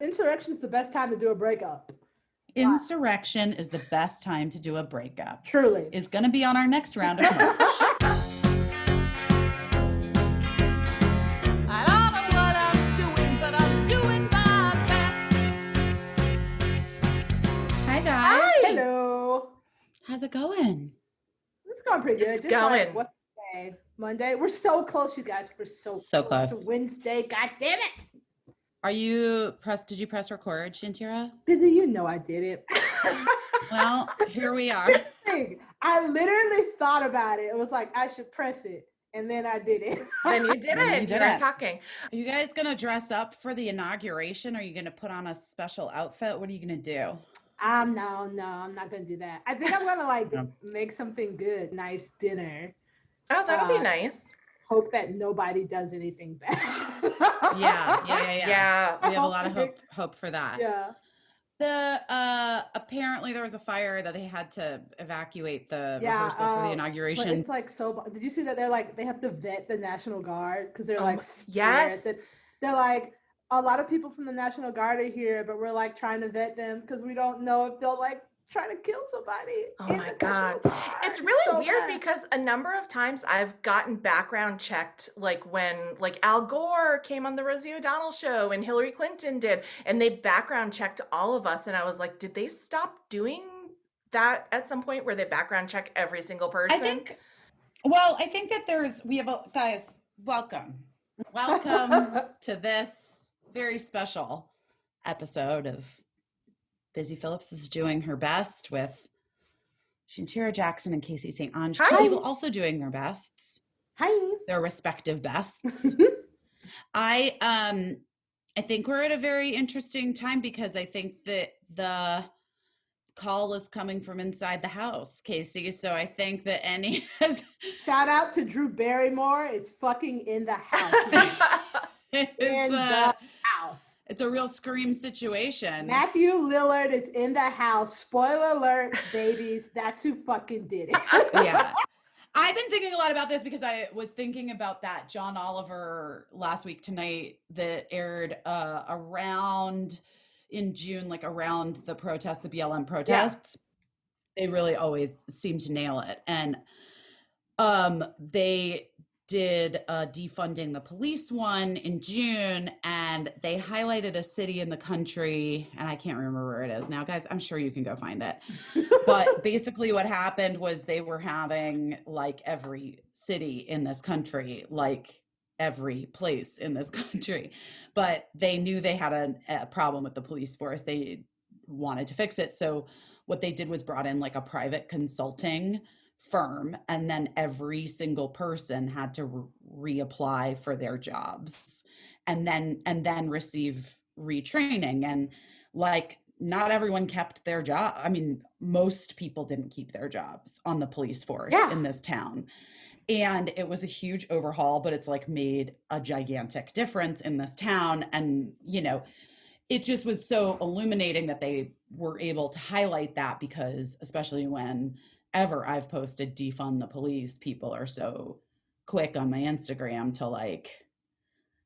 Insurrection is the best time to do a breakup. Insurrection is the best time to do a breakup. Truly. Is going to be on our next round of merch. I don't know what I'm doing, but I'm doing my best. Hi, guys. Hi. Hello. How's it going? It's going pretty good. It's Just going. like, what's the day? Monday. We're so close, you guys. We're so close to Wednesday. God damn it. Are you did you press record, Shantira? Busy, you know I did it. Well, here we are. I literally thought about it. It was like, I should press it. And then I did it. Then you did Then you it. did You're it. talking. Are you guys going to dress up for the inauguration? Are you going to put on a special outfit? What are you going to do? No, I'm not going to do that. I think I'm going to make something good, nice dinner. Oh, that'll be nice. Hope that nobody does anything bad. Yeah. We have a lot of hope for that. Yeah. Apparently there was a fire that they had to evacuate the rehearsal for the inauguration. But it's like did you see that they have to vet the National Guard because they're yes. They're like, a lot of people from the National Guard are here, but we're like trying to vet them because we don't know if they'll like try to kill somebody. Oh my God. It's really weird because a number of times I've gotten background checked, like when Al Gore came on the Rosie O'Donnell show and Hillary Clinton did, and they background checked all of us. And I was like, did they stop doing that at some point where they background check every single person? I think that guys, welcome to this very special episode of Busy Phillips is doing her best with Shantira Jackson and Caissie St. Ange. Two people also doing their bests. Hi. Their respective bests. I think we're at a very interesting time because I think that the call is coming from inside the house, Caissie. So I think that shout out to Drew Barrymore is fucking in the house. In the house. It's a real scream situation. Matthew Lillard is in the house. Spoiler alert, babies. That's who fucking did it. Yeah. I've been thinking a lot about this because I was thinking about that John Oliver Last Week Tonight that aired around in June, like around the protests, the BLM protests. Yeah. They really always seem to nail it. And they did defunding the police one in June, and they highlighted a city in the country, and I can't remember where it is now, guys. I'm sure you can go find it. But basically what happened was they were having like every city in this country, like every place in this country, but they knew they had a problem with the police force. They wanted to fix it. So what they did was brought in like a private consulting firm, and then every single person had to reapply for their jobs and then receive retraining. And like, not everyone kept their job. I mean, most people didn't keep their jobs on the police force in this town. And it was a huge overhaul, but it's like made a gigantic difference in this town. And, you know, it just was so illuminating that they were able to highlight that, because especially whenever I've posted defund the police, people are so quick on my Instagram to like,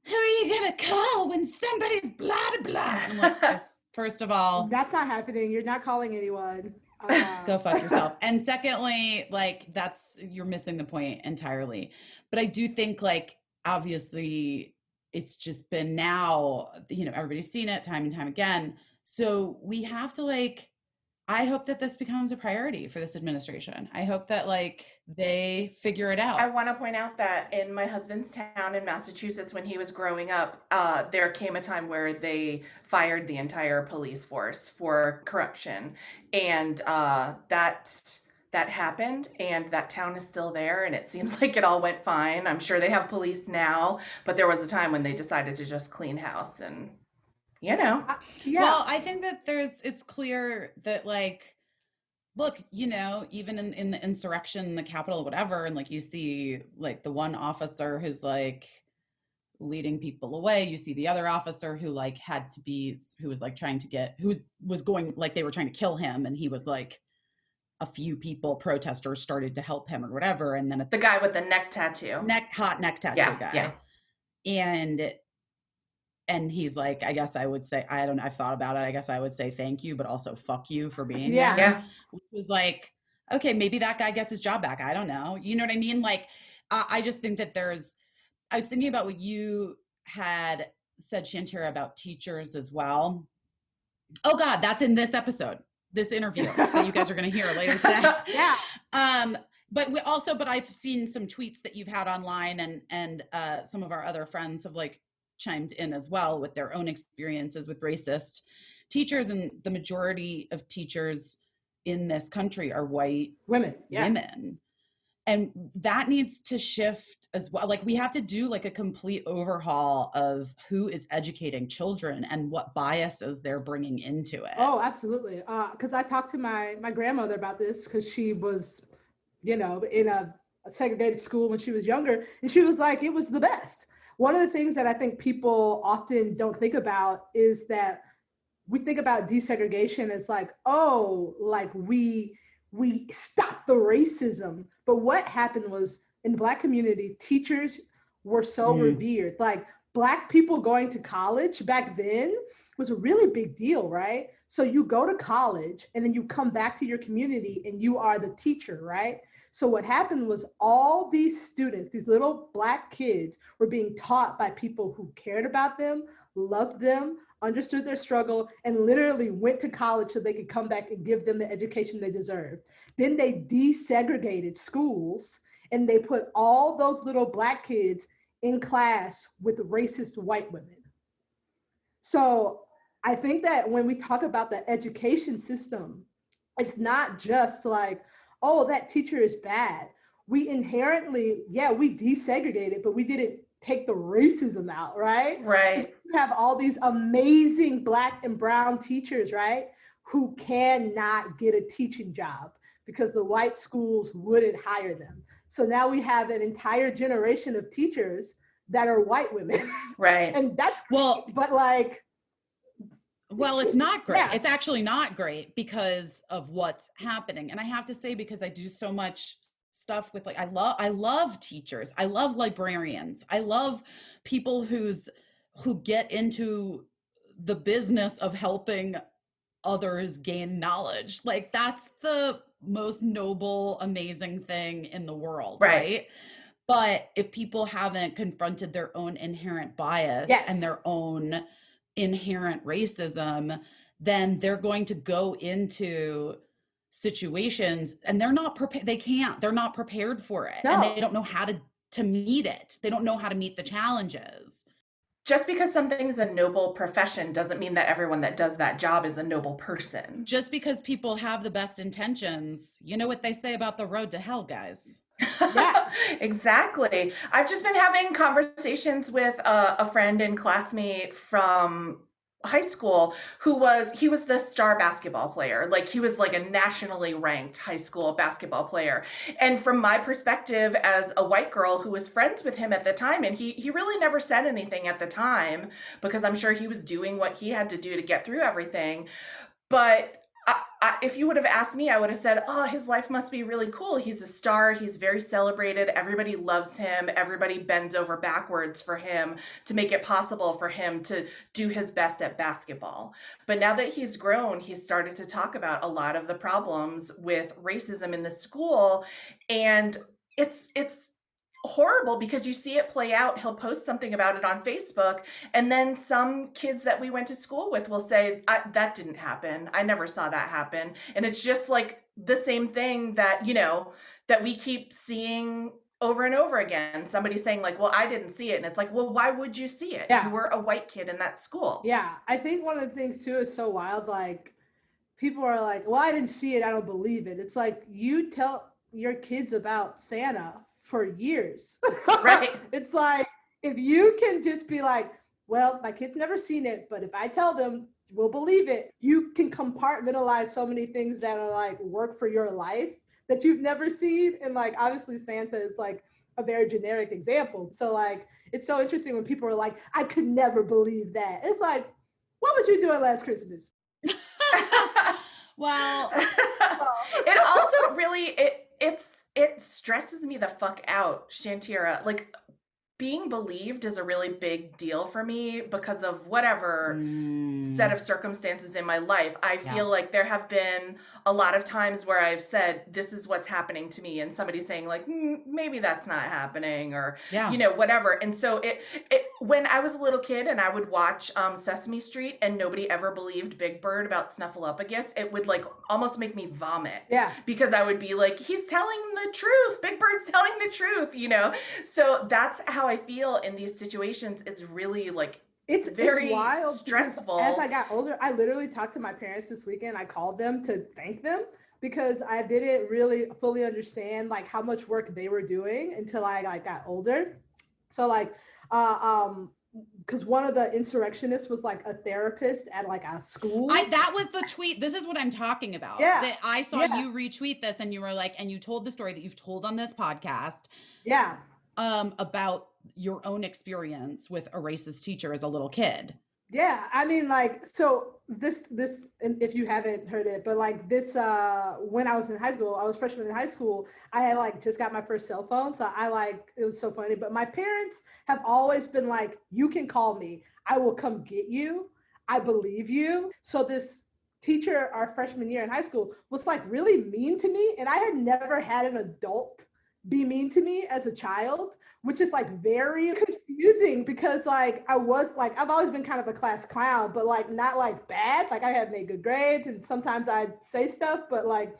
who are you gonna call when somebody's blah blah blah? I'm like, first of all, that's not happening. You're not calling anyone. Go fuck yourself. And secondly, like, you're missing the point entirely. But I do think, like, obviously it's just been now, you know, everybody's seen it time and time again. So we have to, like, I hope that this becomes a priority for this administration. I hope that, like, they figure it out. I want to point out that in my husband's town in Massachusetts, when he was growing up, there came a time where they fired the entire police force for corruption. And that happened, and that town is still there, and it seems like it all went fine. I'm sure they have police now, but there was a time when they decided to just clean house, and you know. Well, I think that it's clear that, like, look, you know, even in the insurrection, the Capitol, whatever, and like you see like the one officer who's like leading people away. You see the other officer who like who was like trying to get, who was going, like they were trying to kill him, and he was like, a few people, protesters, started to help him or whatever. And then the guy with the neck tattoo, hot neck tattoo guy. Yeah. And he's like, I guess I would say, I don't know, I've thought about it. I guess I would say thank you, but also fuck you for being Yeah. there. Yeah. Which was like, okay, maybe that guy gets his job back. I don't know. You know what I mean? Like, I just think that I was thinking about what you had said, Shantira, about teachers as well. Oh God, that's in this episode, this interview that you guys are going to hear later today. Yeah. But I've seen some tweets that you've had online, and some of our other friends have like chimed in as well with their own experiences with racist teachers. And the majority of teachers in this country are white Women. Yeah. women. And that needs to shift as well. Like we have to do like a complete overhaul of who is educating children and what biases they're bringing into it. Oh, absolutely. Because I talked to my grandmother about this because she was, in a segregated school when she was younger, and she was like, it was the best. One of the things that I think people often don't think about is that we think about desegregation as like, oh, like we stopped the racism. But what happened was in the Black community, teachers were so revered. Like Black people going to college back then was a really big deal, right? So you go to college and then you come back to your community and you are the teacher, right? So what happened was all these students, these little Black kids, were being taught by people who cared about them, loved them, understood their struggle, and literally went to college so they could come back and give them the education they deserved. Then they desegregated schools and they put all those little Black kids in class with racist white women. So I think that when we talk about the education system, it's not just like, oh, that teacher is bad. We inherently, we desegregated, but we didn't take the racism out, right? Right. So you have all these amazing Black and brown teachers, right, who cannot get a teaching job because the white schools wouldn't hire them. So now we have an entire generation of teachers that are white women. Right. And that's Well, great, but like, well, it's not great. Yeah. It's actually not great because of what's happening. And I have to say, because I do so much stuff with like, I love teachers. I love librarians. I love people who get into the business of helping others gain knowledge. Like that's the most noble, amazing thing in the world, right? But if people haven't confronted their own inherent bias and their own inherent racism, then they're going to go into situations and they're not prepared. They're not prepared for it. No. And they don't know how to meet it. They don't know how to meet the challenges. Just because something is a noble profession doesn't mean that everyone that does that job is a noble person. Just because people have the best intentions, you know what they say about the road to hell, guys. Yeah. Exactly. I've just been having conversations with a friend and classmate from high school he was the star basketball player. Like he was like a nationally ranked high school basketball player. And from my perspective as a white girl who was friends with him at the time, and he really never said anything at the time because I'm sure he was doing what he had to do to get through everything. But if you would have asked me, I would have said, oh, his life must be really cool. He's a star. He's very celebrated. Everybody loves him. Everybody bends over backwards for him to make it possible for him to do his best at basketball. But now that he's grown, he's started to talk about a lot of the problems with racism in the school. And it's horrible because you see it play out. He'll post something about it on Facebook, and then some kids that we went to school with will say, that didn't happen. I never saw that happen. And it's just like the same thing that, that we keep seeing over and over again. Somebody saying like, well, I didn't see it. And it's like, well, why would you see it? Yeah. You were a white kid in that school. Yeah. I think one of the things too is so wild. Like people are like, well, I didn't see it. I don't believe it. It's like you tell your kids about Santa for years. Right. It's like, if you can just be like, well, my kid's never seen it, but if I tell them, we'll believe it. You can compartmentalize so many things that are like work for your life that you've never seen. And like, obviously Santa is like a very generic example. So like, it's so interesting when people are like, I could never believe that. It's like, what was you doing last Christmas? Well, it also really, it stresses me the fuck out, Shantira. Like, being believed is a really big deal for me because of whatever set of circumstances in my life. I feel like there have been a lot of times where I've said, this is what's happening to me, and somebody's saying like, maybe that's not happening, or you know, whatever. And so it when I was a little kid and I would watch Sesame Street and nobody ever believed Big Bird about Snuffleupagus, it would like almost make me vomit. Yeah. Because I would be like, he's telling the truth. Big Bird's telling the truth, you know? So that's how I feel in these situations. It's really like, it's very wild, stressful. As I got older, I literally talked to my parents this weekend. I called them to thank them because I didn't really fully understand like how much work they were doing until I like got older. So like, because one of the insurrectionists was like a therapist at like a school. That was the tweet. This is what I'm talking about. Yeah. That I saw you retweet this and you were like, and you told the story that you've told on this podcast. Yeah. About your own experience with a racist teacher as a little kid. Yeah, I mean, like, so this, and if you haven't heard it, but like this, when I was in high school, I was freshman in high school, I had like just got my first cell phone. So I like, it was so funny, but my parents have always been like, you can call me, I will come get you. I believe you. So this teacher, our freshman year in high school, was like really mean to me. And I had never had an adult be mean to me as a child, which is like very confusing because like I was like, I've always been kind of a class clown, but like not like bad. Like I had made good grades and sometimes I'd say stuff, but like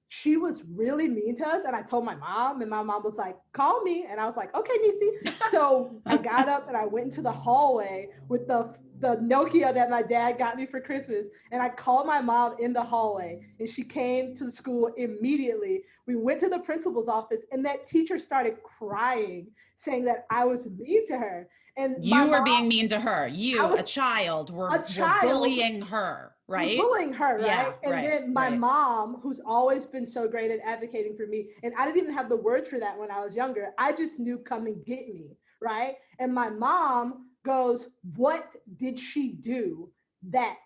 she was really mean to us. And I told my mom and my mom was like, call me. And I was like, okay, Niecy. So I got up and I went into the hallway with the Nokia that my dad got me for Christmas. And I called my mom in the hallway and she came to the school immediately. We went to the principal's office and that teacher started crying, saying that I was mean to her. And you were being mean to her. A child, were bullying her, right? Bullying her, right? Yeah, and then my mom, who's always been so great at advocating for me, and I didn't even have the words for that when I was younger. I just knew come and get me, right? And my mom goes, what did she do that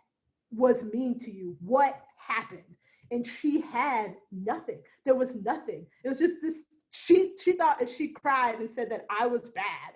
was mean to you? What happened? And she had nothing. There was nothing. It was just this, she thought if she cried and said that I was bad,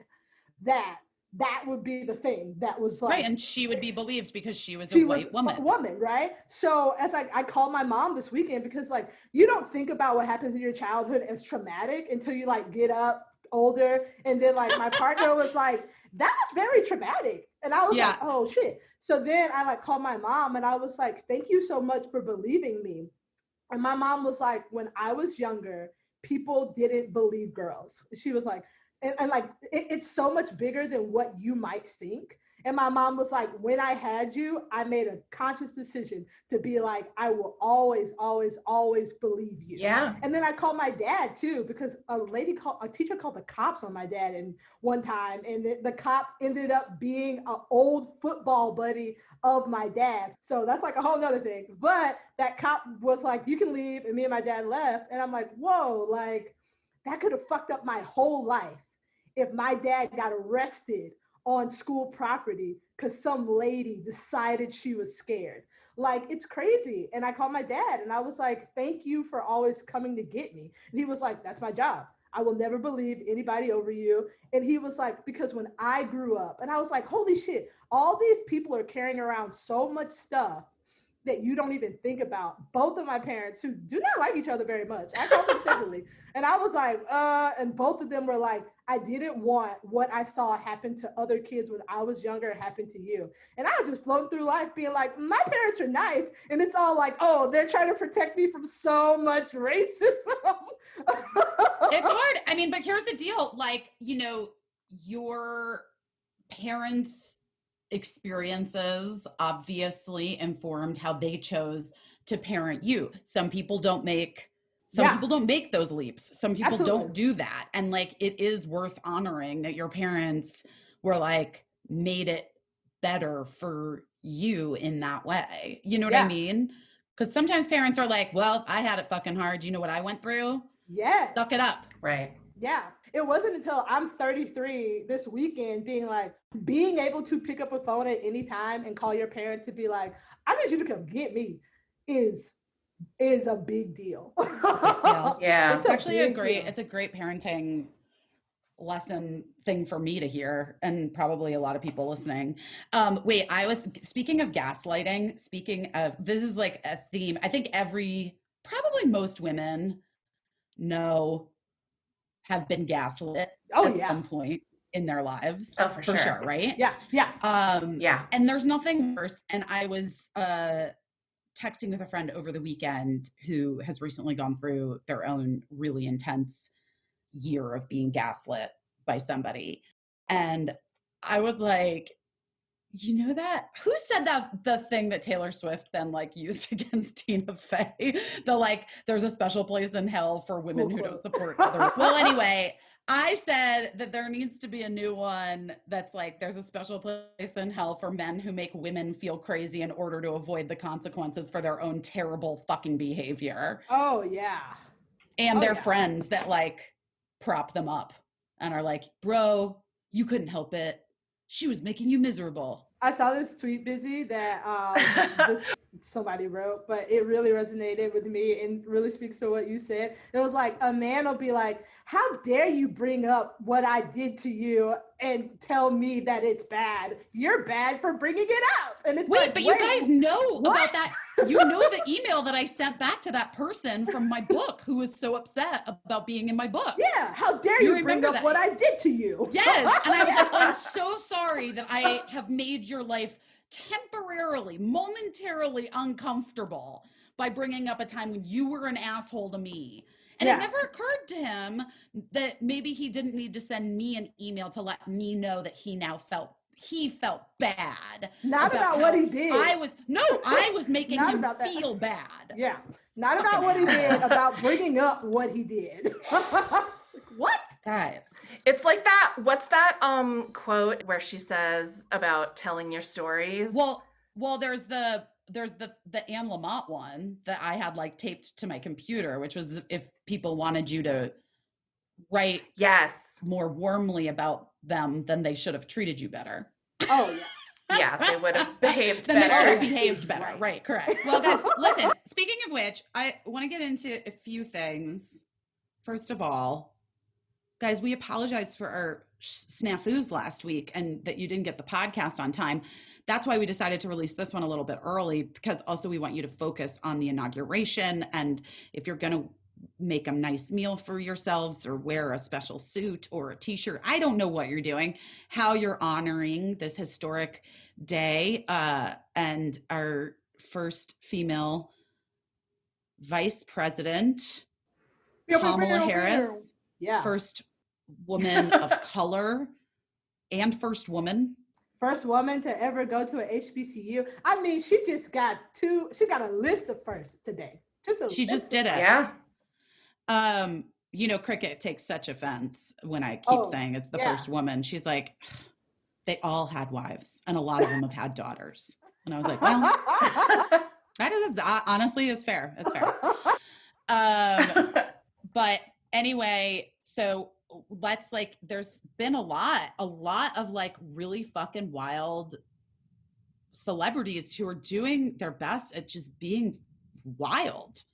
that would be the thing that was like, right, and she would be believed because she was a white woman, right? So as I called my mom this weekend because like you don't think about what happens in your childhood as traumatic until you like get up older, and then like my partner was like, that was very traumatic, and I was like, oh shit. So then I like called my mom and I was like, thank you so much for believing me. And my mom was like, when I was younger, people didn't believe girls. She was like, and like, it's so much bigger than what you might think. And my mom was like, when I had you, I made a conscious decision to be like, I will always, always, always believe you. Yeah. And then I called my dad too, because a teacher called the cops on my dad and one time, and the cop ended up being an old football buddy of my dad. So that's like a whole nother thing. But that cop was like, you can leave. And me and my dad left. And I'm like, whoa, like that could have fucked up my whole life if my dad got arrested on school property because some lady decided she was scared. Like, it's crazy. And I called my dad and I was like, thank you for always coming to get me. And he was like, that's my job. I will never believe anybody over you. And he was like, because when I grew up, and I was like, holy shit, all these people are carrying around so much stuff that you don't even think about. Both of my parents, who do not like each other very much, I call them separately. And I was like, and both of them were like, I didn't want what I saw happen to other kids when I was younger happen to you. And I was just floating through life being like, my parents are nice. And it's all like, oh, they're trying to protect me from so much racism. It's hard. I mean, but here's the deal. Like, you know, your parents' experiences obviously informed how they chose to parent you. Some people don't make those leaps. Some people don't do that. And like, it is worth honoring that your parents were like, made it better for you in that way. You know what I mean? Because sometimes parents are like, well, I had it fucking hard. You know what I went through? Yes. Suck it up. Right. Yeah. It wasn't until I'm 33 this weekend being able to pick up a phone at any time and call your parents to be like, I need you to come get me is a big deal. Yeah. It's actually a great parenting lesson thing for me to hear, and probably a lot of people listening. Wait, I was speaking of gaslighting, this is like a theme. I think probably most women have been gaslit at some point in their lives. Oh, for sure. Right? Yeah. Yeah. And there's nothing worse. And I was texting with a friend over the weekend who has recently gone through their own really intense year of being gaslit by somebody. And I was like, you know that? Who said that the thing that Taylor Swift then like used against Tina Fey? The like, there's a special place in hell for women who don't support other. Well, anyway, I said that there needs to be a new one that's like, there's a special place in hell for men who make women feel crazy in order to avoid the consequences for their own terrible fucking behavior. Oh, yeah. And their friends that like prop them up and are like, bro, you couldn't help it. She was making you miserable. I saw this tweet, Busy, that somebody wrote, but it really resonated with me and really speaks to what you said. It was like, a man will be like, how dare you bring up what I did to you and tell me that it's bad? You're bad for bringing it up. And it's you guys know about that. You know the email that I sent back to that person from my book who was so upset about being in my book. Yeah. How dare you bring up what I did to you? Yes. And I was like, I'm so sorry that I have made your life temporarily, momentarily uncomfortable by bringing up a time when you were an asshole to me. And it never occurred to him that maybe he didn't need to send me an email to let me know that he felt bad. Not about what he did. I was making him feel bad. Yeah. Not about what he did, about bringing up what he did. What? Guys. It's like that. What's that quote where she says about telling your stories? Well, there's the Anne Lamott one that I had like taped to my computer, which was if people wanted you to write more warmly about them, then they should have treated you better. Oh yeah. Yeah, they would have behaved better. Then they should have behaved better. Right, correct. Well, guys, listen, speaking of which, I want to get into a few things. First of all, guys, we apologize for our snafus last week and that you didn't get the podcast on time. That's why we decided to release this one a little bit early, because also we want you to focus on the inauguration. And if you're going to make a nice meal for yourselves or wear a special suit or a t-shirt, I don't know what you're doing, how you're honoring this historic day, and our first female vice president, Kamala Harris, first woman of color and first woman to ever go to an HBCU. I mean, she got a list of firsts today. She just did it. Yeah. You know, Cricket takes such offense when I keep saying it's the first woman. She's like, they all had wives and a lot of them have had daughters. And I was like, well, that is honestly, it's fair. It's fair. But anyway, so let's like, there's been a lot of like really fucking wild celebrities who are doing their best at just being wild.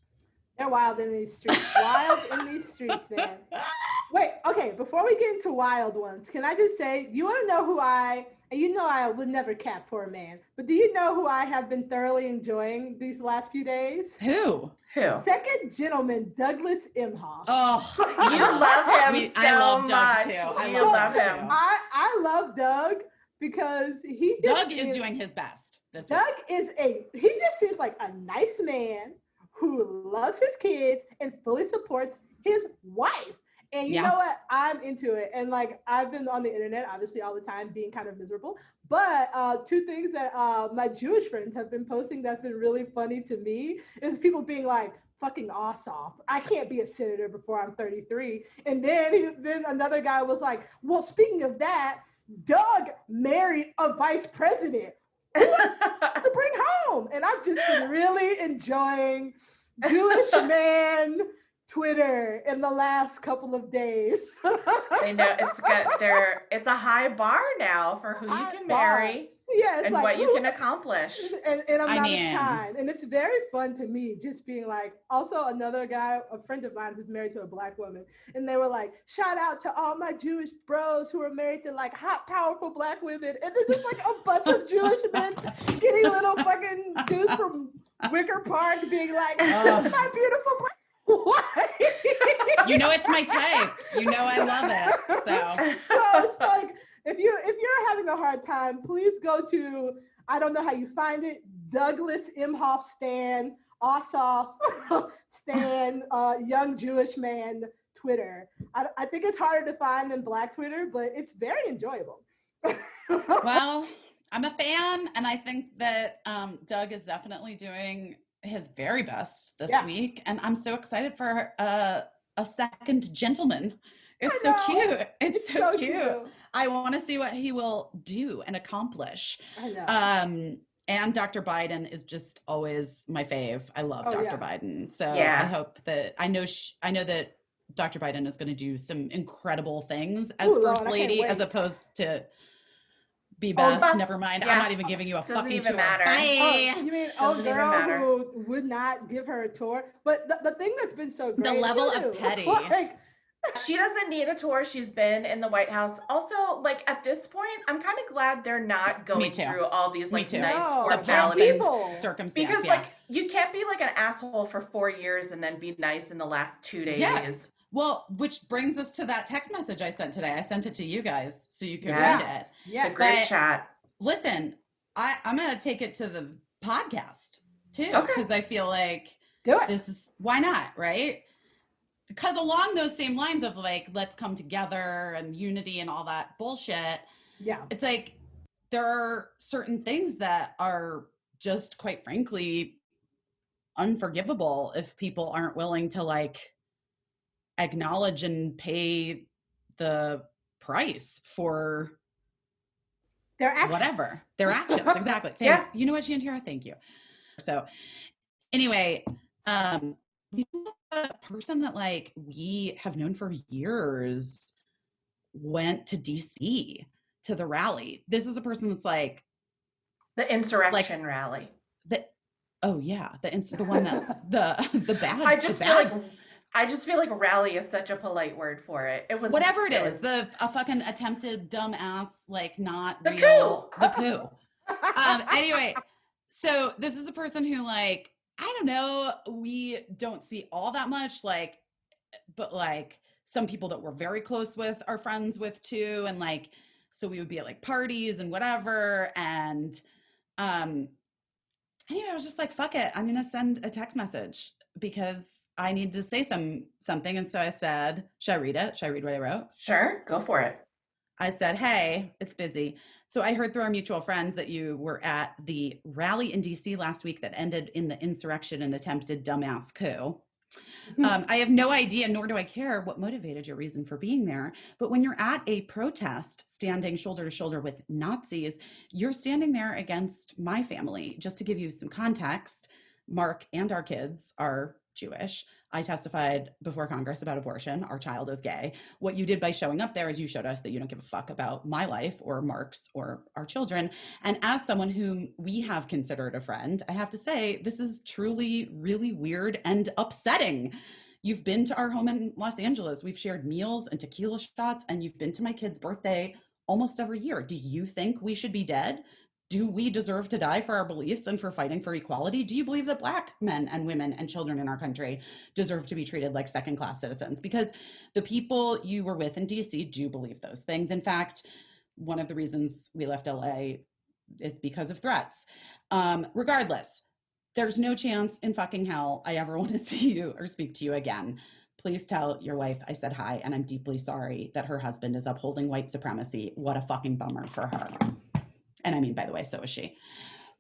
They're wild in these streets. Wild in these streets, man. Wait, okay, before we get into wild ones, can I just say, you want to know I would never cap for a man, but do you know who I have been thoroughly enjoying these last few days? Who? Second gentleman, Douglas Emhoff. Oh, you love him I love much. Doug too. You love him. I love Doug because Doug is doing his best this week. He just seems like a nice man who loves his kids and fully supports his wife. And you know what? I'm into it. And like, I've been on the internet, obviously all the time, being kind of miserable. But two things that my Jewish friends have been posting that's been really funny to me is people being like, fucking Ossoff. I can't be a senator before I'm 33. And then another guy was like, well, speaking of that, Doug married a vice president to bring home. And I've just been really enjoying Jewish man Twitter in the last couple of days. They know it's good. It's a high bar now for who you can marry. Yeah, it's and like what you can accomplish. in amount mean- of time. And it's very fun to me just being like, also another guy, a friend of mine who's married to a Black woman. And they were like, shout out to all my Jewish bros who are married to like hot, powerful Black women. And there's just like a bunch of Jewish men, skinny little fucking dudes from Wicker Park being like, this is my beautiful Black wife. You know it's my type. You know I love it. So So it's like, if you're having a hard time, please go to, I don't know how you find it, Douglas Imhoff Stan, Ossoff Stan, young Jewish man Twitter. I think it's harder to find than Black Twitter, but it's very enjoyable. well, I'm a fan, and I think that Doug is definitely doing his very best this week, and I'm so excited for a second gentleman. It's so cute. It's so cute. I want to see what he will do and accomplish. I know. And Dr. Biden is just always my fave. I love Dr. Biden. So Yeah. I hope that I know that Dr. Biden is going to do some incredible things as Ooh, first Lord, I lady, can't as wait. opposed to be best. but- Never mind. yeah. I'm not even giving you a Doesn't fucking even tour. matter. Bye. Oh, you mean Doesn't even girl matter. who would not give her a tour? But the thing that's been so great, The level too, of petty. like, She doesn't need a tour. She's been in the White House. Also, like at this point, I'm kind of glad they're not going too. through all these Me like too. nice No, The formalities. people. circumstance. Because yeah. like you can't be like an asshole for 4 years and then be nice in the last 2 days. Yes. Well, which brings us to that text message I sent today. I sent it to you guys so you could read it. Yes. yeah, The group But- chat. Listen, I'm going to take it to the podcast too, Okay. because I feel like do it. this is, why not, right? Because along those same lines of like, let's come together and unity and all that bullshit, Yeah. it's like there are certain things that are just quite frankly unforgivable if people aren't willing to like acknowledge and pay the price for Their actions. whatever their actions. Exactly. Thanks. Yeah. You know what, Shantira? Thank you. So anyway, we have a person that like we have known for years went to DC to the rally. This is a person that's like The insurrection rally. the the one that the bad I just the feel bad, like rally is such a polite word for it. It was whatever it is, was- a fucking attempted dumbass, like not The real coup. the coup. Anyway, so this is a person who like, I don't know, we don't see all that much, like, but like some people that we're very close with are friends with too. And like, so we would be at like parties and whatever. And anyway, I was just like, fuck it. I'm going to send a text message because I need to say something. And so I said, should I read it? Should I read what I wrote? Sure, go for it. I said, hey, it's busy. So I heard through our mutual friends that you were at the rally in DC last week that ended in the insurrection and attempted dumbass coup. I have no idea, nor do I care what motivated your reason for being there. But when you're at a protest standing shoulder to shoulder with Nazis, you're standing there against my family. Just to give you some context, Mark and our kids are Jewish. I testified before Congress about abortion. Our child is gay. What you did by showing up there is you showed us that you don't give a fuck about my life or Mark's or our children. And as someone whom we have considered a friend, I have to say, this is truly really weird and upsetting. You've been to our home in Los Angeles. We've shared meals and tequila shots, and you've been to my kid's birthday almost every year. Do you think we should be dead? Do we deserve to die for our beliefs and for fighting for equality? Do you believe that Black men and women and children in our country deserve to be treated like second-class citizens? Because the people you were with in DC do believe those things. In fact, one of the reasons we left LA is because of threats. Regardless, there's no chance in fucking hell I ever want to see you or speak to you again. Please tell your wife I said hi, and I'm deeply sorry that her husband is upholding white supremacy. What a fucking bummer for her. And I mean, by the way, so is she.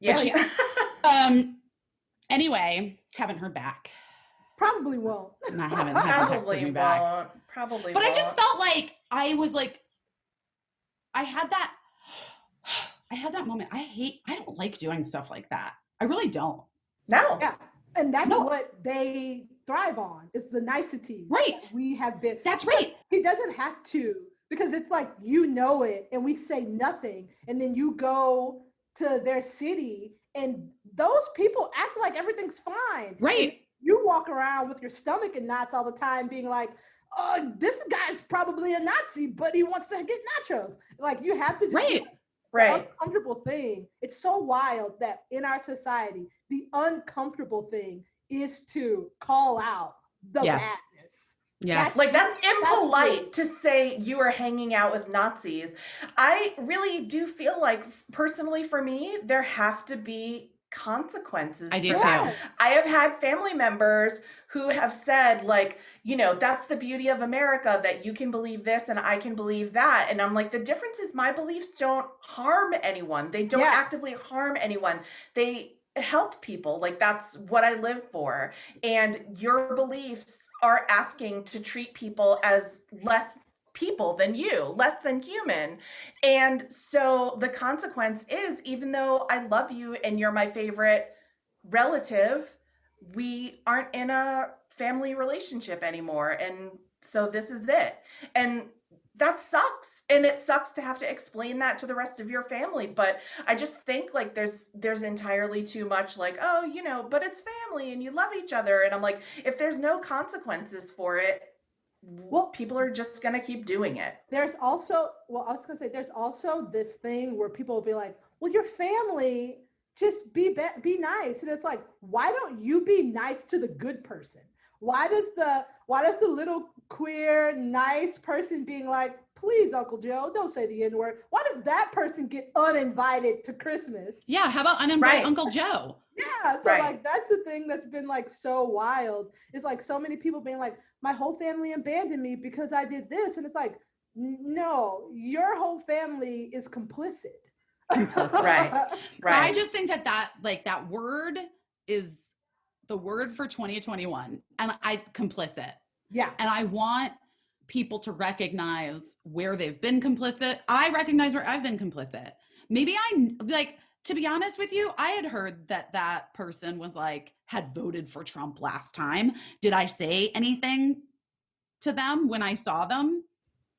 Yeah. Anyway, haven't heard back. Probably won't. And I hasn't texted Probably me back. won't. Probably But won't. I just felt like I was like, I had that moment. I don't like doing stuff like that. I really don't. No. Yeah. And that's No. what they thrive on. It's the niceties. Right. that we have been. That's right. He doesn't have to, because it's like, you know it, and we say nothing, and then you go to their city, and those people act like everything's fine. Right. And you walk around with your stomach in knots all the time being like, oh, this guy's probably a Nazi, but he wants to get nachos. Like, you have to just Right. the uncomfortable thing. It's so wild that in our society, the uncomfortable thing is to call out the badness. Yes. Like, that's impolite to say you are hanging out with Nazis. I really do feel like, personally for me, there have to be consequences. I do too. I have had family members who have said, like, you know, that's the beauty of America, that you can believe this and I can believe that. And I'm like, the difference is my beliefs don't harm anyone. They don't actively harm anyone. They help people. Like, that's what I live for. And your beliefs are asking to treat people as less people than you, less than human. And so the consequence is, even though I love you and you're my favorite relative, we aren't in a family relationship anymore. And so this is it. And that sucks. And it sucks to have to explain that to the rest of your family. But I just think, like, there's entirely too much, like, oh, you know, but it's family and you love each other. And I'm like, if there's no consequences for it, well, people are just going to keep doing it. There's also, there's also this thing where people will be like, well, your family, just be nice. And it's like, why don't you be nice to the good person? Why does the little queer nice person being like, please, Uncle Joe, don't say the N-word, why does that person get uninvited to Christmas? Yeah, how about uninvite Uncle Joe? Yeah, so like, that's the thing that's been like so wild. It's like so many people being like, my whole family abandoned me because I did this. And it's like, no, your whole family is complicit. Right. I just think that word is the word for 2021, and I complicit. Yeah. And I want people to recognize where they've been complicit. I recognize where I've been complicit. Maybe to be honest with you, I had heard that person was like, had voted for Trump last time. Did I say anything to them when I saw them?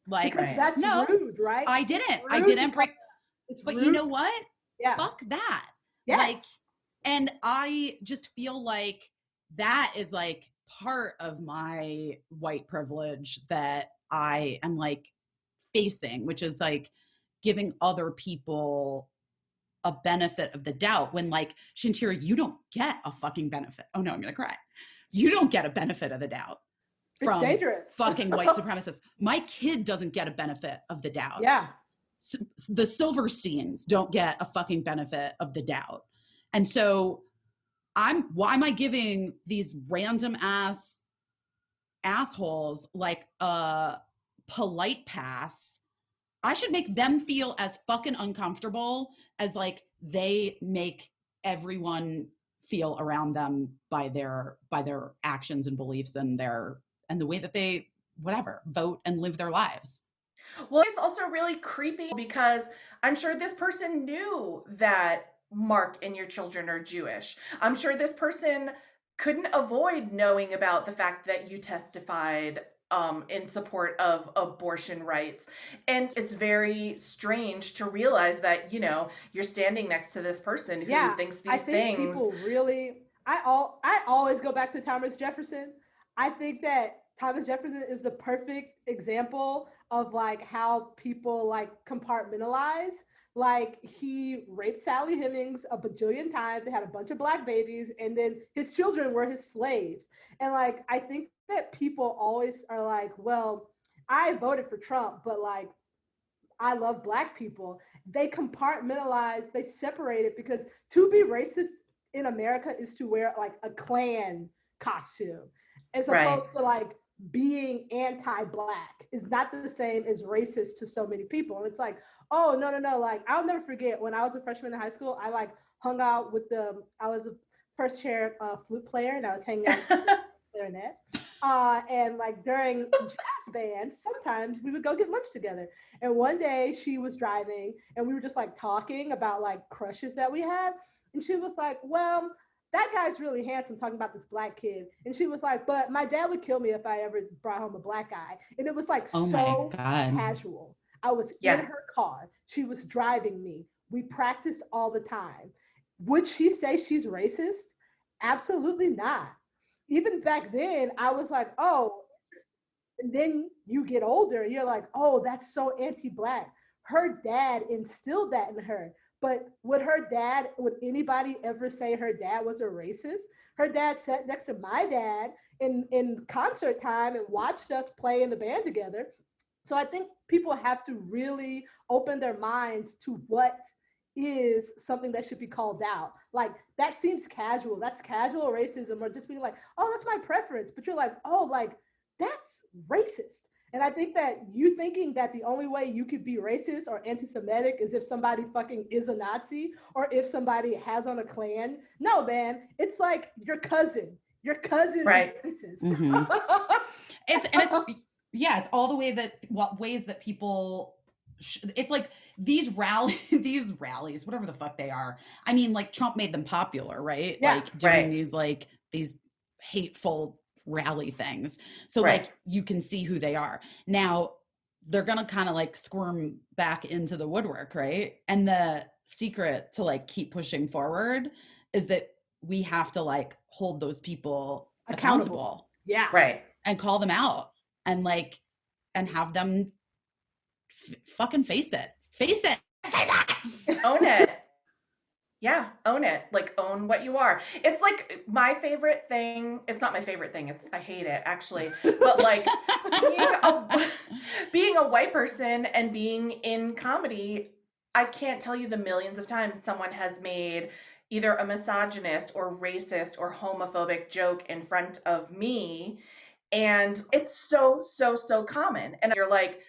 Like, because that's rude, right? I didn't break. But rude. You know what? Yeah. Fuck that. Yes. Like, and I just feel like that is like part of my white privilege that I am like facing, which is like giving other people a benefit of the doubt when, like, Shantira, you don't get a fucking benefit. Oh no, I'm going to cry. You don't get a benefit of the doubt. It's dangerous. Fucking white supremacists. My kid doesn't get a benefit of the doubt. Yeah. The Silversteins don't get a fucking benefit of the doubt. And so why am I giving these random assholes like a polite pass? I should make them feel as fucking uncomfortable as like they make everyone feel around them by their actions and beliefs and the way that they vote and live their lives. Well, it's also really creepy because I'm sure this person knew that Mark and your children are Jewish. I'm sure this person couldn't avoid knowing about the fact that you testified in support of abortion rights. And it's very strange to realize that, you know, you're standing next to this person who thinks these things. People really, I always go back to Thomas Jefferson. I think that Thomas Jefferson is the perfect example of like how people like compartmentalize. Like, he raped Sally Hemings a bajillion times. They had a bunch of black babies, and then his children were his slaves. And like, I think that people always are like, well, I voted for Trump, but like, I love black people. They compartmentalize, they separate it, because to be racist in America is to wear like a Klan costume, as opposed to like being anti-black is not the same as racist to so many people. And it's like, oh, no. Like, I'll never forget when I was a freshman in high school, I like hung out with I was a first chair flute player, and I was hanging out with clarinet. And like during jazz bands, sometimes we would go get lunch together. And one day she was driving and we were just like talking about like crushes that we had. And she was like, well, that guy's really handsome, talking about this black kid. And she was like, but my dad would kill me if I ever brought home a black guy. And it was like so casual. I was in her car. She was driving me. we practiced all the time. Would she say she's racist? Absolutely not. Even back then, I was like, oh, and then you get older, you're like, oh, that's so anti-Black. Her dad instilled that in her. But would anybody ever say her dad was a racist? Her dad sat next to my dad in concert time and watched us play in the band together. So I think people have to really open their minds to what is something that should be called out. Like, that seems casual. That's casual racism, or just being like, oh, that's my preference. But you're like, oh, like, that's racist. And I think that you thinking that the only way you could be racist or anti-Semitic is if somebody fucking is a Nazi, or if somebody has on a Klan. No, man, it's like your cousin. Your cousin Right. is racist. Mm-hmm. It's all the way that ways that people. It's like these rallies, whatever the fuck they are. I mean, like, Trump made them popular, right? Yeah, like doing right. these hateful rally things. So Right. like you can see who they are. Now they're gonna kind of like squirm back into the woodwork, right? And the secret to like keep pushing forward is that we have to like hold those people accountable. Yeah. Right. And call them out and like and have them fucking face it. Own it. Yeah, own it. Like, own what you are. It's like my favorite thing. It's not my favorite thing. I hate it, actually. But like being a white person and being in comedy, I can't tell you the millions of times someone has made either a misogynist or racist or homophobic joke in front of me. And it's so, so, so common. And you're like,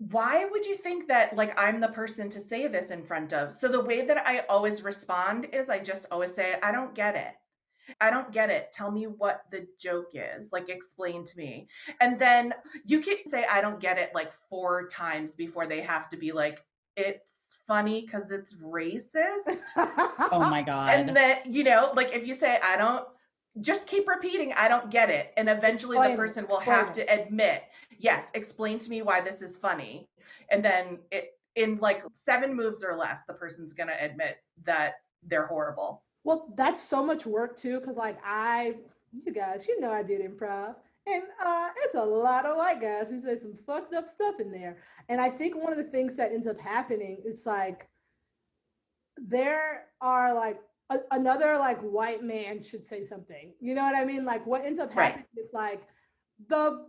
why would you think that like I'm the person to say this in front of? So the way that I always respond is I just always say, I don't get it. I don't get it. Tell me what the joke is. Like, explain to me. And then you can say, I don't get it like 4 times before they have to be like, it's funny because it's racist. Oh my God. And then, like if you say, I don't, just keep repeating, I don't get it. And eventually the person will have to admit, yes, explain to me why this is funny. And then in like 7 moves or less, the person's going to admit that they're horrible. Well, that's so much work too. Cause like you guys, I did improv, and it's a lot of white guys who say some fucked up stuff in there. And I think one of the things that ends up happening is like, there are like, another like white man should say something. You know what I mean? Like, what ends up happening is like the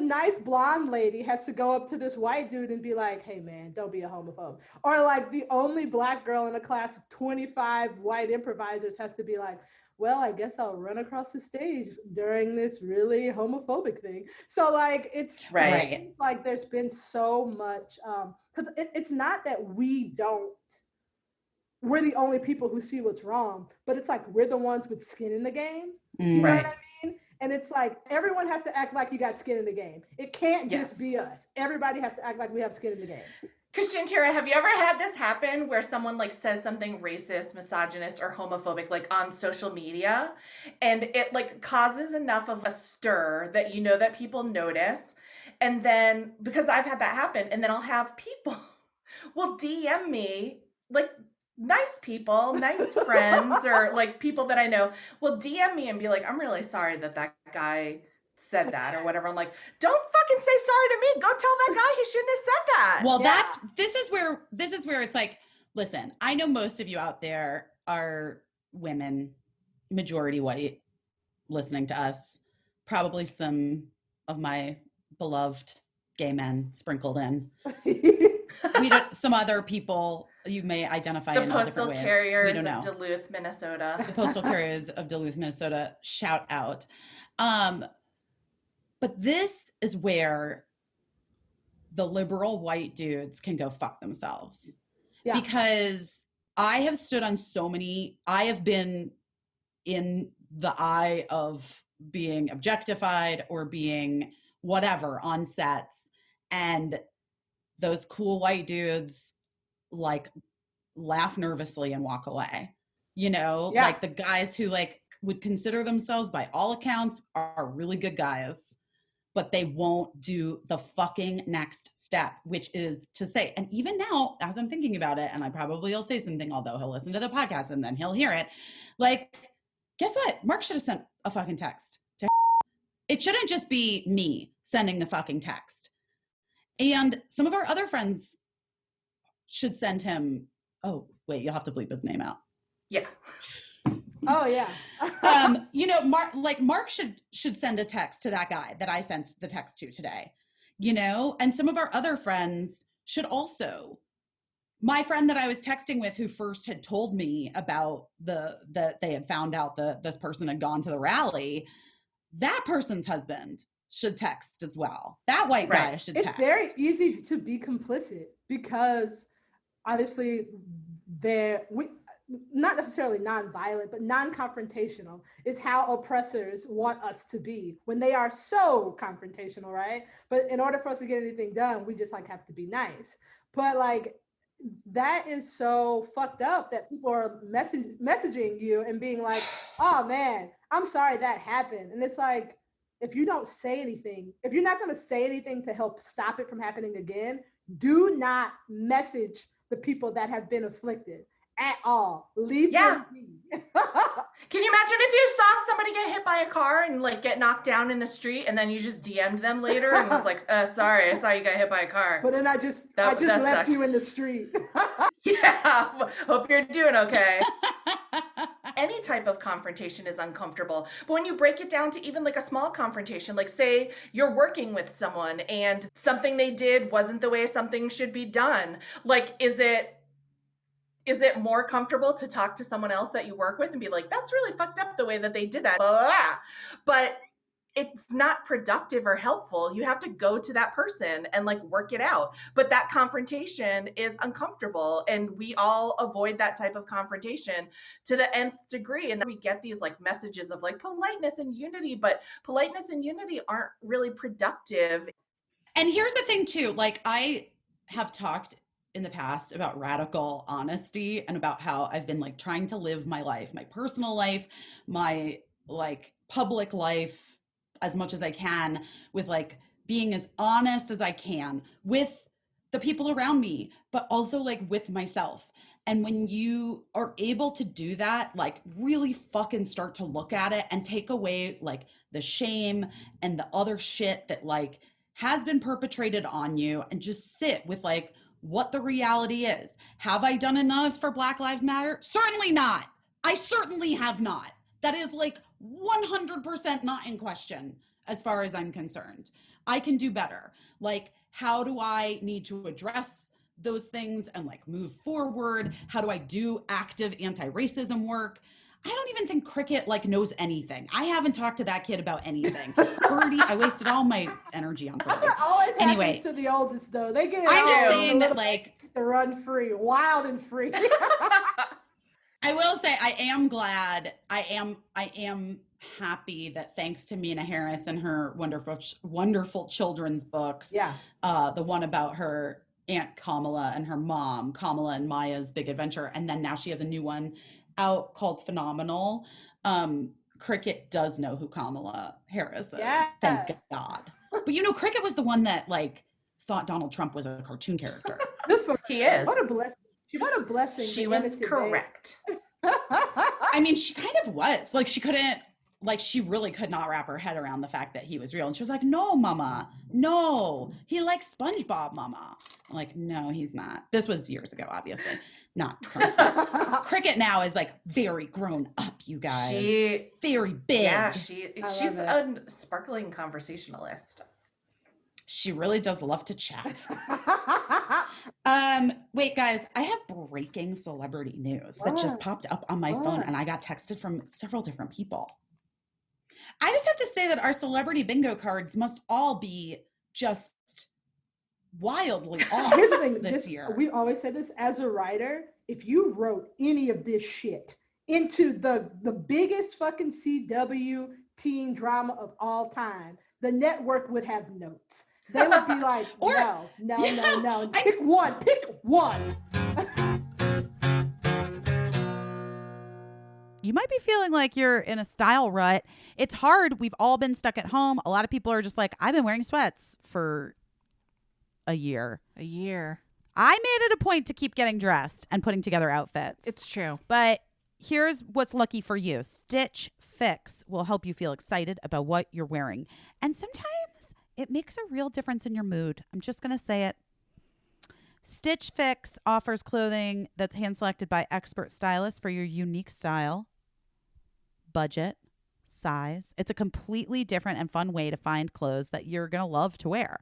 nice blonde lady has to go up to this white dude and be like, hey man, don't be a homophobe. Or like the only Black girl in a class of 25 white improvisers has to be like, well, I guess I'll run across the stage during this really homophobic thing. So like it's like there's been so much because it's not that we're the only people who see what's wrong, but it's like we're the ones with skin in the game. You know what I mean? And it's like everyone has to act like you got skin in the game. It can't just be us. Everybody has to act like we have skin in the game. Because Shantira, have you ever had this happen where someone like says something racist, misogynist, or homophobic like on social media, and it like causes enough of a stir that that people notice, and then because I've had that happen, and then I'll have people will DM me, like nice people, nice friends, or like people that I know will DM me and be like, I'm really sorry that guy said that or whatever. I'm like, don't fucking say sorry to me. Go tell that guy he shouldn't have said that. Well, this is where it's like, listen, I know most of you out there are women, majority white, listening to us. Probably some of my beloved gay men sprinkled in. Some other people you may identify in all different ways. The postal carriers of Duluth, Minnesota. The postal carriers of Duluth, Minnesota. Shout out. But this is where the liberal white dudes can go fuck themselves. Yeah. Because I have stood on I have been in the eye of being objectified or being whatever on sets, and those cool white dudes like laugh nervously and walk away. Like the guys who like would consider themselves by all accounts are really good guys, but they won't do the fucking next step, which is to say, and even now, as I'm thinking about it, and I probably will say something, although he'll listen to the podcast and then he'll hear it, like, guess what? Mark should have sent a fucking text to It shouldn't just be me sending the fucking text. And some of our other friends should send him, oh, wait, you'll have to bleep his name out. Yeah. Oh yeah. Mark should send a text to that guy that I sent the text to today, and some of our other friends should also. My friend that I was texting with, who first had told me about that they had found out that this person had gone to the rally, that person's husband should text as well. That white guy should text. It's very easy to be complicit because obviously not necessarily non-violent, but non-confrontational is how oppressors want us to be when they are so confrontational, right? But in order for us to get anything done, we just have to be nice. But that is so fucked up that people are messaging you and being like, oh man, I'm sorry that happened. And it's like, if you don't say anything, if you're not going to say anything to help stop it from happening again, do not message the people that have been afflicted at all. Leave them be. Can you imagine if you saw somebody get hit by a car and get knocked down in the street, and then you just DM'd them later and was like, sorry, I saw you got hit by a car. But then I just left sucked. You in the street. Yeah, hope you're doing okay. Any type of confrontation is uncomfortable. But when you break it down to even a small confrontation, say you're working with someone and something they did wasn't the way something should be done. Is it more comfortable to talk to someone else that you work with and be like, that's really fucked up the way that they did that? Blah, blah, blah. But it's not productive or helpful. You have to go to that person and work it out. But that confrontation is uncomfortable, and we all avoid that type of confrontation to the nth degree. And then we get these messages of politeness and unity, but politeness and unity aren't really productive. And here's the thing too, I have talked in the past about radical honesty and about how I've been trying to live my life, my personal life, my public life, as much as I can, with being as honest as I can with the people around me, but also with myself. And when you are able to do that, really fucking start to look at it and take away the shame and the other shit that has been perpetrated on you, and just sit with what the reality is. Have I done enough for Black Lives Matter? Certainly not. I certainly have not. That is 100% not in question as far as I'm concerned. I can do better. How do I need to address those things and move forward? How do I do active anti-racism work? I don't even think Cricket knows anything. I haven't talked to that kid about anything. Birdie, I wasted all my energy on Birdie. That's what always happens to the oldest, though. They get I'm just saying that to run free, wild and free. I will say I am glad. I am happy that thanks to Mina Harris and her wonderful children's books. Yeah. The one about her Aunt Kamala and her mom, Kamala and Maya's Big Adventure, and then now she has a new one out called Phenomenal. Cricket does know who Kamala Harris is. Yes. Thank God. But Cricket was the one that thought Donald Trump was a cartoon character. He is. What a blessing. What a blessing. She was correct. I mean, she kind of was. She couldn't, she really could not wrap her head around the fact that he was real. And she was like, no, mama, no. He likes SpongeBob, mama. I'm like, no, he's not. This was years ago, obviously. Not current. Cricket now is very grown up, you guys. Very big. Yeah, she's a sparkling conversationalist. She really does love to chat. Wait, guys, I have breaking celebrity news that just popped up on my phone, and I got texted from several different people. I just have to say that our celebrity bingo cards must all be just wildly off. Here's the thing, this year. We always say this as a writer, if you wrote any of this shit into the biggest fucking CW teen drama of all time, the network would have notes. They would be like, no. Pick one. you might be feeling like you're in a style rut. It's hard. We've all been stuck at home. A lot of people are just like, I've been wearing sweats for a year. I made it a point to keep getting dressed and putting together outfits. It's true. But here's what's lucky for you. Stitch Fix will help you feel excited about what you're wearing. And sometimes it makes a real difference in your mood. I'm just going to say it. Stitch Fix offers clothing that's hand-selected by expert stylists for your unique style, budget, size. It's a completely different and fun way to find clothes that you're going to love to wear.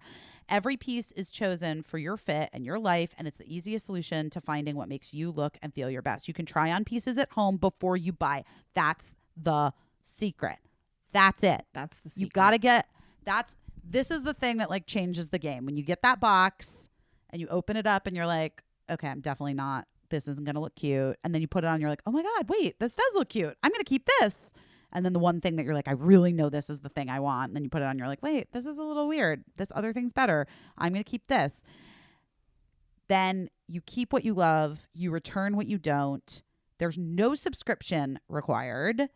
Every piece is chosen for your fit and your life, and it's the easiest solution to finding what makes you look and feel your best. You can try on pieces at home before you buy. That's the secret. That's it. That's the secret. You got to get this is the thing that like changes the game. When you get that box and you open it up and you're like, okay, I'm definitely not, this isn't going to look cute. And then you put it on, you're like, oh my God, wait, this does look cute. I'm going to keep this. And then the one thing that you're like, I really know this is the thing I want. And then you put it on, you're like, wait, this is a little weird. This other thing's better. I'm going to keep this. Then you keep what you love. You return what you don't. There's no subscription required.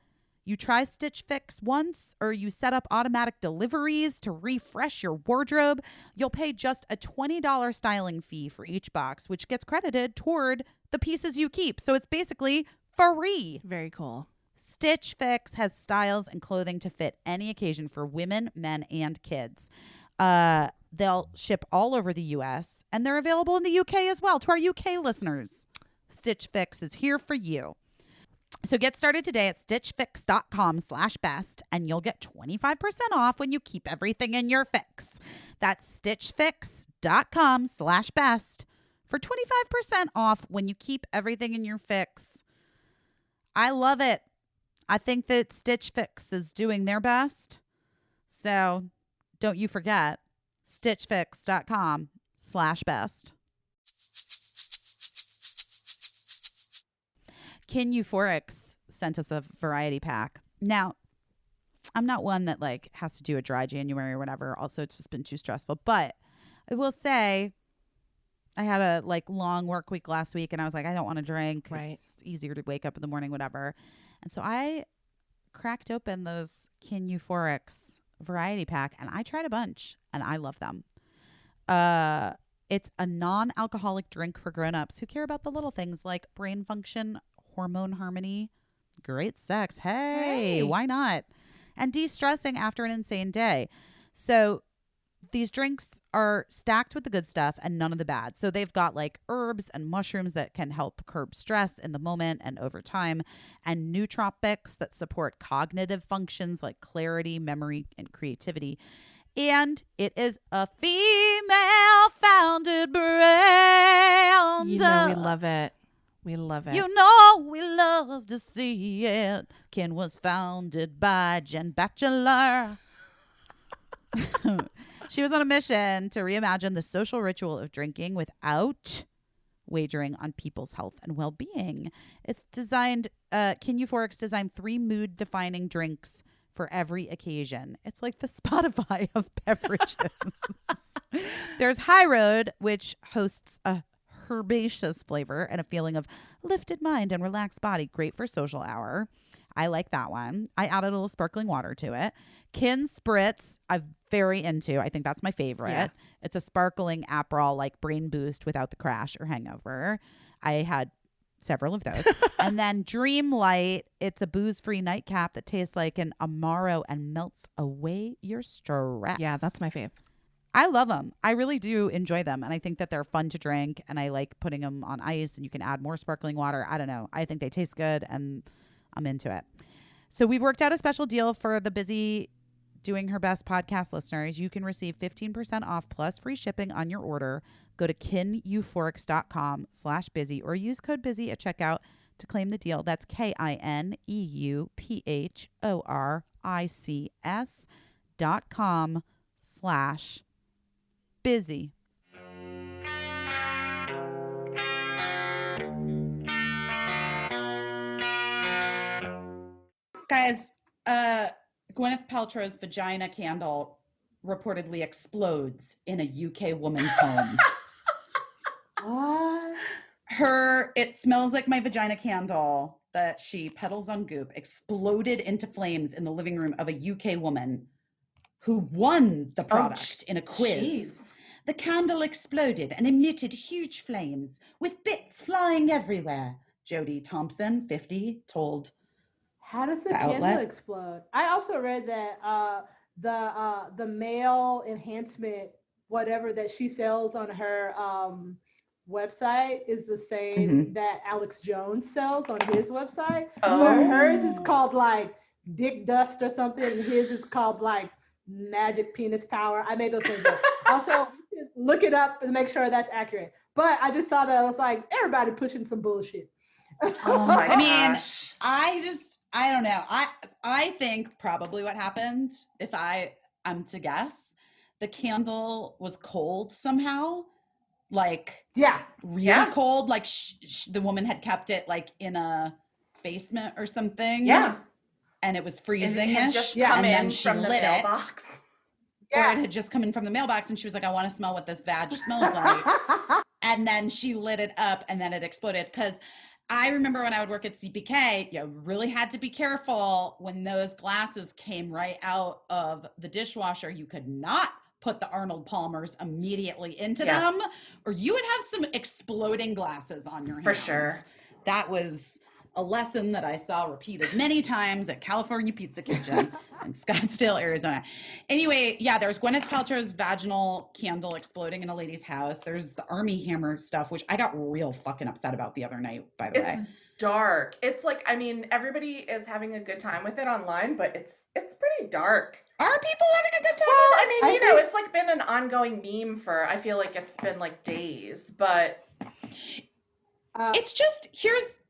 You try Stitch Fix once, or you set up automatic deliveries to refresh your wardrobe. You'll pay just a $20 styling fee for each box, which gets credited toward the pieces you keep. So it's basically free. Very cool. Stitch Fix has styles and clothing to fit any occasion for women, men, and kids. They'll ship all over the U.S., and they're available in the U.K. as well. To our U.K. listeners, Stitch Fix is here for you. So get started today at stitchfix.com/best, and you'll get 25% off when you keep everything in your fix. That's stitchfix.com/best for 25% off when you keep everything in your fix. I love it. I think that Stitch Fix is doing their best. So don't you forget, stitchfix.com/best. Euphorics sent us a variety pack. Now, I'm not one that like has to do a dry January or whatever. Also, it's just been too stressful. But I will say I had a like long work week last week, and I was like, I don't want to drink. Right. It's easier to wake up in the morning, whatever. And so I cracked open those Euphorics variety pack, and I tried a bunch, and I love them. It's a non-alcoholic drink for grown-ups who care about the little things like brain function, hormone harmony, great sex. Hey, why not? And de-stressing after an insane day. So these drinks are stacked with the good stuff and none of the bad. So they've got like herbs and mushrooms that can help curb stress in the moment and over time, and nootropics that support cognitive functions like clarity, memory, and creativity. And it is a female-founded brand. You know we love it. We love it. You know we love to see it. Kin was founded by Jen Batchelor. She was on a mission to reimagine the social ritual of drinking without wagering on people's health and well-being. It's designed, Euphorics designed 3 mood-defining drinks for every occasion. It's like the Spotify of beverages. There's High Road, which hosts a herbaceous flavor and a feeling of lifted mind and relaxed body. Great for social hour. I like that one. I added a little sparkling water to it. Kin Spritz, I'm very into. I think that's my favorite. Yeah. It's a sparkling Aperol, like brain boost without the crash or hangover. I had several of those. And then Dream Light, it's a booze-free nightcap that tastes like an Amaro and melts away your stress. Yeah, that's my fave. I love them. I really do enjoy them. And I think that they're fun to drink. And I like putting them on ice, and you can add more sparkling water. I don't know. I think they taste good, and I'm into it. So we've worked out a special deal for the Busy Doing Her Best podcast listeners. You can receive 15% off plus free shipping on your order. Go to kineuphorics.com/busy or use code busy at checkout to claim the deal. That's KINEUPHORICS.com/busy. Guys, Gwyneth Paltrow's vagina candle reportedly explodes in a UK woman's home. What? It smells like my vagina candle that she peddles on Goop exploded into flames in the living room of a UK woman who won the product in a quiz. Geez. The candle exploded and emitted huge flames with bits flying everywhere. Jodie Thompson, 50, told How does the The candle outlet. explode? I also read that the male enhancement, whatever that she sells on her website, is the same that Alex Jones sells on his website. Where hers is called like Dick Dust or something, and his is called like Magic Penis Power. I made those things up. Also, look it up and make sure that's accurate. But I just saw that I was like, everybody pushing some bullshit. Oh my gosh. I don't know. I think probably what happened, if I'm to guess, the candle was cold somehow, like really cold. Like the woman had kept it like in a basement or something. Yeah. And it was freezing-ish. It had just come and in then she from the lit mailbox. Or it had just come in from the mailbox, and she was like, I want to smell what this vag smells like. And then she lit it up, and then it exploded. Because I remember when I would work at CPK, you really had to be careful when those glasses came right out of the dishwasher. You could not put the Arnold Palmers immediately into them, or you would have some exploding glasses on your hands. For sure. That was a lesson that I saw repeated many times at California Pizza Kitchen in Scottsdale, Arizona. Anyway, there's Gwyneth Paltrow's vaginal candle exploding in a lady's house. There's the Army Hammer stuff, which I got real fucking upset about the other night, by the way. It's dark. It's like, I mean, everybody is having a good time with it online, but it's pretty dark. Are people having a good time? Well, I mean, it's like been an ongoing meme for, I feel like it's been like days, but it's just,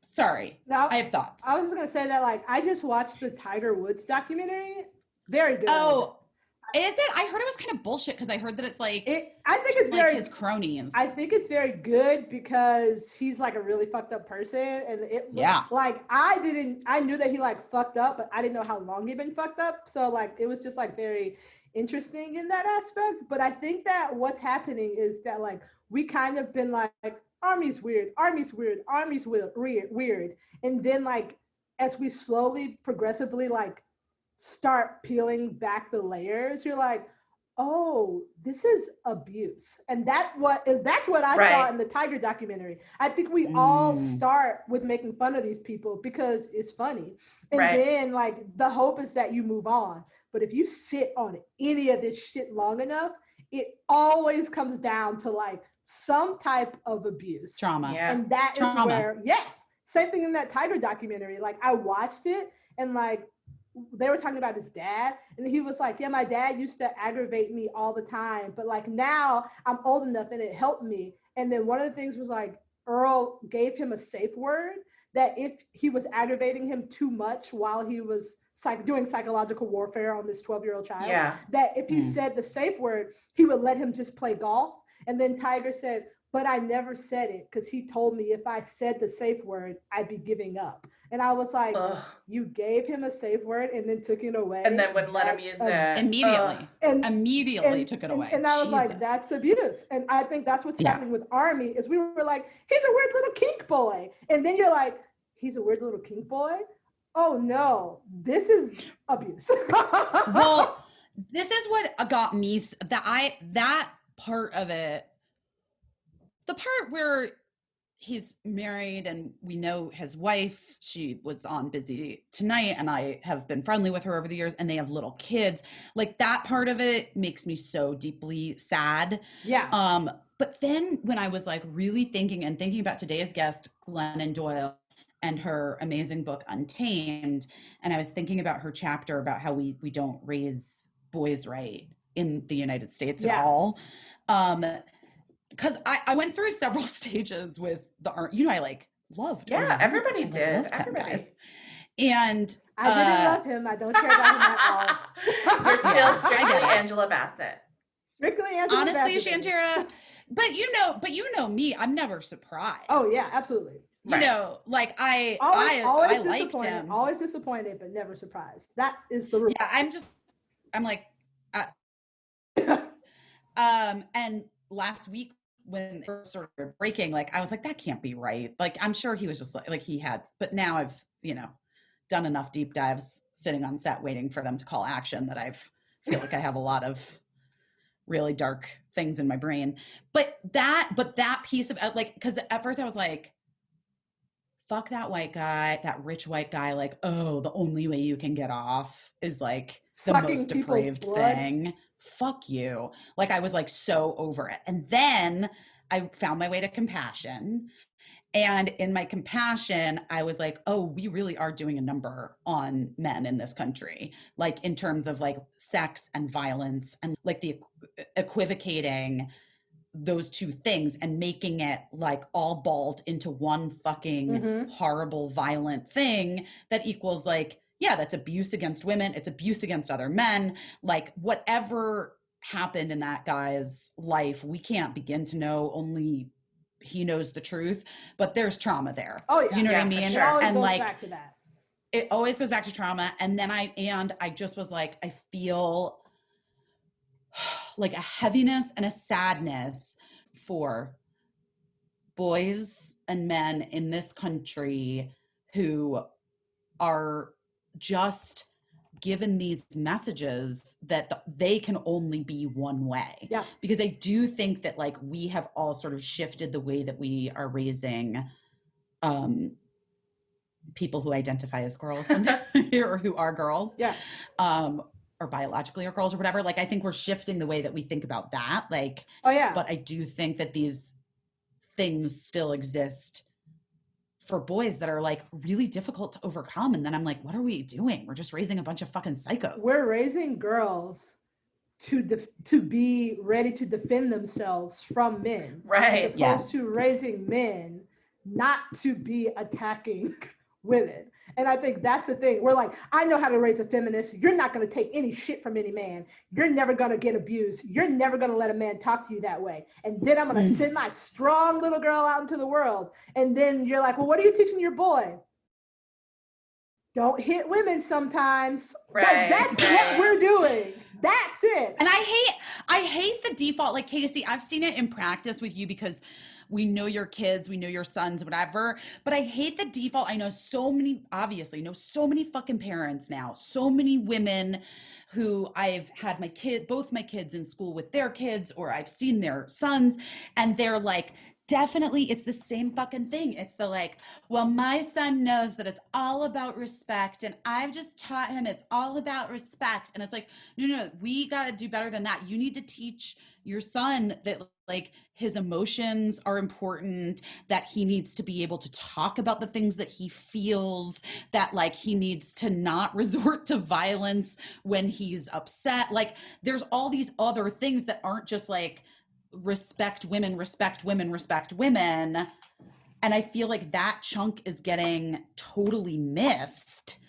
sorry, I have thoughts. I was just gonna say that, like, I just watched the Tiger Woods documentary. Very good. Oh, is it? I heard it was kind of bullshit because I heard that it's like I think it's like very his cronies. I think it's very good because he's like a really fucked up person, and like I knew that he like fucked up, but I didn't know how long he'd been fucked up. So like it was just like very interesting in that aspect. But I think that what's happening is that like we kind of been like Army's weird, weird. And then like as we slowly, progressively like start peeling back the layers, you're like, oh, this is abuse. And that's what I saw in the Tiger documentary. I think we all start with making fun of these people because it's funny. And then like the hope is that you move on. But if you sit on any of this shit long enough, it always comes down to like some type of abuse. Trauma. Yeah. And that is where, same thing in that Tiger documentary. Like I watched it and like they were talking about his dad and he was like, my dad used to aggravate me all the time. But like now I'm old enough and it helped me. And then one of the things was like Earl gave him a safe word that if he was aggravating him too much while he was doing psychological warfare on this 12-year-old child, that if he said the safe word, he would let him just play golf. And then Tiger said, but I never said it because he told me if I said the safe word, I'd be giving up. And I was like, you gave him a safe word and then took it away. And then wouldn't let him use it. Immediately took it away. And I was like, that's abuse. And I think that's what's happening with Army is we were like, he's a weird little kink boy. And then you're like, he's a weird little kink boy? Oh no, this is abuse. Well, this is what got me, that part of it, the part where he's married and we know his wife, she was on Busy Tonight and I have been friendly with her over the years and they have little kids. Like that part of it makes me so deeply sad. Yeah. But then when I was like really thinking about today's guest, Glennon Doyle, and her amazing book, Untamed, and I was thinking about her chapter about how we don't raise boys right in the United States at all. Because I went through several stages with the art. I like loved. Yeah, everybody did. Everybody. And I didn't love him. I don't care about him at all. You're still strictly Angela Bassett. Strictly Angela Bassett. Honestly, Shantira, but you know me. I'm never surprised. Oh yeah, absolutely. You know, like I liked him. Always disappointed, but never surprised. That is the rule. Yeah, I'm like, and last week when it first sort of breaking, like I was like, that can't be right. Like I'm sure he was just like he had, but now I've, done enough deep dives sitting on set waiting for them to call action that feel like I have a lot of really dark things in my brain. But that piece of like, because at first I was like, fuck that white guy, that rich white guy, like, oh, the only way you can get off is like the Sucking most people's depraved blood. thing. Fuck you. Like I was like so over it. And then I found my way to compassion. And in my compassion, I was like, oh, we really are doing a number on men in this country, like in terms of like sex and violence and like the equivocating those two things and making it like all balled into one fucking horrible, violent thing that equals like, yeah, that's abuse against women. It's abuse against other men. Like whatever happened in that guy's life, we can't begin to know. Only he knows the truth, but there's trauma there. Oh yeah. You know what I for mean? It always And goes like, back to that. it always goes back to trauma. And then I just was like, I feel like a heaviness and a sadness for boys and men in this country who are just given these messages that they can only be one way. Yeah. Because I do think that like we have all sort of shifted the way that we are raising people who identify as girls or who are girls. Yeah. Or biologically are girls or whatever. Like I think we're shifting the way that we think about that. Like, oh yeah. But I do think that these things still exist for boys that are like really difficult to overcome. And then I'm like, what are we doing? We're just raising a bunch of fucking psychos. We're raising girls to be ready to defend themselves from men. Right. As opposed to raising men not to be attacking women. And I think that's the thing. We're like, I know how to raise a feminist. You're not going to take any shit from any man. You're never going to get abused. You're never going to let a man talk to you that way. And then I'm going to send my strong little girl out into the world. And then you're like, well, what are you teaching your boy? Don't hit women sometimes. Right. That's what we're doing. That's it. And I hate the default, like Caissie, I've seen it in practice with you because we know your kids, we know your sons, whatever. But I hate the default. I know so many fucking parents now, so many women who I've had both my kids in school with their kids, or I've seen their sons, and they're like, definitely, it's the same fucking thing. It's the like, well, my son knows that it's all about respect, and I've just taught him it's all about respect. And it's like, no, we got to do better than that. You need to teach your son that like his emotions are important, that he needs to be able to talk about the things that he feels, that like he needs to not resort to violence when he's upset. Like there's all these other things that aren't just like respect women, respect women, respect women. And I feel like that chunk is getting totally missed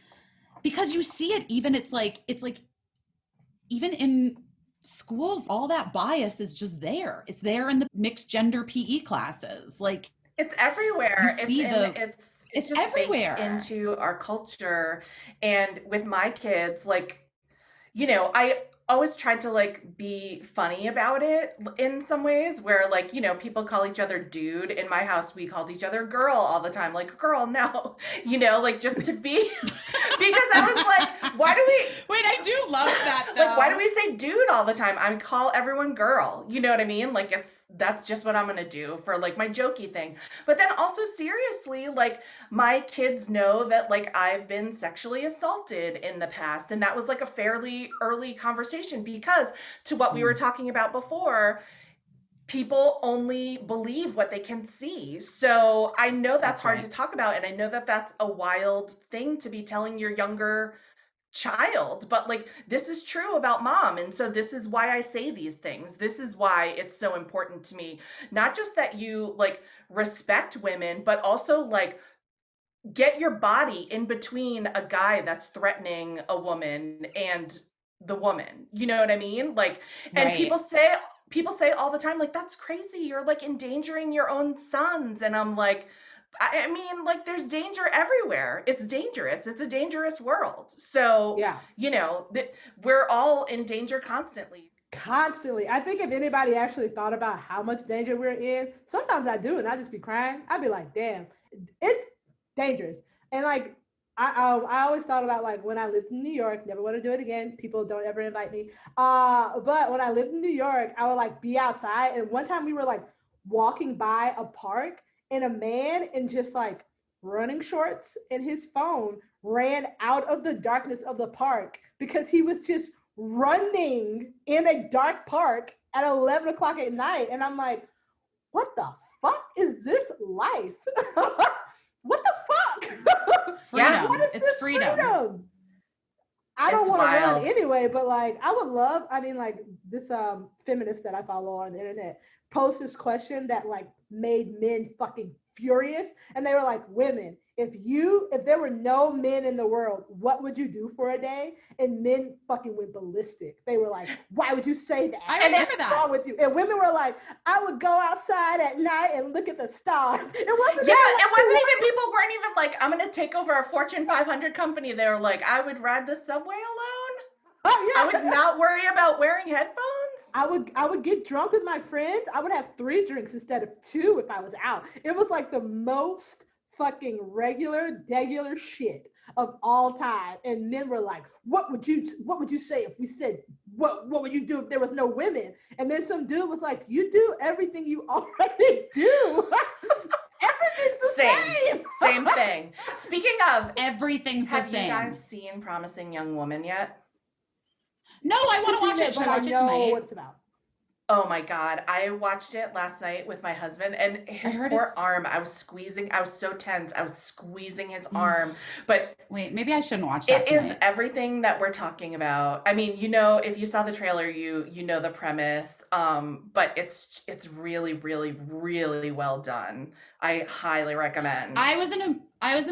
because you see it it's like even in schools, all that bias is just there. It's there in the mixed gender PE classes. Like it's everywhere. You see it's just everywhere into our culture. And with my kids, like, I always tried to like be funny about it in some ways where like, people call each other dude. In my house, we called each other girl all the time. Like, girl, no, like just to be, because I was like, why do we, wait, I do love that though. like, why do we say dude all the time? I call everyone girl, you know what I mean? Like that's just what I'm going to do for like my jokey thing. But then also seriously, like my kids know that like I've been sexually assaulted in the past. And that was like a fairly early conversation because to what we were talking about before, people only believe what they can see. So I know that's hard right. to talk about. And I know that that's a wild thing to be telling your younger child, but like this is true about mom. And so this is why I say these things. This is why it's so important to me. Not just that you like respect women, but also like get your body in between a guy that's threatening a woman and the woman. You know what I mean? Like, and Right. people say all the time, like, that's crazy. You're like endangering your own sons. And I'm like, I mean, like there's danger everywhere. It's dangerous. It's a dangerous world. So, Yeah. we're all in danger constantly. Constantly. I think if anybody actually thought about how much danger we're in, sometimes I do, and I just be crying. I'd be like, damn, it's dangerous. And like, I always thought about like when I lived in New York, never want to do it again. People don't ever invite me. But when I lived in New York, I would like be outside. And one time we were like walking by a park and a man in just like running shorts and his phone ran out of the darkness of the park because he was just running in a dark park at 11 o'clock at night. And I'm like, what the fuck is this life? What the fuck? Freedom. What is It's this freedom. I don't It's want to run wild. anyway, but like I would love, I mean, like this feminist that I follow on the internet posed this question that like made men fucking furious. And they were like, women, if there were no men in the world, what would you do for a day? And men fucking went ballistic. They were like, why would you say that? I remember What's that. wrong with you? And women were like, I would go outside at night and look at the stars. It wasn't Yeah, even like, it wasn't even, people weren't even like, I'm going to take over a Fortune 500 company. They were like, I would ride the subway alone. oh, yeah. I would not worry about wearing headphones. I would get drunk with my friends. I would have 3 drinks instead of 2 if I was out. It was like the most fucking regular shit of all time. And men were like, what would you say if we said, what would you do if there was no women? And then some dude was like, you do everything you already do. Everything's the same. Same thing. Speaking of, Everything's the have same. you guys seen Promising Young Woman yet? No, I want to watch it. Should I watch it tonight? What it's about. Oh my God. I watched it last night with my husband, and his poor arm, I was so tense. I was squeezing his arm. But wait, maybe I shouldn't watch that it tonight. is everything that we're talking about. I mean, you know, if you saw the trailer, you know the premise. But it's really, really, really well done. I highly recommend. I was in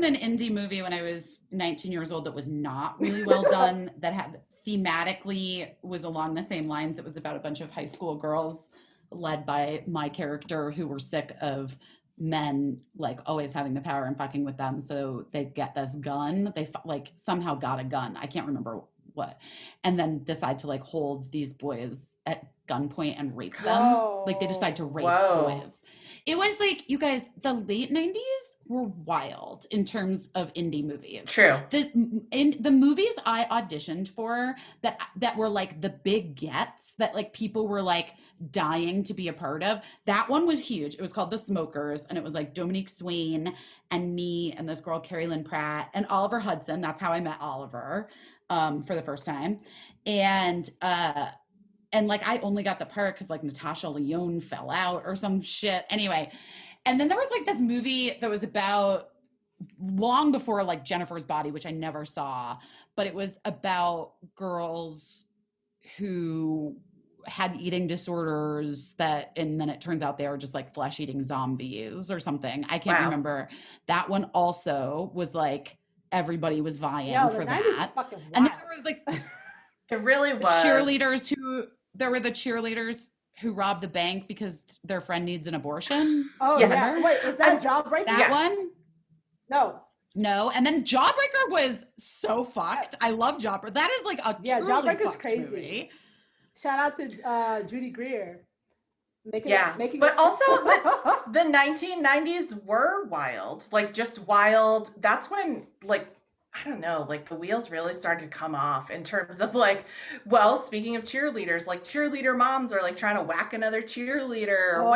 an indie movie when I was 19 years old that was not really well done, that had thematically was along the same lines. It was about a bunch of high school girls led by my character who were sick of men like always having the power and fucking with them. So they get this gun. They like somehow got a gun. I can't remember what. And then decide to like hold these boys at gunpoint and rape them. Whoa. Like they decide to rape Whoa. boys. It was like, you guys, the late 90s were wild in terms of indie movies. True. The movies I auditioned for that were like the big gets that like people were like dying to be a part of, that one was huge. It was called The Smokers, and it was like Dominique Swain and me and this girl Carrie Lynn Pratt and Oliver Hudson. That's how I met Oliver for the first time. And like I only got the part because like Natasha Lyonne fell out or some shit. Anyway, and then there was like this movie that was about long before like Jennifer's Body, which I never saw, but it was about girls who had eating disorders and then it turns out they were just like flesh-eating zombies or something. I can't remember. That one also was like everybody was vying for that. And then there was like it really was cheerleaders there were the cheerleaders who robbed the bank because their friend needs an abortion. Oh, yeah. Wait, was that Jawbreaker? That one? No. And then Jawbreaker was so fucked. I love Jawbreaker. That is like a truly Jawbreaker's crazy movie. Shout out to Judy Greer. But also the 1990s were wild. Like just wild. That's when like I don't know, like the wheels really started to come off in terms of like, well, speaking of cheerleaders, like cheerleader moms are like trying to whack another cheerleader or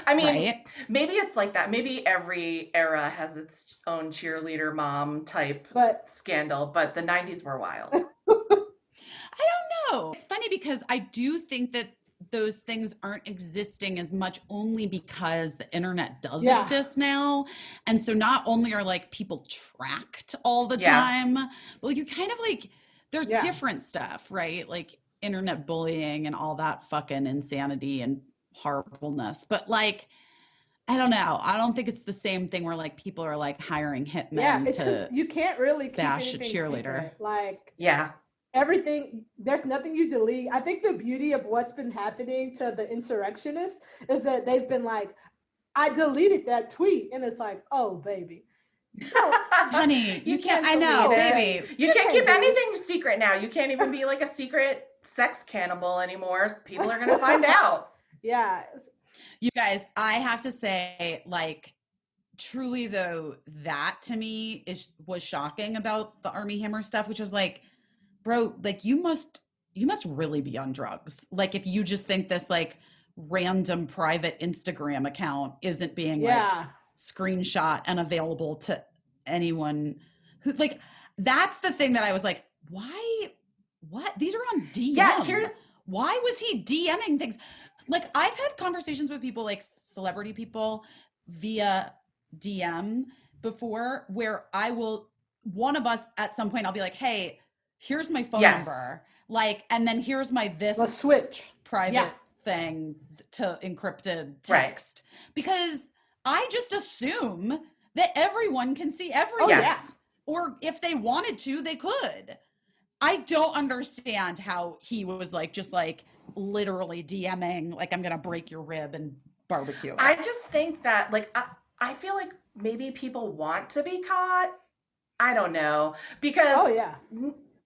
I mean, maybe it's like that. Maybe every era has its own cheerleader mom type scandal, but the 90s were wild. I don't know. It's funny because I do think that those things aren't existing as much only because the internet does exist now. And so not only are like people tracked all the time, but like you kind of like, there's different stuff, right? Like internet bullying and all that fucking insanity and horribleness. But like, I don't know. I don't think it's the same thing where like people are like hiring hitmen to you can't really bash a cheerleader. Secret. Like, everything, there's nothing you delete. I think the beauty of what's been happening to the insurrectionists is that they've been like, I deleted that tweet. And it's like, oh, baby. No, honey, you can't, I know, baby. You can't keep anything secret now. You can't even be like a secret sex cannibal anymore. People are going to find out. Yeah. You guys, I have to say, like, truly though, that to me was shocking about the Army Hammer stuff, which was like, bro, like you must really be on drugs. Like if you just think this like random private Instagram account isn't being like screenshot and available to anyone who, like, that's the thing that I was like, why, what? These are on DM. Yeah, why was he DMing things? Like I've had conversations with people, like celebrity people via DM before, where one of us at some point, I'll be like, hey, here's my phone number. Like, and then here's my Let's switch private thing to encrypted text. Because I just assume that everyone can see everything. Yes. Or if they wanted to, they could. I don't understand how he was like, just like literally DMing, like, I'm going to break your rib and barbecue it. I just think that, like, I feel like maybe people want to be caught. I don't know. Because.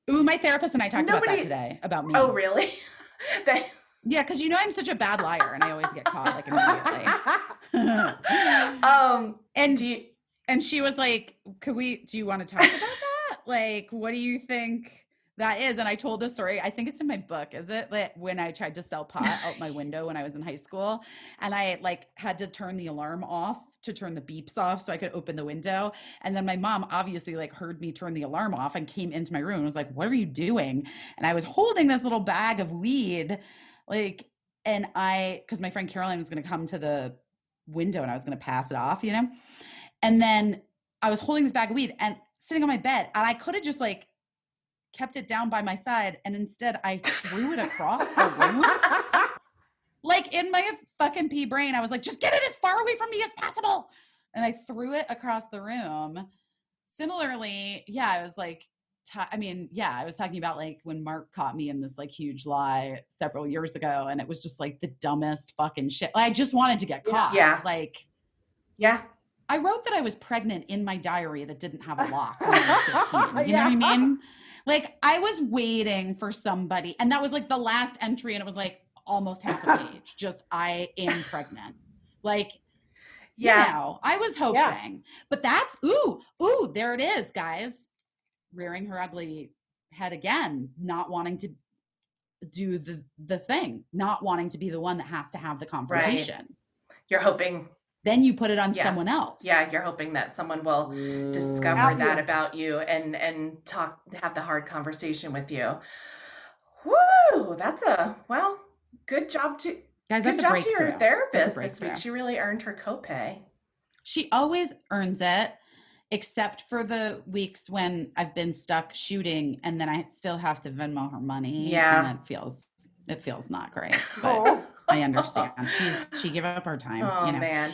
Ooh, my therapist and I talked about that today, about me. Oh, really? Yeah, because you know I'm such a bad liar and I always get caught like immediately. And she was like, do you want to talk about that? Like, what do you think that is? And I told the story, I think it's in my book, is it? Like when I tried to sell pot out my window when I was in high school, and I like had to turn the alarm off to turn the beeps off so I could open the window. And then my mom obviously like heard me turn the alarm off and came into my room and was like, what are you doing? And I was holding this little bag of weed, like, and because my friend Caroline was going to come to the window and I was going to pass it off, you know? And then I was holding this bag of weed and sitting on my bed, and I could have just like kept it down by my side, and instead I threw it across the room. Like in my fucking pea brain, I was like, just get it as far away from me as possible. And I threw it across the room. Similarly, I was like, I was talking about like when Mark caught me in this like huge lie several years ago, and it was just like the dumbest fucking shit. Like, I just wanted to get caught. Yeah. Like, yeah. I wrote that I was pregnant in my diary that didn't have a lock when I was 15. You know what I mean? Like, I was waiting for somebody, and that was like the last entry, and it was like almost half a page. Just, I am pregnant. Like, you know, I was hoping. But that's, there it is, guys. Rearing her ugly head again, not wanting to do the thing, not wanting to be the one that has to have the confrontation. Right. You're hoping. Then you put it on someone else. Yeah, you're hoping that someone will discover that about you and have the hard conversation with you. Woo! Good job to guys. Good that's job a to your therapist this week. She really earned her copay. She always earns it, except for the weeks when I've been stuck shooting and then I still have to Venmo her money. Yeah, and it feels not great. But I understand. She gave up her time. Oh, you know? Man.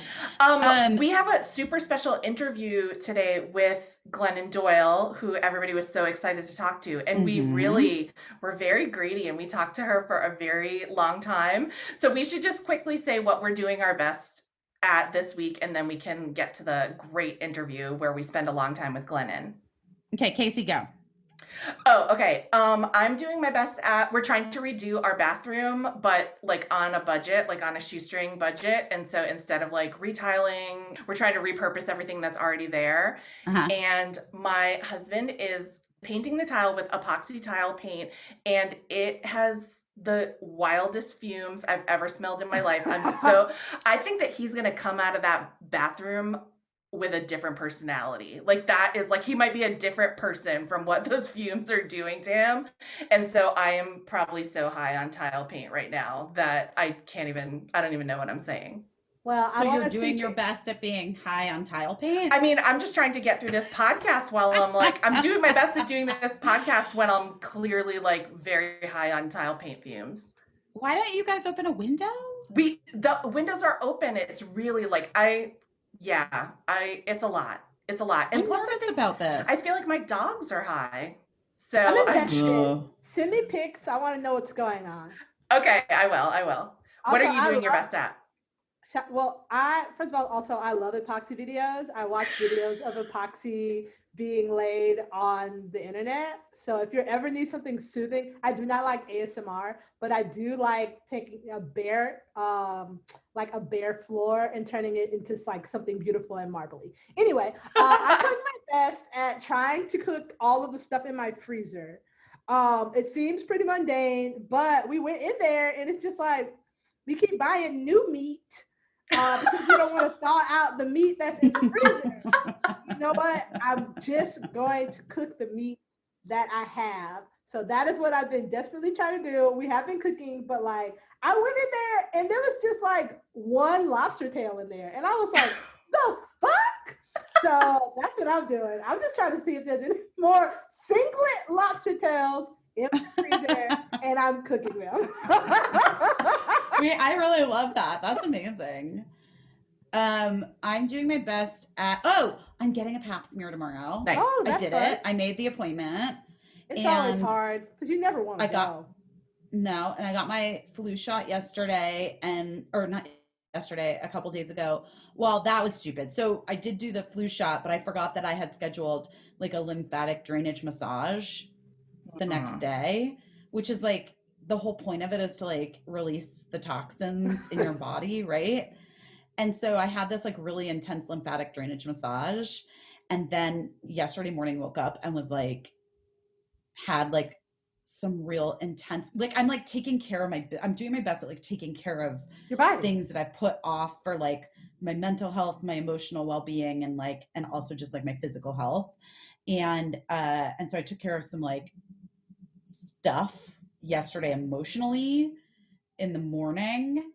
We have a super special interview today with Glennon Doyle, who everybody was so excited to talk to. And we really were very greedy, and we talked to her for a very long time. So we should just quickly say what we're doing our best at this week, and then we can get to the great interview where we spend a long time with Glennon. Okay, Caissie, go. Oh, okay. I'm doing my best we're trying to redo our bathroom, but like on a budget, like on a shoestring budget. And so instead of like retiling, we're trying to repurpose everything that's already there. And my husband is painting the tile with epoxy tile paint, and it has the wildest fumes I've ever smelled in my life. I think that he's going to come out of that bathroom with a different personality. Like, that is like, he might be a different person from what those fumes are doing to him. And so I am probably so high on tile paint right now that I don't even know what I'm saying. Well, so you're doing your best at being high on tile paint? I mean, I'm just trying to get through this podcast while I'm doing my best at doing this podcast when I'm clearly like very high on tile paint fumes. Why don't you guys open a window? The windows are open. It's really like, it's a lot. It's a lot. And I'm plus, nervous about this. I feel like my dogs are high. So I'm invested. Send me pics. I want to know what's going on. Okay, I will. Also, what are you doing your best at? Well, I love epoxy videos. I watch videos of epoxy being laid on the internet. So if you ever need something soothing, I do not like ASMR, but I do like taking a bare floor and turning it into like something beautiful and marbly. Anyway, I'm doing my best at trying to cook all of the stuff in my freezer. It seems pretty mundane, but we went in there and it's just like we keep buying new meat because we don't want to thaw out the meat that's in the freezer. You know what? I'm just going to cook the meat that I have. So that is what I've been desperately trying to do. We have been cooking, but like I went in there and there was just like one lobster tail in there. And I was like, the fuck? So that's what I'm doing. I'm just trying to see if there's any more singlet lobster tails in the freezer and I'm cooking them. I really love that. That's amazing. I'm doing my best I'm getting a pap smear tomorrow. Nice. Oh, I that's did fun. it. I made the appointment. It's always hard because you never want to go. No, and I got my flu shot yesterday a couple days ago. Well, that was stupid. So I did do the flu shot, but I forgot that I had scheduled like a lymphatic drainage massage the next day, which is like the whole point of it is to like release the toxins in your body, right? And so I had this like really intense lymphatic drainage massage. And then yesterday morning woke up and was like, had like some real intense, like I'm like taking care of I'm doing my best at like taking care of Your body. things that I've put off for like my mental health, my emotional well-being, and also just like my physical health. And so I took care of some like stuff yesterday emotionally in the morning.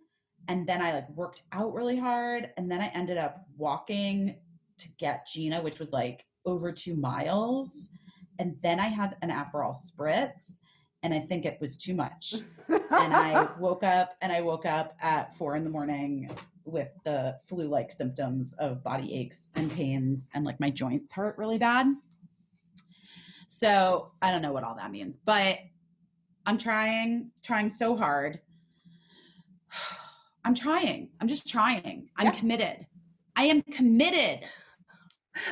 And then I like worked out really hard. And then I ended up walking to get Gina, which was like over 2 miles. And then I had an Aperol spritz and I think it was too much. And I woke up at 4 a.m. with the flu-like symptoms of body aches and pains and like my joints hurt really bad. So I don't know what all that means, but I'm trying so hard. I'm just trying. I'm committed. I am committed.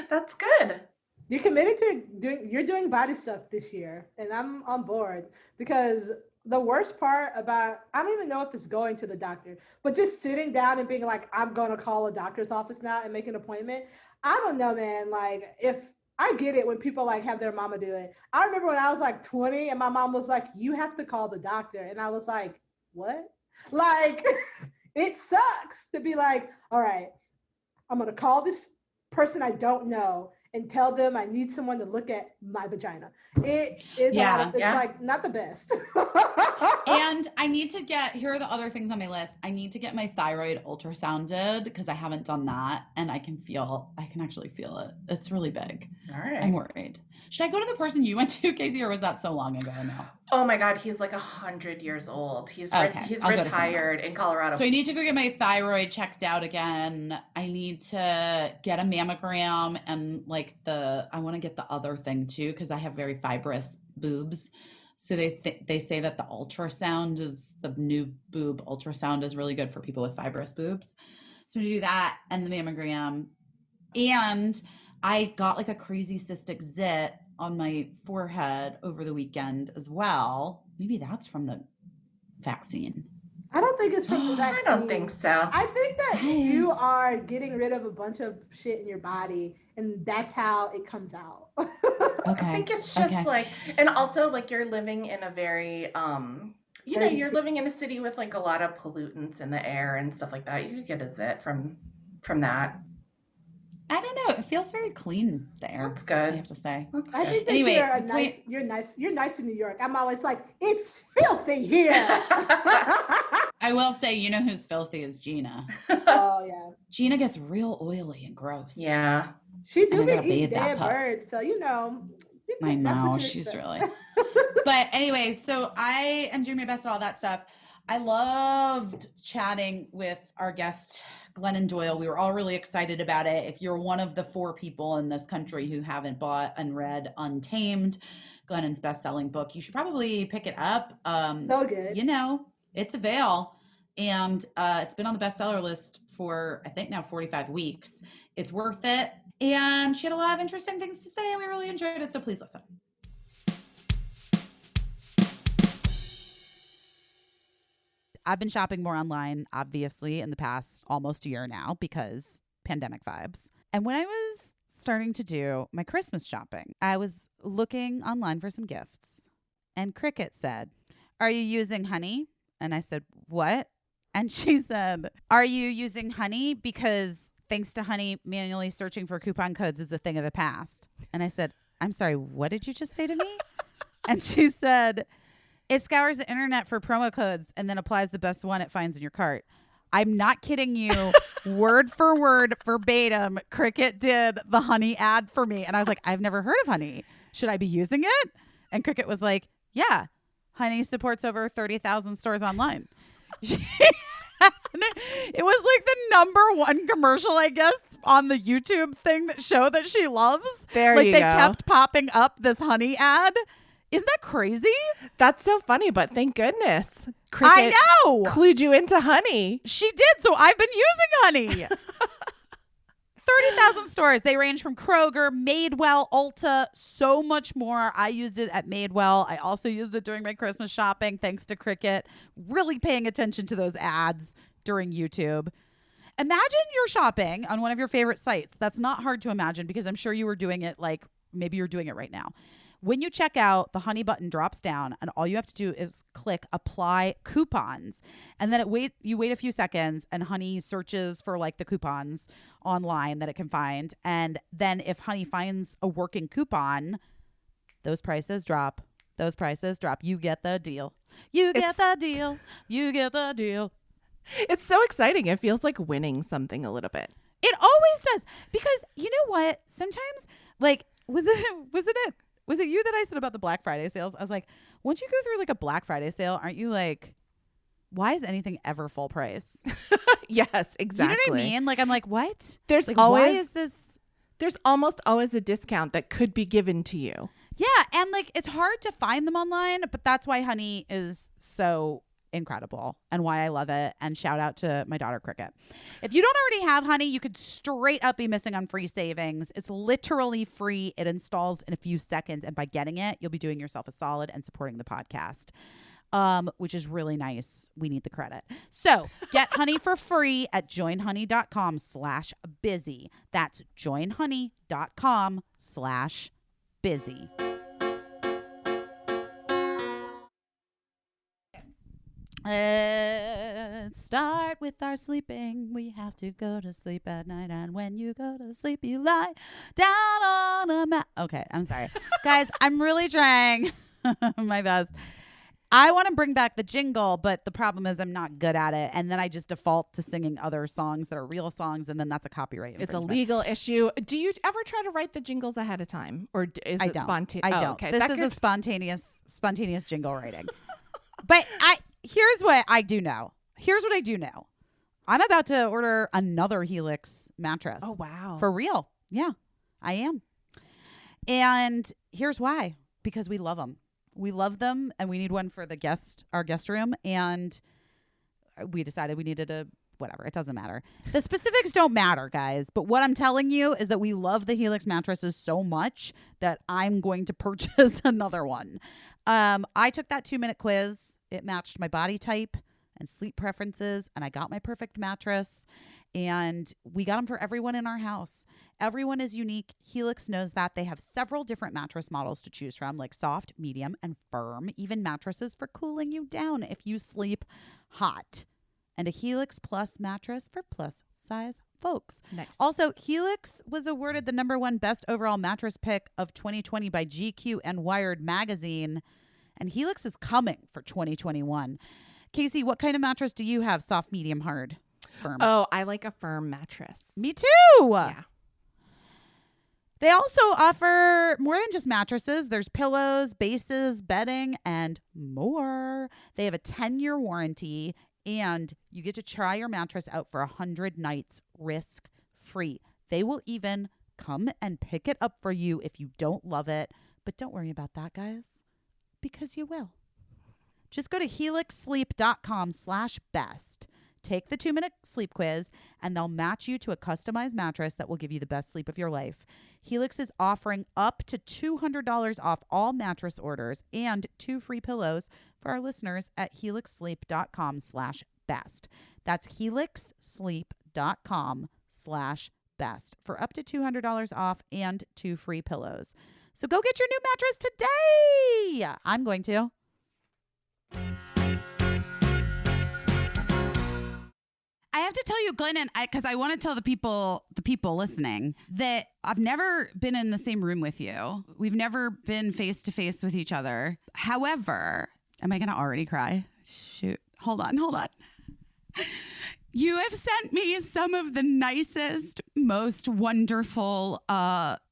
That's good. You're committed to you're doing body stuff this year, and I'm on board because the worst part about, I don't even know if it's going to the doctor, but just sitting down and being like, I'm going to call a doctor's office now and make an appointment. I don't know, man. Like, if I get it when people like have their mama do it. I remember when I was like 20 and my mom was like, you have to call the doctor. And I was like, what? Like, it sucks to be like, all right, I'm going to call this person I don't know and tell them I need someone to look at my vagina. It is like not the best. And I need to here are the other things on my list. I need to get my thyroid ultrasounded because I haven't done that. And I can actually feel it. It's really big. All right. I'm worried. Should I go to the person you went to, Caissie, or was that so long ago now? Oh my God, he's like 100 years old. He's I'll retired in Colorado. So I need to go get my thyroid checked out again. I need to get a mammogram and like I want to get the other thing too because I have very fibrous boobs. So they say that the new boob ultrasound is really good for people with fibrous boobs. So to do that and the mammogram, and I got like a crazy cystic zit on my forehead over the weekend as well. Maybe that's from the vaccine. I don't think it's from the vaccine. I don't think so. I think that you are getting rid of a bunch of shit in your body, and that's how it comes out. Okay. I think it's just like, and also like you're living in a very, you're living in a city with like a lot of pollutants in the air and stuff like that. You could get a zit from that. I don't know. It feels very clean there. That's good. I have to say. I think that you're nice. You're nice in New York. I'm always like, it's filthy here. I will say, you know who's filthy is Gina. Oh yeah. Gina gets real oily and gross. Yeah. She do be eating dead birds, so you know. I know she's really. But anyway, so I am doing my best at all that stuff. I loved chatting with our guest, Glennon Doyle. We were all really excited about it. If you're one of the 4 people in this country who haven't bought and read Untamed, Glennon's best-selling book, you should probably pick it up. So good. You know, it's a veil. And it's been on the bestseller list for, I think now 45 weeks. It's worth it. And she had a lot of interesting things to say, and we really enjoyed it, so please listen. I've been shopping more online, obviously, in the past almost a year now because pandemic vibes. And when I was starting to do my Christmas shopping, I was looking online for some gifts. And Cricket said, "Are you using honey?" And I said, "What?" And she said, "Are you using honey? Because thanks to honey, manually searching for coupon codes is a thing of the past." And I said, "I'm sorry, what did you just say to me?" And she said, "It scours the internet for promo codes and then applies the best one it finds in your cart." I'm not kidding you. Word for word, verbatim, Cricket did the honey ad for me. And I was like, "I've never heard of honey. Should I be using it?" And Cricket was like, "Yeah, honey supports over 30,000 stores online." It was like the #1 commercial, I guess, on the YouTube show that she loves. There like you they go. kept popping up this honey ad. Isn't that crazy? That's so funny, but thank goodness. Cricket I know. clued you into honey. She did. So I've been using honey. 30,000 stores. They range from Kroger, Madewell, Ulta, so much more. I used it at Madewell. I also used it during my Christmas shopping, thanks to Cricket. Really paying attention to those ads during YouTube. Imagine you're shopping on one of your favorite sites. That's not hard to imagine because I'm sure you were doing it like maybe you're doing it right now. When you check out, the honey button drops down and all you have to do is click apply coupons. And then you wait a few seconds and honey searches for like the coupons online that it can find. And then if honey finds a working coupon, those prices drop. Those prices drop. You get the deal. You get the deal. You get the deal. It's so exciting. It feels like winning something a little bit. It always does. Because you know what? Sometimes like, was it you that I said about the Black Friday sales? I was like, once you go through like a Black Friday sale, aren't you like, why is anything ever full price? Yes, exactly. You know what I mean? Like, I'm like, what? There's like, always, why is this? There's almost always a discount that could be given to you. Yeah. And like, it's hard to find them online, but that's why honey is so incredible and why I love it. And shout out to my daughter Cricket. If you don't already have honey, you could straight up be missing on free savings. It's literally free. It installs in a few seconds. And by getting it, you'll be doing yourself a solid and supporting the podcast, which is really nice. We need the credit. So get honey for free at joinhoney.com/busy. That's joinhoney.com/busy. Let's start with our sleeping. We have to go to sleep at night, and when you go to sleep, you lie down on a mat. Okay, I'm sorry. Guys, I'm really trying my best. I want to bring back the jingle, but the problem is I'm not good at it, and then I just default to singing other songs that are real songs, and then that's a copyright It's a infringement. legal issue. Do you ever try to write the jingles ahead of time, or is it spontaneous? I don't. Okay. This is a spontaneous jingle writing. But here's what I do know. I'm about to order another Helix mattress. Oh, wow. For real. Yeah, I am. And here's why. Because we love them. We love them, and we need one for our guest room. And we decided we needed whatever. It doesn't matter. The specifics don't matter, guys. But what I'm telling you is that we love the Helix mattresses so much that I'm going to purchase another one. I took that 2-minute quiz. It matched my body type and sleep preferences, and I got my perfect mattress. And we got them for everyone in our house. Everyone is unique. Helix knows that. They have several different mattress models to choose from, like soft, medium, and firm. Even mattresses for cooling you down if you sleep hot. And a Helix Plus mattress for plus size folks. Nice. Also, Helix was awarded the #1 best overall mattress pick of 2020 by GQ and Wired magazine. And Helix is coming for 2021. Caissie, what kind of mattress do you have? Soft, medium, hard, firm? Oh, I like a firm mattress. Me too. Yeah. They also offer more than just mattresses. There's pillows, bases, bedding, and more. They have a 10-year warranty, and you get to try your mattress out for 100 nights risk-free. They will even come and pick it up for you if you don't love it. But don't worry about that, guys, because you will. Just go to helixsleep.com/best Take the 2-minute sleep quiz, and they'll match you to a customized mattress that will give you the best sleep of your life. Helix is offering up to $200 off all mattress orders and 2 free pillows for our listeners at helixsleep.com/best. That's helixsleep.com/best for up to $200 off and 2 free pillows. So go get your new mattress today. I'm going to. I have to tell you, Glennon, because I want to tell the people listening that I've never been in the same room with you. We've never been face to face with each other. However, am I going to already cry? Shoot. Hold on. You have sent me some of the nicest, most wonderful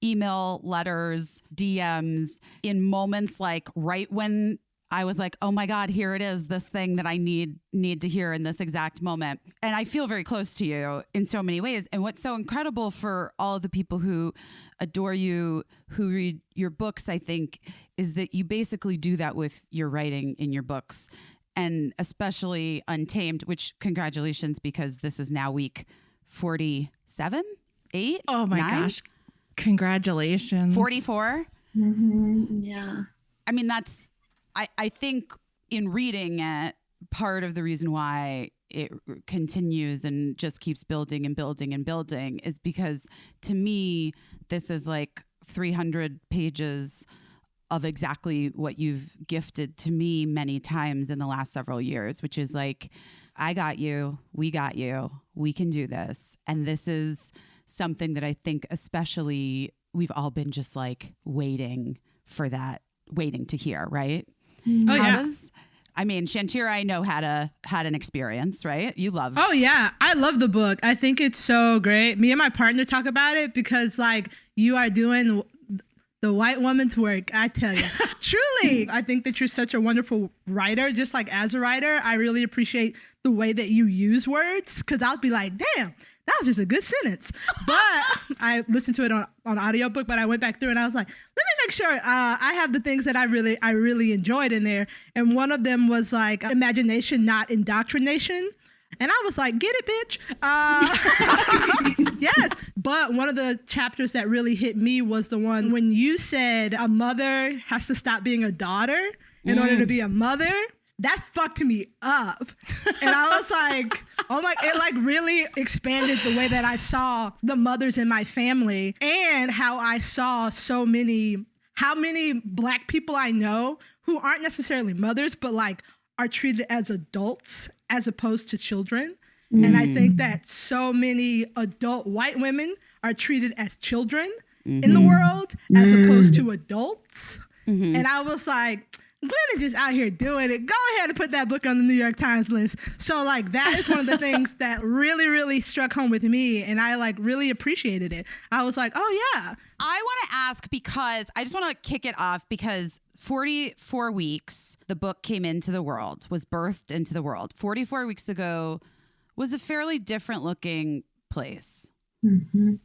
email, letters, DMs in moments like right when I was like, oh my God, here it is, this thing that I need to hear in this exact moment. And I feel very close to you in so many ways. And what's so incredible for all of the people who adore you, who read your books, I think, is that you basically do that with your writing in your books. And especially Untamed, which congratulations, because this is now week 47, 8? Oh my 9? gosh. Congratulations. 44? Yeah. I mean, that's... I think in reading it, part of the reason why it continues and just keeps building and building and building is because to me, this is like 300 pages of exactly what you've gifted to me many times in the last several years, which is like, I got you, we can do this. And this is something that I think especially we've all been just like waiting to hear, right? Oh, yeah. I mean, Shantira, I know had an experience, right? You love. Oh yeah, I love the book. I think it's so great. Me and my partner talk about it because like you are doing the white woman's work. I tell you, truly, I think that you're such a wonderful writer. Just like as a writer, I really appreciate the way that you use words because I'll be like, damn, that was just a good sentence. But I listened to it on audiobook, but I went back through and I was like, let me make sure I have the things that I really enjoyed in there. And one of them was like imagination, not indoctrination. And I was like, get it, bitch. Yes. But one of the chapters that really hit me was the one when you said a mother has to stop being a daughter in order to be a mother. That fucked me up. And I was like, oh my, it like really expanded the way that I saw the mothers in my family and how I saw how many Black people I know who aren't necessarily mothers, but like are treated as adults as opposed to children. And I think that so many adult white women are treated as children in the world as opposed to adults. And I was like, Glennon just out here doing it. Go ahead and put that book on the New York Times list. So like that is one of the things that really, really struck home with me. And I like really appreciated it. I was like, oh yeah. I want to ask because I just want to kick it off because 44 weeks, the book came into the world, was birthed into the world. 44 weeks ago was a fairly different looking place.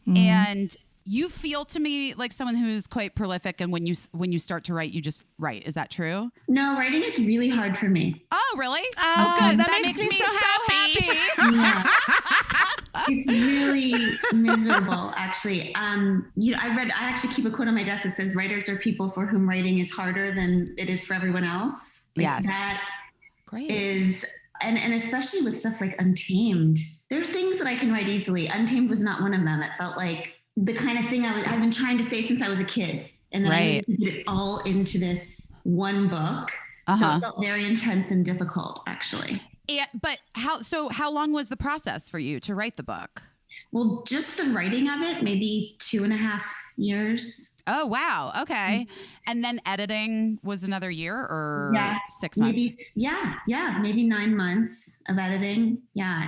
And you feel to me like someone who's quite prolific, and when you start to write, you just write. Is that true? No, writing is really hard for me. Oh, really? Oh, good. That makes me so happy. Yeah. It's really miserable, actually. I actually keep a quote on my desk that says, "Writers are people for whom writing is harder than it is for everyone else." Like, yes, that great is, and especially with stuff like Untamed, there are things that I can write easily. Untamed was not one of them. It felt like the kind of thing I've been trying to say since I was a kid. And then I needed to get it all into this one book. So it felt very intense and difficult, actually. Yeah, but how long was the process for you to write the book? Well, just the writing of it, maybe 2.5 years. Oh, wow. Okay. And then editing was another year or 6 months? Maybe 9 months of editing. Yeah.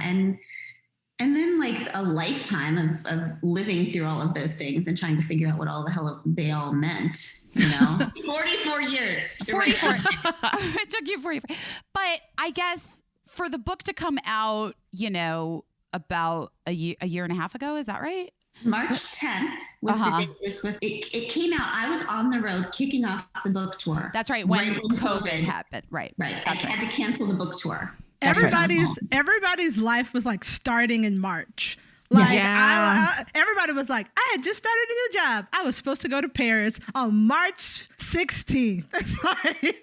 And then like a lifetime of living through all of those things and trying to figure out what all the hell they all meant, 44 years. 44. It took you 44. But I guess for the book to come out, about a year and a half ago, is that right? March 10th was the date this was. It came out. I was on the road kicking off the book tour. That's right. When COVID happened. Right. I had to cancel the book tour. everybody's life was like starting in March. Like everybody was like, I had just started a new job. I was supposed to go to Paris on March 16th.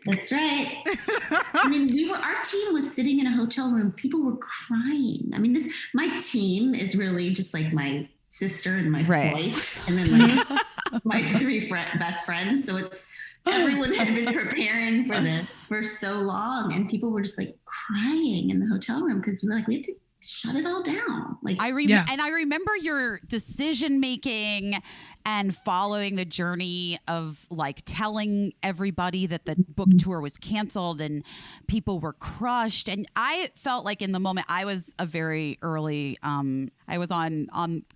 That's right. I mean, our team was sitting in a hotel room. People were crying. I mean, my team is really just like my sister and my wife, and then like my three best friends. So everyone had been preparing for this for so long, and people were just like crying in the hotel room because we had to shut it all down. Like I remember your decision making and following the journey of like telling everybody that the book tour was canceled and people were crushed. And I felt like in the moment I was a very early, I was on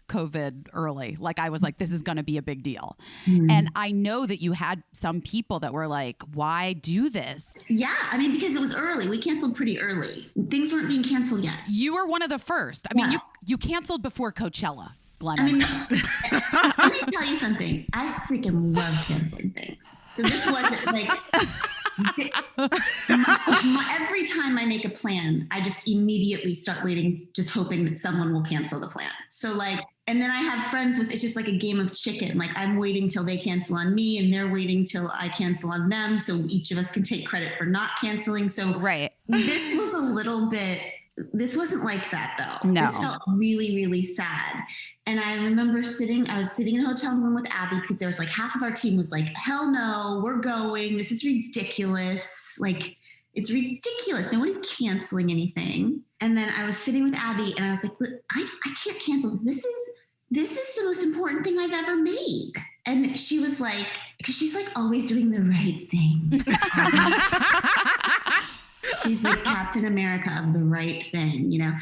COVID early. Like I was like, this is going to be a big deal. And I know that you had some people that were like, why do this? Yeah. I mean, because it was early. We canceled pretty early. Things weren't being canceled yet. You were one of the first. I mean, you canceled before Coachella, Glennon. I mean, let me tell you something. I freaking love canceling things. So this wasn't like every time I make a plan, I just immediately start waiting, just hoping that someone will cancel the plan. So like, and then I have friends it's just like a game of chicken. Like I'm waiting till they cancel on me and they're waiting till I cancel on them. So each of us can take credit for not canceling. So this was a little bit, this wasn't like that though. No. This felt really, really sad. And I remember I was sitting in a hotel room with Abby because there was like half of our team was like, hell no, we're going. This is ridiculous. Like it's ridiculous. Nobody's canceling anything. And then I was sitting with Abby and I was like, I can't cancel this. This is the most important thing I've ever made. And she was like, because she's like always doing the right thing. She's the Captain America of the right thing, you know?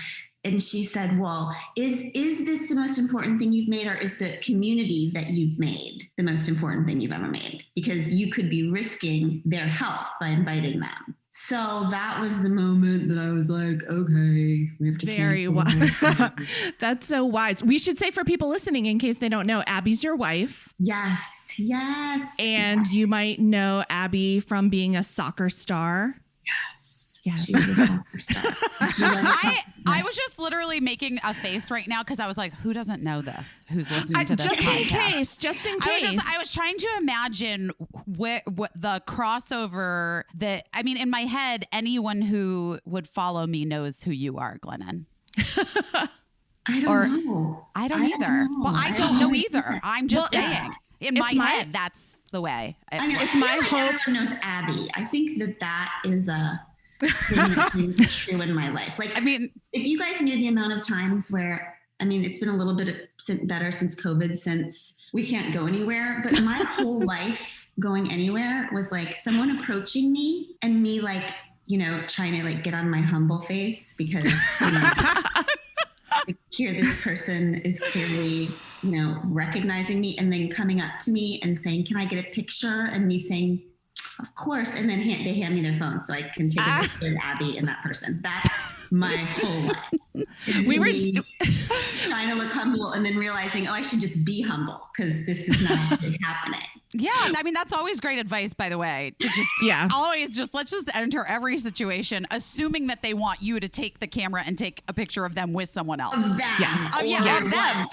And she said, well, is this the most important thing you've made, or is the community that you've made the most important thing you've ever made? Because you could be risking their health by inviting them. So that was the moment that I was like, okay, we have to very wise. That's so wise. We should say for people listening, in case they don't know, Abby's your wife. Yes. And you might know Abby from being a soccer star. Yes. She's a soccer star. I was just literally making a face right now because I was like, who doesn't know this? Who's listening to this podcast? Just in case. I was trying to imagine what the crossover that, I mean, in my head, anyone who would follow me knows who you are, Glennon. I don't know. I don't either. Well, I don't know either. I'm just saying. In my head, that's the way. It's my hope. Everyone knows Abby. I think that is a thing that seems true in my life. Like, I mean, if you guys knew the amount of times where, I mean, it's been a little bit better since COVID, since we can't go anywhere, but my whole life going anywhere was like someone approaching me and me like, you know, trying to like get on my humble face because, you know, like, here this person is clearly, you know, recognizing me and then coming up to me and saying, can I get a picture? And me saying, of course. And then they hand me their phone so I can take a picture of Abby and that person. That's my whole life. We were trying to look humble and then realizing, I should just be humble because this is not happening. Yeah, I mean, that's always great advice, by the way, to just always just let's just enter every situation, assuming that they want you to take the camera and take a picture of them with someone else. Of them.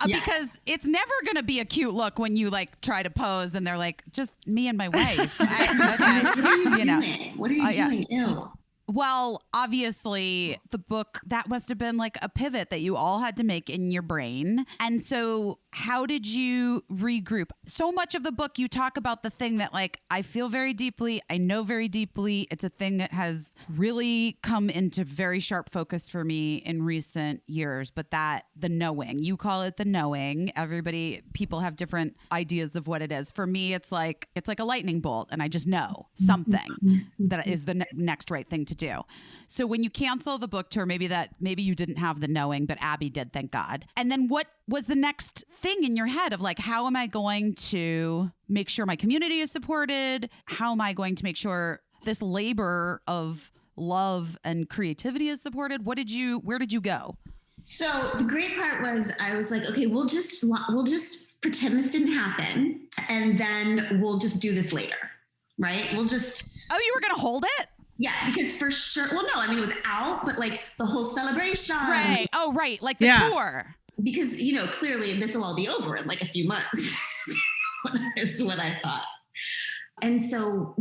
Because it's never going to be a cute look when you like try to pose and they're like, just me and my wife. What are you doing? What are you doing? Ew. Well, obviously, the book, that must have been like a pivot that you all had to make in your brain. And so how did you regroup? So much of the book, you talk about the thing that like, I feel very deeply, I know very deeply. It's a thing that has really come into very sharp focus for me in recent years, but the knowing, you call it the knowing. People have different ideas of what it is. For me, it's like a lightning bolt and I just know something that is the next right thing to do. So when you cancel the book tour, maybe you didn't have the knowing, but Abby did, thank God. And then what was the next thing in your head of like, how am I going to make sure my community is supported? How am I going to make sure this labor of love and creativity is supported? Where did you go? So the great part was I was like, okay, we'll just pretend this didn't happen. And then we'll just do this later. Right. We'll just. Oh, you were going to hold it? Yeah, because for sure. Well, no, I mean, it was out, but like the whole celebration. Right. Oh, right. Like the tour. Because, you know, clearly this will all be over in like a few months is what I thought. And so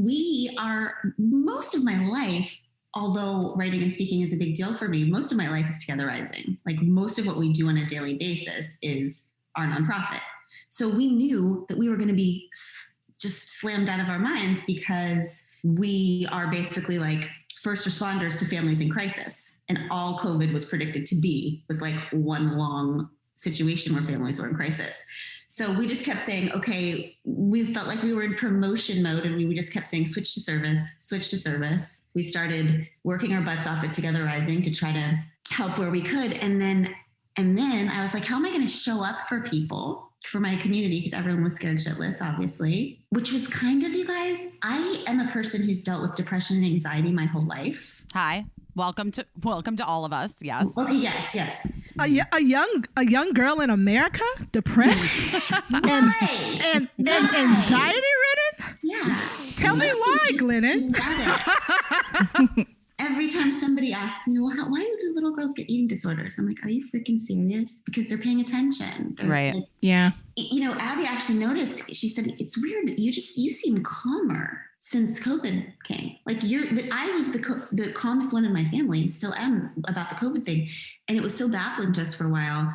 most of my life, although writing and speaking is a big deal for me, most of my life is togetherizing. Like most of what we do on a daily basis is our nonprofit. So we knew that we were going to be just slammed out of our minds because we are basically like first responders to families in crisis. And all COVID was predicted to be was like one long situation where families were in crisis. So we just kept saying, okay, we felt like we were in promotion mode and we just kept saying, switch to service. We started working our butts off at Togetherizing to try to help where we could. And then I was like, how am I going to show up for people, for my community? Because everyone was scared shitless, obviously, which was kind of, you guys, I am a person who's dealt with depression and anxiety my whole life. Hi. Welcome to all of us. Yes. Okay. Yes. A young girl in America, depressed and anxiety ridden. Yeah. Tell me why, Glennon. Every time somebody asks me, well, why do little girls get eating disorders? I'm like, are you freaking serious? Because they're paying attention. Right. Like, yeah. You know, Abby actually noticed, she said, it's weird that you seem calmer since COVID came. Like I was the calmest one in my family and still am about the COVID thing. And it was so baffling to us for a while.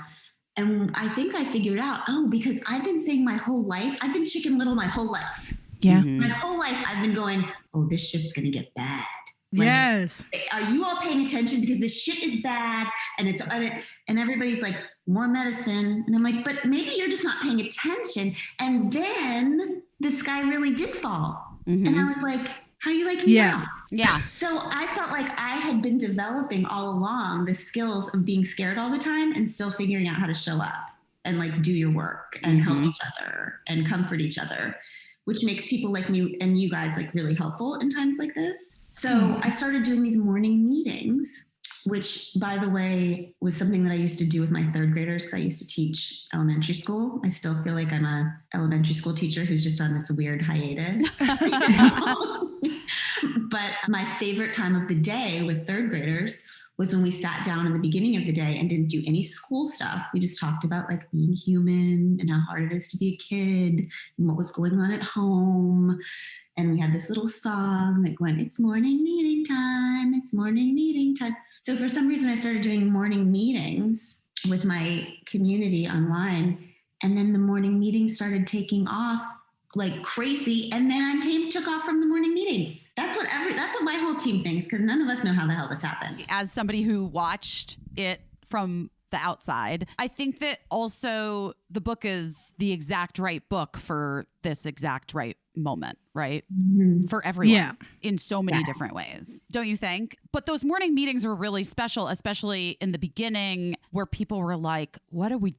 And I think I figured out, because I've been saying my whole life, I've been Chicken Little my whole life. Yeah. My whole life I've been going, this shit's going to get bad. Like, yes. Are you all paying attention? Because this shit is bad. And everybody's like, more medicine. And I'm like, but maybe you're just not paying attention. And then the sky really did fall. Mm-hmm. And I was like, how are you liking now? Yeah. So I felt like I had been developing all along the skills of being scared all the time and still figuring out how to show up and like do your work and help each other and comfort each other, which makes people like me and you guys like really helpful in times like this. So I started doing these morning meetings, which by the way, was something that I used to do with my third graders because I used to teach elementary school. I still feel like I'm a elementary school teacher who's just on this weird hiatus. You know? But my favorite time of the day with third graders was when we sat down in the beginning of the day and didn't do any school stuff. We just talked about like being human and how hard it is to be a kid and what was going on at home. And we had this little song that went, it's morning meeting time. It's morning meeting time. So for some reason I started doing morning meetings with my community online. And then the morning meetings started taking off like crazy. And then Untamed took off from the morning meetings. That's what my whole team thinks, because none of us know how the hell this happened. As somebody who watched it from the outside, I think that also the book is the exact right book for this exact right moment, right? Mm-hmm. For everyone in so many different ways, don't you think? But those morning meetings were really special, especially in the beginning where people were like, what are we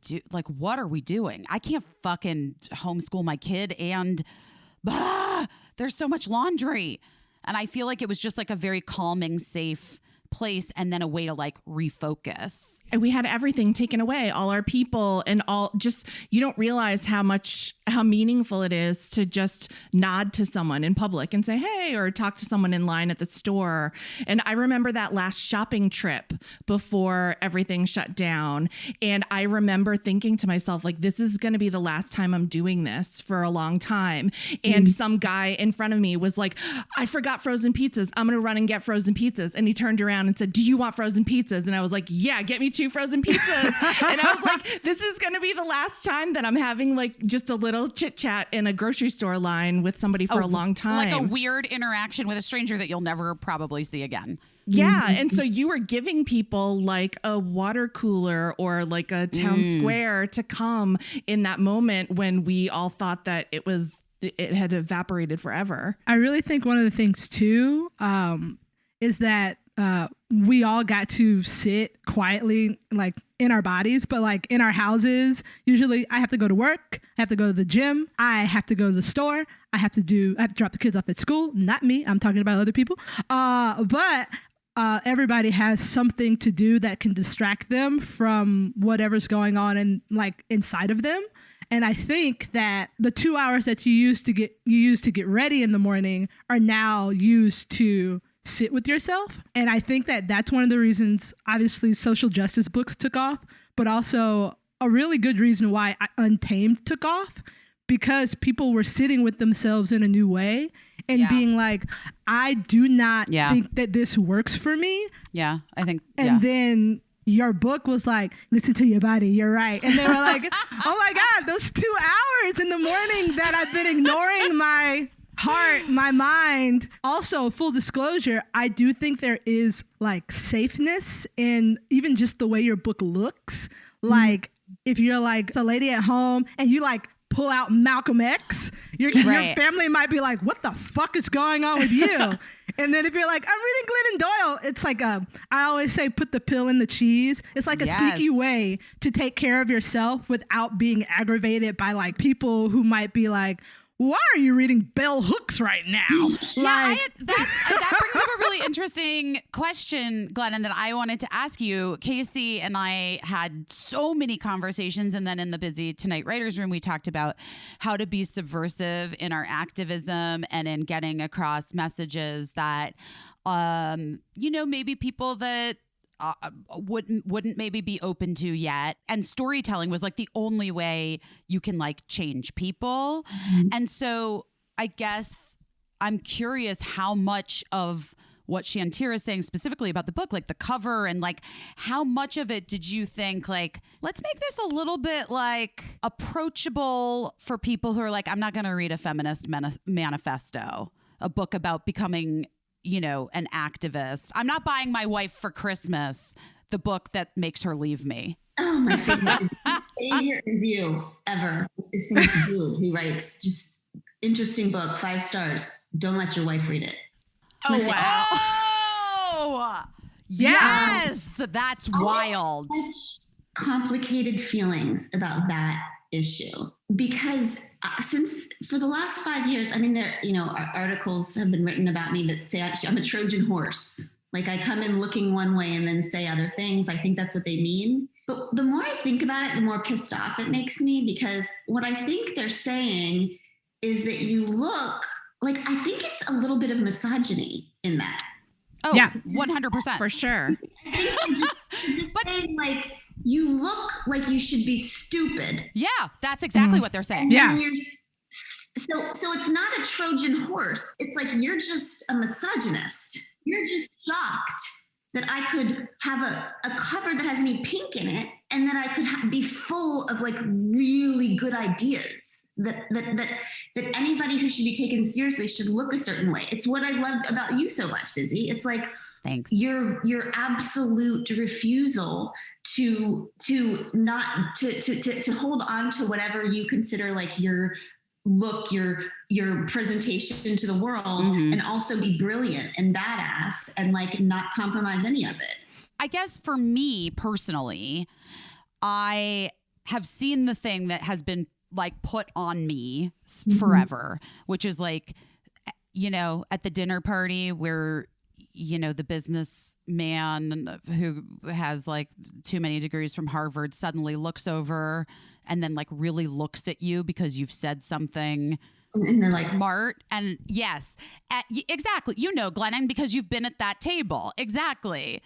doing? I can't fucking homeschool my kid and there's so much laundry. And I feel like it was just like a very calming, safe place and then a way to like refocus. And we had everything taken away, all our people and all, just, you don't realize how meaningful it is to just nod to someone in public and say, hey, or talk to someone in line at the store. And I remember that last shopping trip before everything shut down. And I remember thinking to myself, like, this is going to be the last time I'm doing this for a long time. And some guy in front of me was like, I forgot frozen pizzas. I'm going to run and get frozen pizzas. And he turned around and said, do you want frozen pizzas? And I was like, yeah, get me 2 frozen pizzas. And I was like, this is going to be the last time that I'm having like just a little chit chat in a grocery store line with somebody for a long time. Like a weird interaction with a stranger that you'll never probably see again. Yeah. And so you were giving people like a water cooler or like a town square to come in that moment when we all thought that it had evaporated forever. I really think one of the things too is that we all got to sit quietly, like in our bodies, but like in our houses. Usually I have to go to work, I have to go to the gym, I have to go to the store, I have to drop the kids off at school. Not me, I'm talking about other people. But everybody has something to do that can distract them from whatever's going on inside of them. And I think that the 2 hours that you used to get ready in the morning are now used to sit with yourself. And I think that that's one of the reasons, obviously, social justice books took off, but also a really good reason why Untamed took off, because people were sitting with themselves in a new way and being like, I do not think that this works for me. Yeah, I think. And then your book was like, listen to your body, you're right. And they were like, oh my God, those 2 hours in the morning that I've been ignoring my heart, my mind. Also, full disclosure, I do think there is like safeness in even just the way your book looks. Like if you're like a lady at home and you like pull out Malcolm X, your family might be like, what the fuck is going on with you? And then if you're like, I'm reading Glennon Doyle, it's like I always say, put the pill in the cheese. It's like a sneaky way to take care of yourself without being aggravated by like people who might be like, why are you reading Bell Hooks right now? That brings up a really interesting question, Glennon, that I wanted to ask you. Caissie and I had so many conversations, and then in the Busy Tonight Writers Room, we talked about how to be subversive in our activism and in getting across messages that, maybe people that wouldn't maybe be open to yet. And storytelling was like the only way you can like change people. And so I guess I'm curious how much of what Shantira is saying specifically about the book, like the cover, and like how much of it did you think like, let's make this a little bit like approachable for people who are like, I'm not going to read a feminist manifesto, a book about becoming an activist. I'm not buying my wife for Christmas the book that makes her leave me. Oh, my favorite review ever is from this dude who writes just interesting book, 5 stars. Don't let your wife read it. Oh, wow. Oh, yes. That's wild. Such complicated feelings about that issue, because since for the last 5 years, I mean, there, articles have been written about me that say actually I'm a Trojan horse. Like I come in looking one way and then say other things. I think that's what they mean. But the more I think about it, the more pissed off it makes me, because what I think they're saying is that you look like, I think it's a little bit of misogyny in that. Oh, yeah, 100%. For sure. I think they're just saying like, you look like you should be stupid. Yeah, that's exactly what they're saying. Yeah. So it's not a Trojan horse. It's like, you're just a misogynist. You're just shocked that I could have a cover that has any pink in it, and that I could be full of like really good ideas that anybody who should be taken seriously should look a certain way. It's what I love about you so much, Busy. It's like, thanks. Your absolute refusal to hold on to whatever you consider like your look, your presentation to the world, and also be brilliant and badass and like not compromise any of it. I guess for me personally, I have seen the thing that has been like put on me forever, which is like, at the dinner party where the businessman who has like too many degrees from Harvard suddenly looks over and then like really looks at you because you've said something and they're like, smart. And yes, exactly. Glennon, because you've been at that table. Exactly.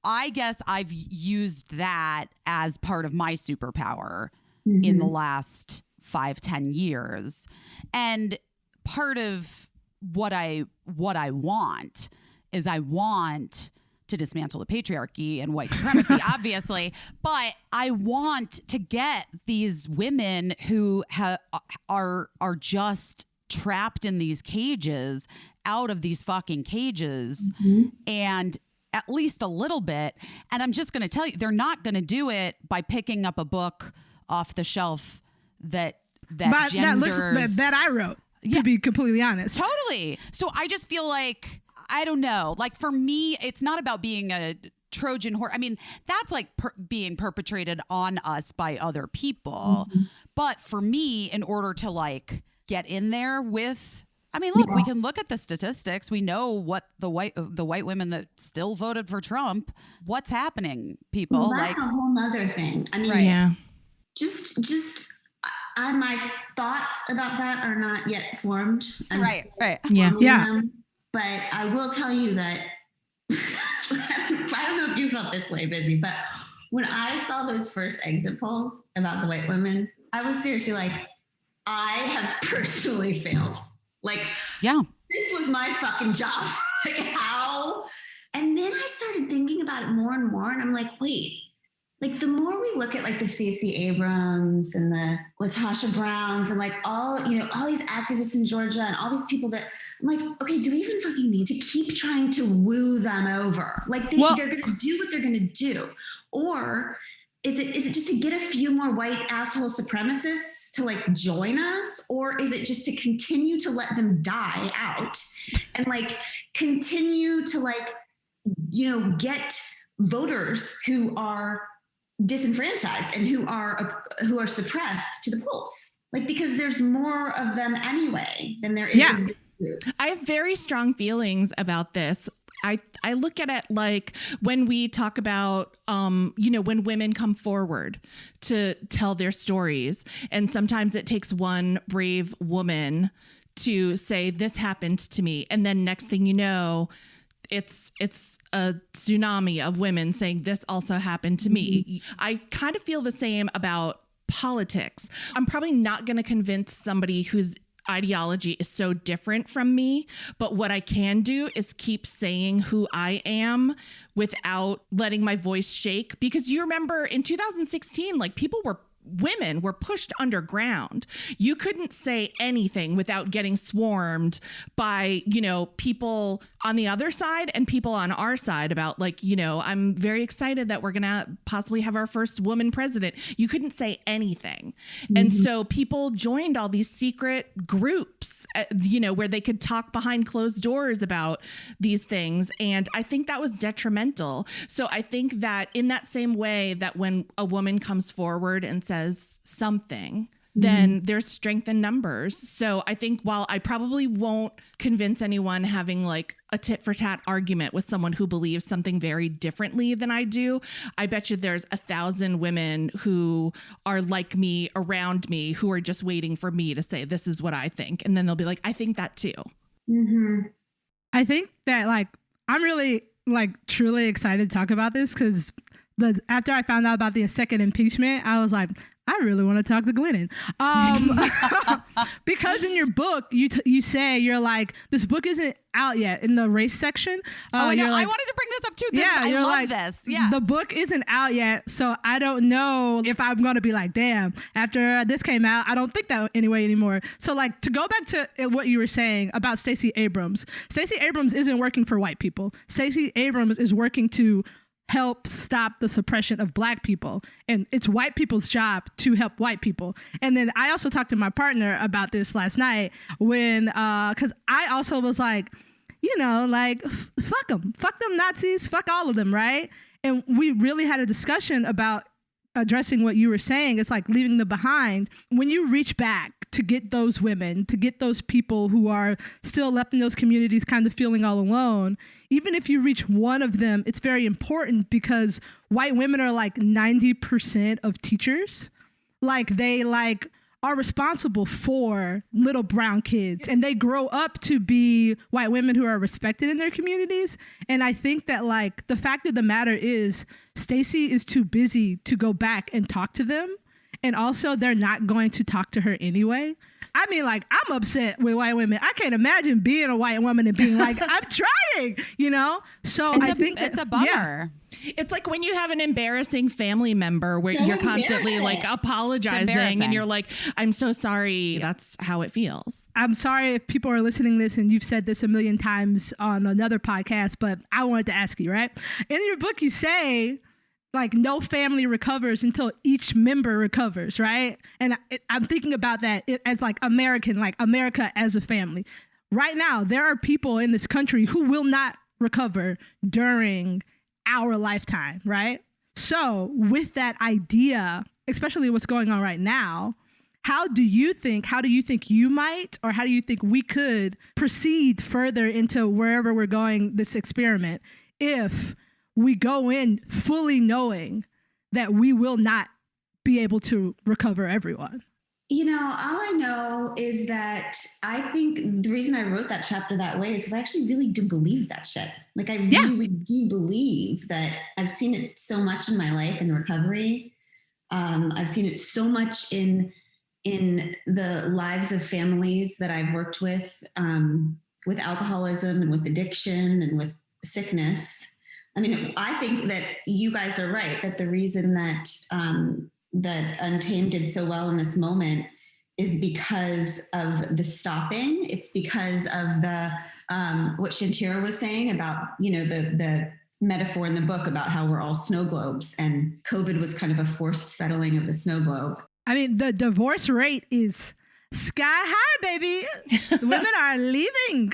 I guess I've used that as part of my superpower in the last 5-10 years. And part of what I want is I want to dismantle the patriarchy and white supremacy, obviously, but I want to get these women who are just trapped in these cages out of these fucking cages, and at least a little bit. And I'm just going to tell you, they're not going to do it by picking up a book off the shelf that genders that I wrote. To be completely honest. Totally. So I just feel like, I don't know, like for me, it's not about being a Trojan horse. I mean, that's like being perpetrated on us by other people. But for me, in order to like get in there with, I mean, look, we can look at the statistics. We know what the white women that still voted for Trump, what's happening, people. Well, that's a whole nother thing. I mean, just my thoughts about that are not yet formed. I'm right. Yeah. Them. But I will tell you that I don't know if you felt this way, Busy, but when I saw those first exit polls about the white women, I was seriously like, I have personally failed. Like, yeah, this was my fucking job. Like, how? And then I started thinking about it more and more. And I'm like, wait, like the more we look at like the Stacey Abrams and the Latasha Browns and like all these activists in Georgia and all these people that I'm like, okay, do we even fucking need to keep trying to woo them over? Like they're going to do what they're going to do. Or is it just to get a few more white asshole supremacists to like join us? Or is it just to continue to let them die out and like continue to like, get voters who are disenfranchised and who are suppressed to the polls? Like, because there's more of them anyway than there is of this group. I have very strong feelings about this. I look at it like when we talk about, when women come forward to tell their stories, and sometimes it takes one brave woman to say, this happened to me. And then next thing you know, it's a tsunami of women saying, this also happened to me. I kind of feel the same about politics. I'm probably not going to convince somebody whose ideology is so different from me, but what I can do is keep saying who I am without letting my voice shake. Because you remember in 2016, like women were pushed underground. You couldn't say anything without getting swarmed by, people on the other side and people on our side about like, I'm very excited that we're going to possibly have our first woman president. You couldn't say anything. Mm-hmm. And so people joined all these secret groups, where they could talk behind closed doors about these things. And I think that was detrimental. So I think that in that same way that when a woman comes forward and says something, then there's strength in numbers. So I think while I probably won't convince anyone having like a tit for tat argument with someone who believes something very differently than I do, I bet you there's 1,000 women who are like me around me who are just waiting for me to say, this is what I think. And then they'll be like, I think that too. Mm-hmm. I think that like, I'm really like truly excited to talk about this because after I found out about the second impeachment, I was like, I really want to talk to Glennon. Because in your book, you say, you're like, this book isn't out yet in the race section. I know. Like, I wanted to bring this up too. I love this. Yeah. The book isn't out yet. So I don't know if I'm going to be like, damn, after this came out, I don't think that anymore. So like to go back to what you were saying about Stacey Abrams isn't working for white people. Stacey Abrams is working to help stop the suppression of Black people. And it's white people's job to help white people. And then I also talked to my partner about this last night when, cause I also was like, fuck them Nazis, fuck all of them. Right. And we really had a discussion about addressing what you were saying. It's like leaving them behind. When you reach back to get those women, to get those people who are still left in those communities kind of feeling all alone, even if you reach one of them, it's very important because white women are like 90% of teachers. Like they are responsible for little brown kids and they grow up to be white women who are respected in their communities. And I think that like the fact of the matter is Stacey is too busy to go back and talk to them. And also they're not going to talk to her anyway. I mean, like, I'm upset with white women. I can't imagine being a white woman and being like, I'm trying, So I think it's a bummer. Yeah. It's like when you have an embarrassing family member where you're constantly like apologizing and you're like, I'm so sorry. Yeah. That's how it feels. I'm sorry if people are listening to this and you've said this a million times on another podcast, but I wanted to ask you, right? In your book, you say, like, no family recovers until each member recovers, right? And I'm thinking about that as like America as a family. Right now, there are people in this country who will not recover during our lifetime, right? So with that idea, especially what's going on right now, how do you think you might, or how do you think we could proceed further into wherever we're going this experiment if we go in fully knowing that we will not be able to recover everyone? You know, all I know is that I think the reason I wrote that chapter that way is because I actually really do believe that shit. Like, I really do believe that. I've seen it so much in my life in recovery. I've seen it so much in the lives of families that I've worked with alcoholism and with addiction and with sickness. I mean, I think that you guys are right, that the reason that that Untamed did so well in this moment is because of the stopping. It's because of the what Shantira was saying about, you know, the metaphor in the book about how we're all snow globes, and COVID was kind of a forced settling of the snow globe. I mean, the divorce rate is sky high, baby. Women are leaving.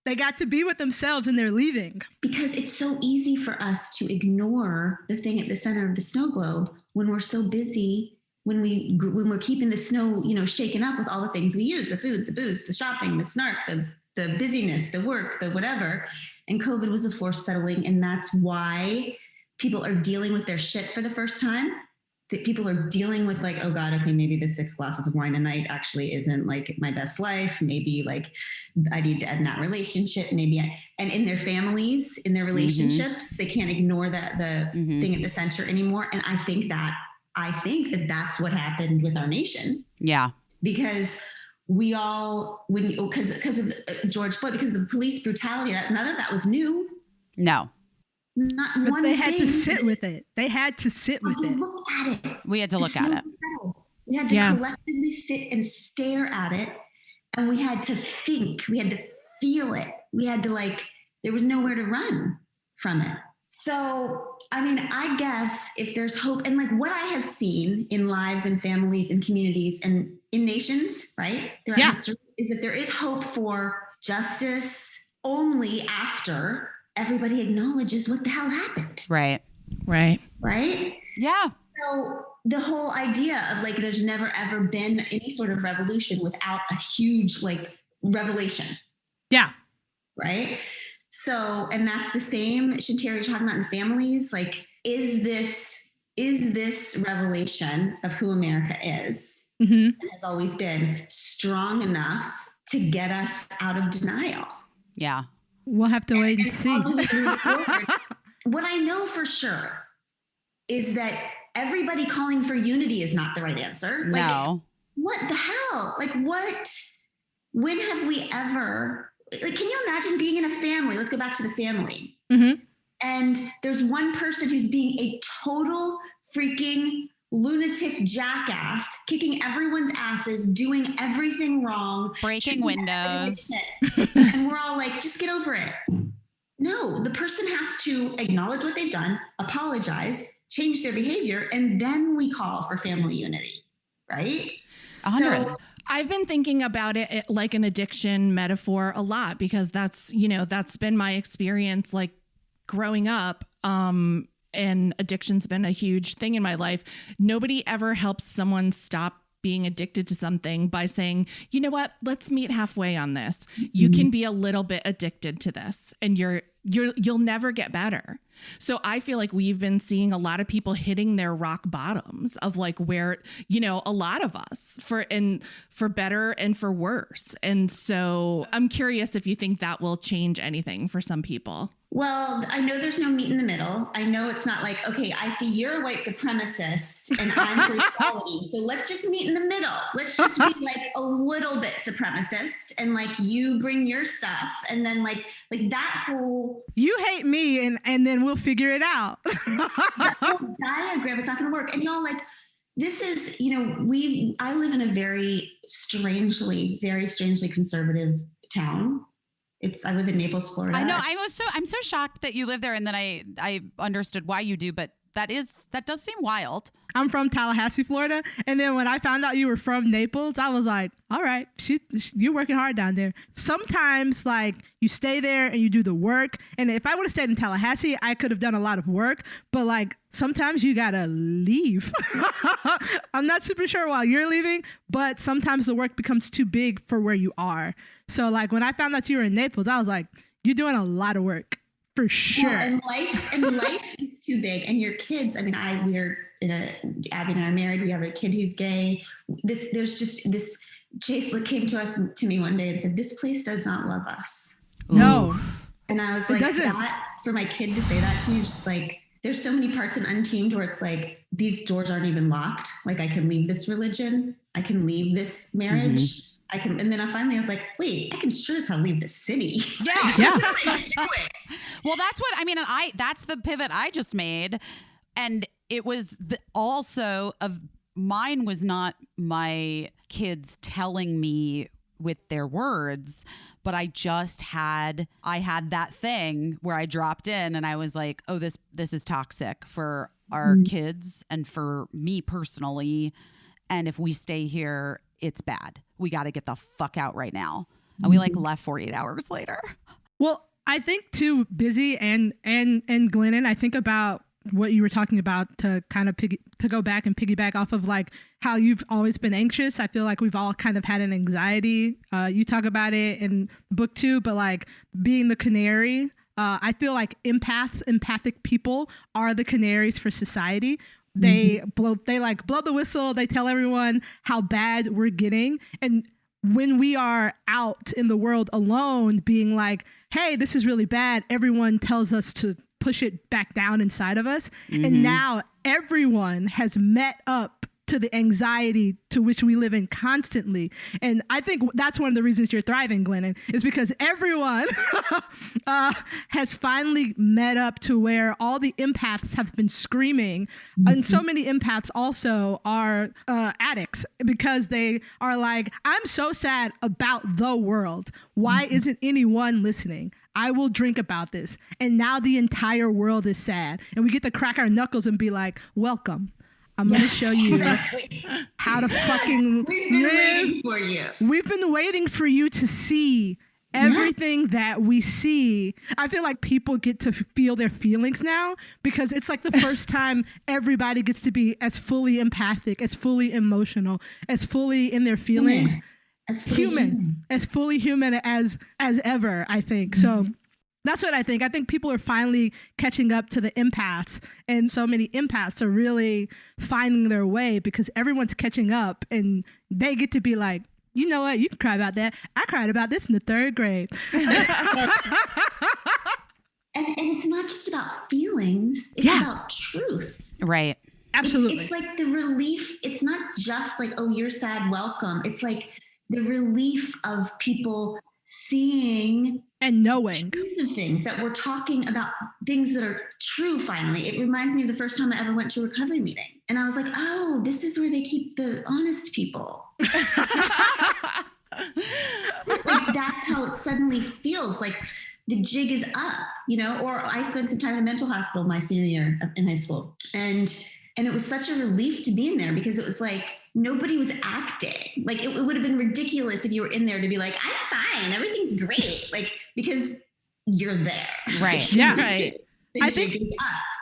They got to be with themselves and they're leaving. Because it's so easy for us to ignore the thing at the center of the snow globe when we're so busy, when we're keeping the snow, you know, shaken up with all the things we use, the food, the booze, the shopping, the snark, the busyness, the work, the whatever. And COVID was a forced settling. And that's why people are dealing with their shit for the first time. That people are dealing with, like, oh God, okay, maybe the 6 glasses of wine a night actually isn't like my best life. Maybe like I need to end that relationship. And in their families, in their relationships, they can't ignore the thing at the center anymore. And I think that that's what happened with our nation. Yeah. Because we all, because of George Floyd, because of the police brutality, none of that was new. No. Not but one they had thing. to sit with it. They had to sit with it. Look at it. We had to look at it. We had to collectively sit and stare at it. And we had to think. We had to feel it. We had to, like, there was nowhere to run from it. So, I mean, I guess if there's hope, and like what I have seen in lives and families and communities and in nations, right, throughout history, is that there is hope for justice only after everybody acknowledges what the hell happened. Right. Yeah. So the whole idea of, like, there's never ever been any sort of revolution without a huge, like, revelation. Yeah. Right. So, and that's the same, Shantira, you're talking about in families. Like, is this revelation of who America is, and has always been, strong enough to get us out of denial? Yeah. We'll have to wait and see. What I know for sure is that everybody calling for unity is not the right answer. No. Like, what the hell? Like, when have we ever, like, can you imagine being in a family? Let's go back to the family. And there's one person who's being a total freaking lunatic jackass, kicking everyone's asses, doing everything wrong, breaking windows. And we're all like, just get over it. No, the person has to acknowledge what they've done, apologize, change their behavior, and then we call for family unity, right? 100. So, I've been thinking about it like an addiction metaphor a lot, because that's been my experience, like, growing up. And addiction's been a huge thing in my life. Nobody ever helps someone stop being addicted to something by saying, you know what, let's meet halfway on this. You can be a little bit addicted to this and you'll never get better. So I feel like we've been seeing a lot of people hitting their rock bottoms of, like, where, you know, a lot of us for better and for worse. And so I'm curious if you think that will change anything for some people. Well, I know there's no meat in the middle. I know it's not like, okay, I see you're a white supremacist and I'm for equality. So let's just meet in the middle. Let's just be like a little bit supremacist, and like you bring your stuff, and then like that whole, you hate me and then we'll figure it out. that whole diagram is not going to work. And y'all, like, this is, you know, I live in a very strangely conservative town. I live in Naples, Florida. I know. I'm so shocked that you live there, and then I understood why you do, but that does seem wild. I'm from Tallahassee, Florida. And then when I found out you were from Naples, I was like, all right, you're working hard down there. Sometimes, like, you stay there and you do the work. And if I would have stayed in Tallahassee, I could have done a lot of work. But, like, sometimes you got to leave. I'm not super sure why you're leaving, but sometimes the work becomes too big for where you are. So, like, when I found out you were in Naples, I was like, you're doing a lot of work. For sure. Yeah, and life is too big. And your kids, I mean, Abby and I are married. We have a kid who's gay. There's just this. Chase came to me one day and said, "This place does not love us." No. And I was like, that for my kid to say that to me, just like, there's so many parts in Untamed where it's like, these doors aren't even locked. Like, I can leave this religion. I can leave this marriage. I can, and then I was like, wait, I can sure as hell leave the city. Yeah. Well, that's what I mean. And that's the pivot I just made. And it was also mine was not my kids telling me with their words, but I had that thing where I dropped in and I was like, oh, this is toxic for our kids and for me personally. And if we stay here, it's bad. We got to get the fuck out right now. And we left 48 hours later. Well, I think too, Busy and Glennon, I think about what you were talking about to kind of to go back and piggyback off of like how you've always been anxious. I feel like we've all kind of had an anxiety. You talk about it in the book too, but like being the canary, I feel like empathic people are the canaries for society. They blow the whistle. They tell everyone how bad we're getting. And when we are out in the world alone being like, hey, this is really bad, everyone tells us to push it back down inside of us. And now everyone has met up to the anxiety to which we live in constantly. And I think that's one of the reasons you're thriving, Glennon, is because everyone has finally met up to where all the empaths have been screaming. And so many empaths also are addicts because they are like, I'm so sad about the world. Why isn't anyone listening? I will drink about this. And now the entire world is sad. And we get to crack our knuckles and be like, welcome. I'm going to show you how to fucking We've been waiting for you. We've been waiting for you to see everything that we see. I feel like people get to feel their feelings now because it's like the first time everybody gets to be as fully empathic, as fully emotional, as fully in their feelings. As fully human as ever, I think. So that's what I think. I think people are finally catching up to the empaths, and so many empaths are really finding their way because everyone's catching up and they get to be like, you know what, you can cry about that. I cried about this in the 3rd grade. And it's not just about feelings, it's about truth. Right. Absolutely. It's like the relief. It's not just like, oh, you're sad, welcome. It's like the relief of people seeing and knowing the things that we're talking about, things that are true. Finally, it reminds me of the first time I ever went to a recovery meeting, and I was like, oh, this is where they keep the honest people. Like, that's how it suddenly feels like the jig is up, or I spent some time in a mental hospital my senior year in high school, and it was such a relief to be in there because it was like nobody was acting. Like it would have been ridiculous if you were in there to be like, I'm fine, everything's great, like because you're there. Right. Yeah. Right. I think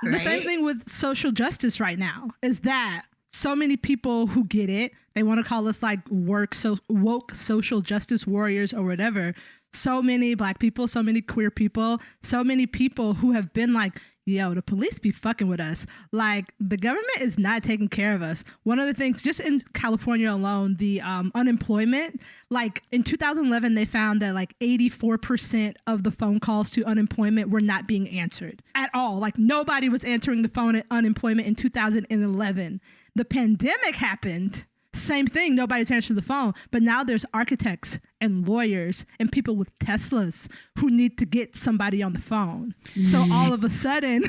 the same thing with social justice right now is that so many people who get it, they want to call us like woke social justice warriors or whatever. So many Black people, so many queer people, so many people who have been like, yo, the police be fucking with us. Like, the government is not taking care of us. One of the things, just in California alone, the unemployment, like in 2011, they found that like 84% of the phone calls to unemployment were not being answered at all. Like, nobody was answering the phone at unemployment in 2011. The pandemic happened. Same thing, nobody's answering the phone. But now there's architects and lawyers and people with Teslas who need to get somebody on the phone. So all of a sudden,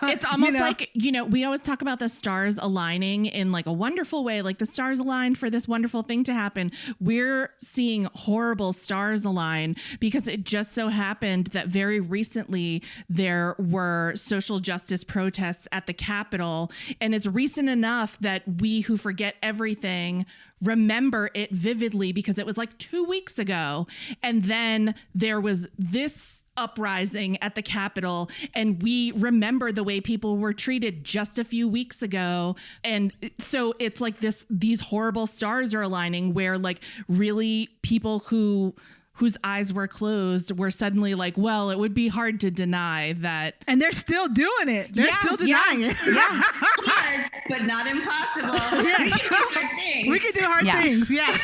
it's almost like, we always talk about the stars aligning in like a wonderful way, like the stars aligned for this wonderful thing to happen. We're seeing horrible stars align because it just so happened that very recently there were social justice protests at the Capitol. And it's recent enough that we who forget everything remember it vividly because it was like 2 weeks ago. And then there was this uprising at the Capitol and we remember the way people were treated just a few weeks ago. And so it's like these horrible stars are aligning where like really people who whose eyes were closed were suddenly like, well, it would be hard to deny that. And they're still doing it. They're still denying it. Yeah. Hard, but not impossible. We can do hard things. We can do hard things. Yeah.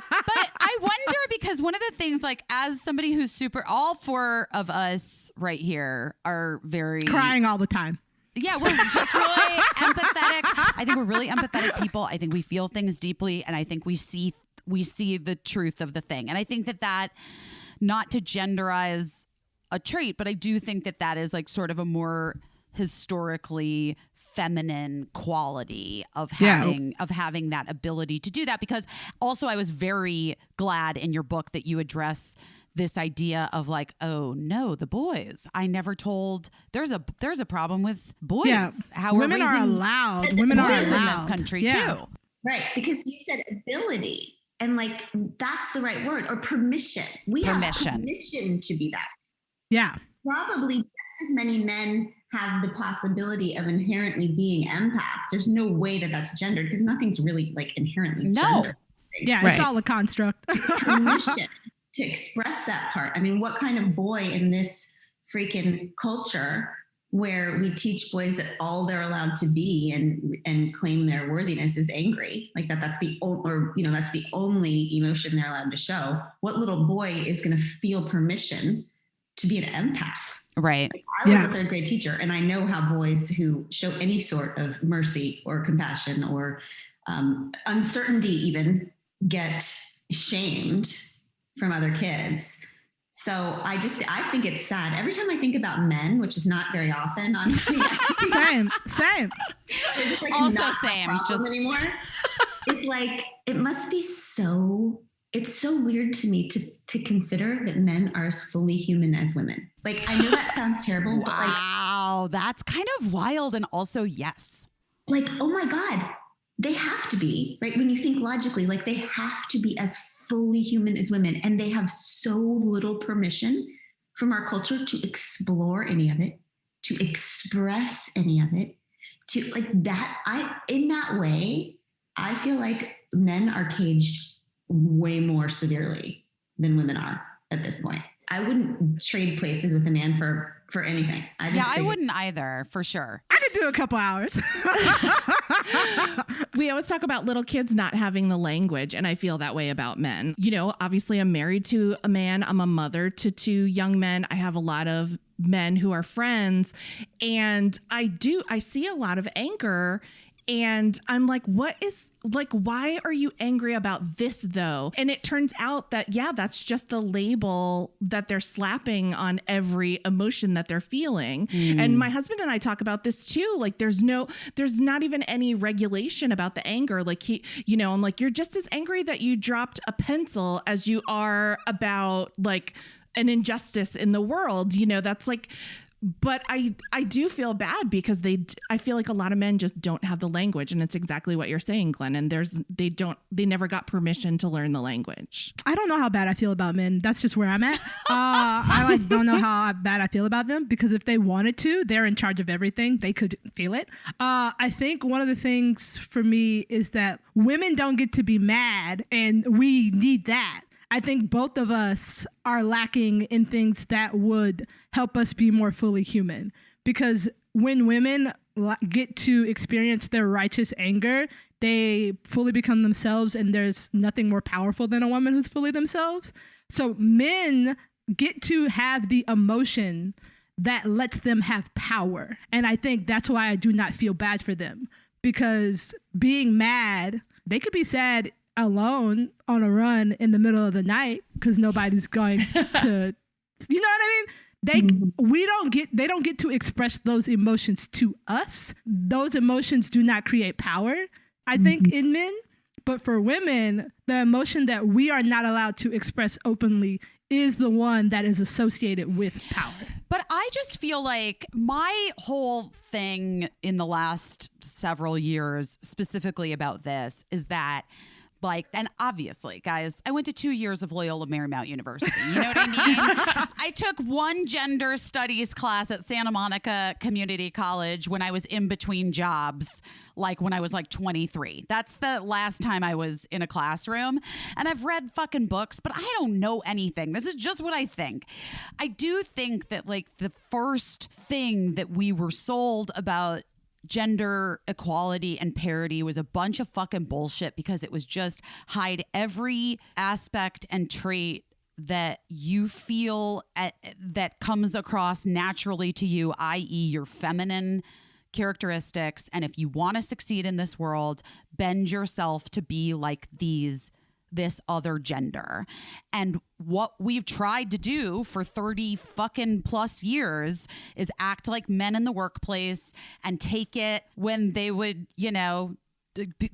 But I wonder, because one of the things, like, as somebody who's all four of us right here are very crying all the time. Yeah, we're just really empathetic. I think we're really empathetic people. I think we feel things deeply, and I think we see the truth of the thing. And I think that not to genderize a trait, but I do think that is like sort of a more historically feminine quality of having that ability to do that. Because also I was very glad in your book that you address this idea of like, oh no, the boys. I never told there's a problem with boys. Yeah. How women are allowed. Women are boys allowed in this country too. Right, because you said ability, and like that's the right word, or permission. We have permission to be that. Yeah. Probably just as many men have the possibility of inherently being empaths. There's no way that that's gendered, because nothing's really like inherently gendered. Yeah, it's all a construct. Permission to express that part. I mean, what kind of boy in this freaking culture where we teach boys that all they're allowed to be and claim their worthiness is angry, like that's the only emotion they're allowed to show? What little boy is going to feel permission to be an empath? Right. Like, I was a third grade teacher, and I know how boys who show any sort of mercy or compassion or uncertainty even get shamed from other kids. So I think it's sad. Every time I think about men, which is not very often, honestly. Same. They're just like also not same. Just anymore. It's like, it must be so. It's so weird to me to consider that men are as fully human as women. Like, I know that sounds terrible, but like, wow, that's kind of wild. And also, yes. Like, oh my God, they have to be, right? When you think logically, like they have to be as fully human as women, and they have so little permission from our culture to explore any of it, to express any of it, to like that. In that way, I feel like men are caged way more severely than women are at this point. I wouldn't trade places with a man for anything. I wouldn't either, for sure. I could do a couple hours. We always talk about little kids not having the language, and I feel that way about men. You know, obviously I'm married to a man. I'm a mother to two young men. I have a lot of men who are friends, and I see a lot of anger, and I'm like, why are you angry about this though? And it turns out that, that's just the label that they're slapping on every emotion that they're feeling. And my husband and I talk about this too. Like there's not even any regulation about the anger. Like I'm like, you're just as angry that you dropped a pencil as you are about like an injustice in the world. That's like, but I do feel bad because I feel like a lot of men just don't have the language, and it's exactly what you're saying, Glenn. And they never got permission to learn the language. I don't know how bad I feel about men. That's just where I'm at. I don't know how bad I feel about them, because if they wanted to, they're in charge of everything. They could feel it. I think one of the things for me is that women don't get to be mad, and we need that. I think both of us are lacking in things that would help us be more fully human. Because when women get to experience their righteous anger, they fully become themselves, and there's nothing more powerful than a woman who's fully themselves. So men get to have the emotion that lets them have power. And I think that's why I do not feel bad for them. Because being mad, they could be sad alone on a run in the middle of the night because nobody's going to, you know what I mean? They don't get to express those emotions to us. Those emotions do not create power, I think, in men. But for women, the emotion that we are not allowed to express openly is the one that is associated with power. But I just feel like my whole thing in the last several years, specifically about this, is that Like, and obviously, guys, I went to 2 years of Loyola Marymount University. You know what I mean? I took one gender studies class at Santa Monica Community College when I was in between jobs, like when I was like 23. That's the last time I was in a classroom. And I've read fucking books, but I don't know anything. This is just what I think. I do think that like the first thing that we were sold about gender equality and parity was a bunch of fucking bullshit, because it was just hide every aspect and trait that you feel that comes across naturally to you, i.e. your feminine characteristics. And if you want to succeed in this world, bend yourself to be like this other gender. And what we've tried to do for 30 fucking plus years is act like men in the workplace and take it when they would, you know,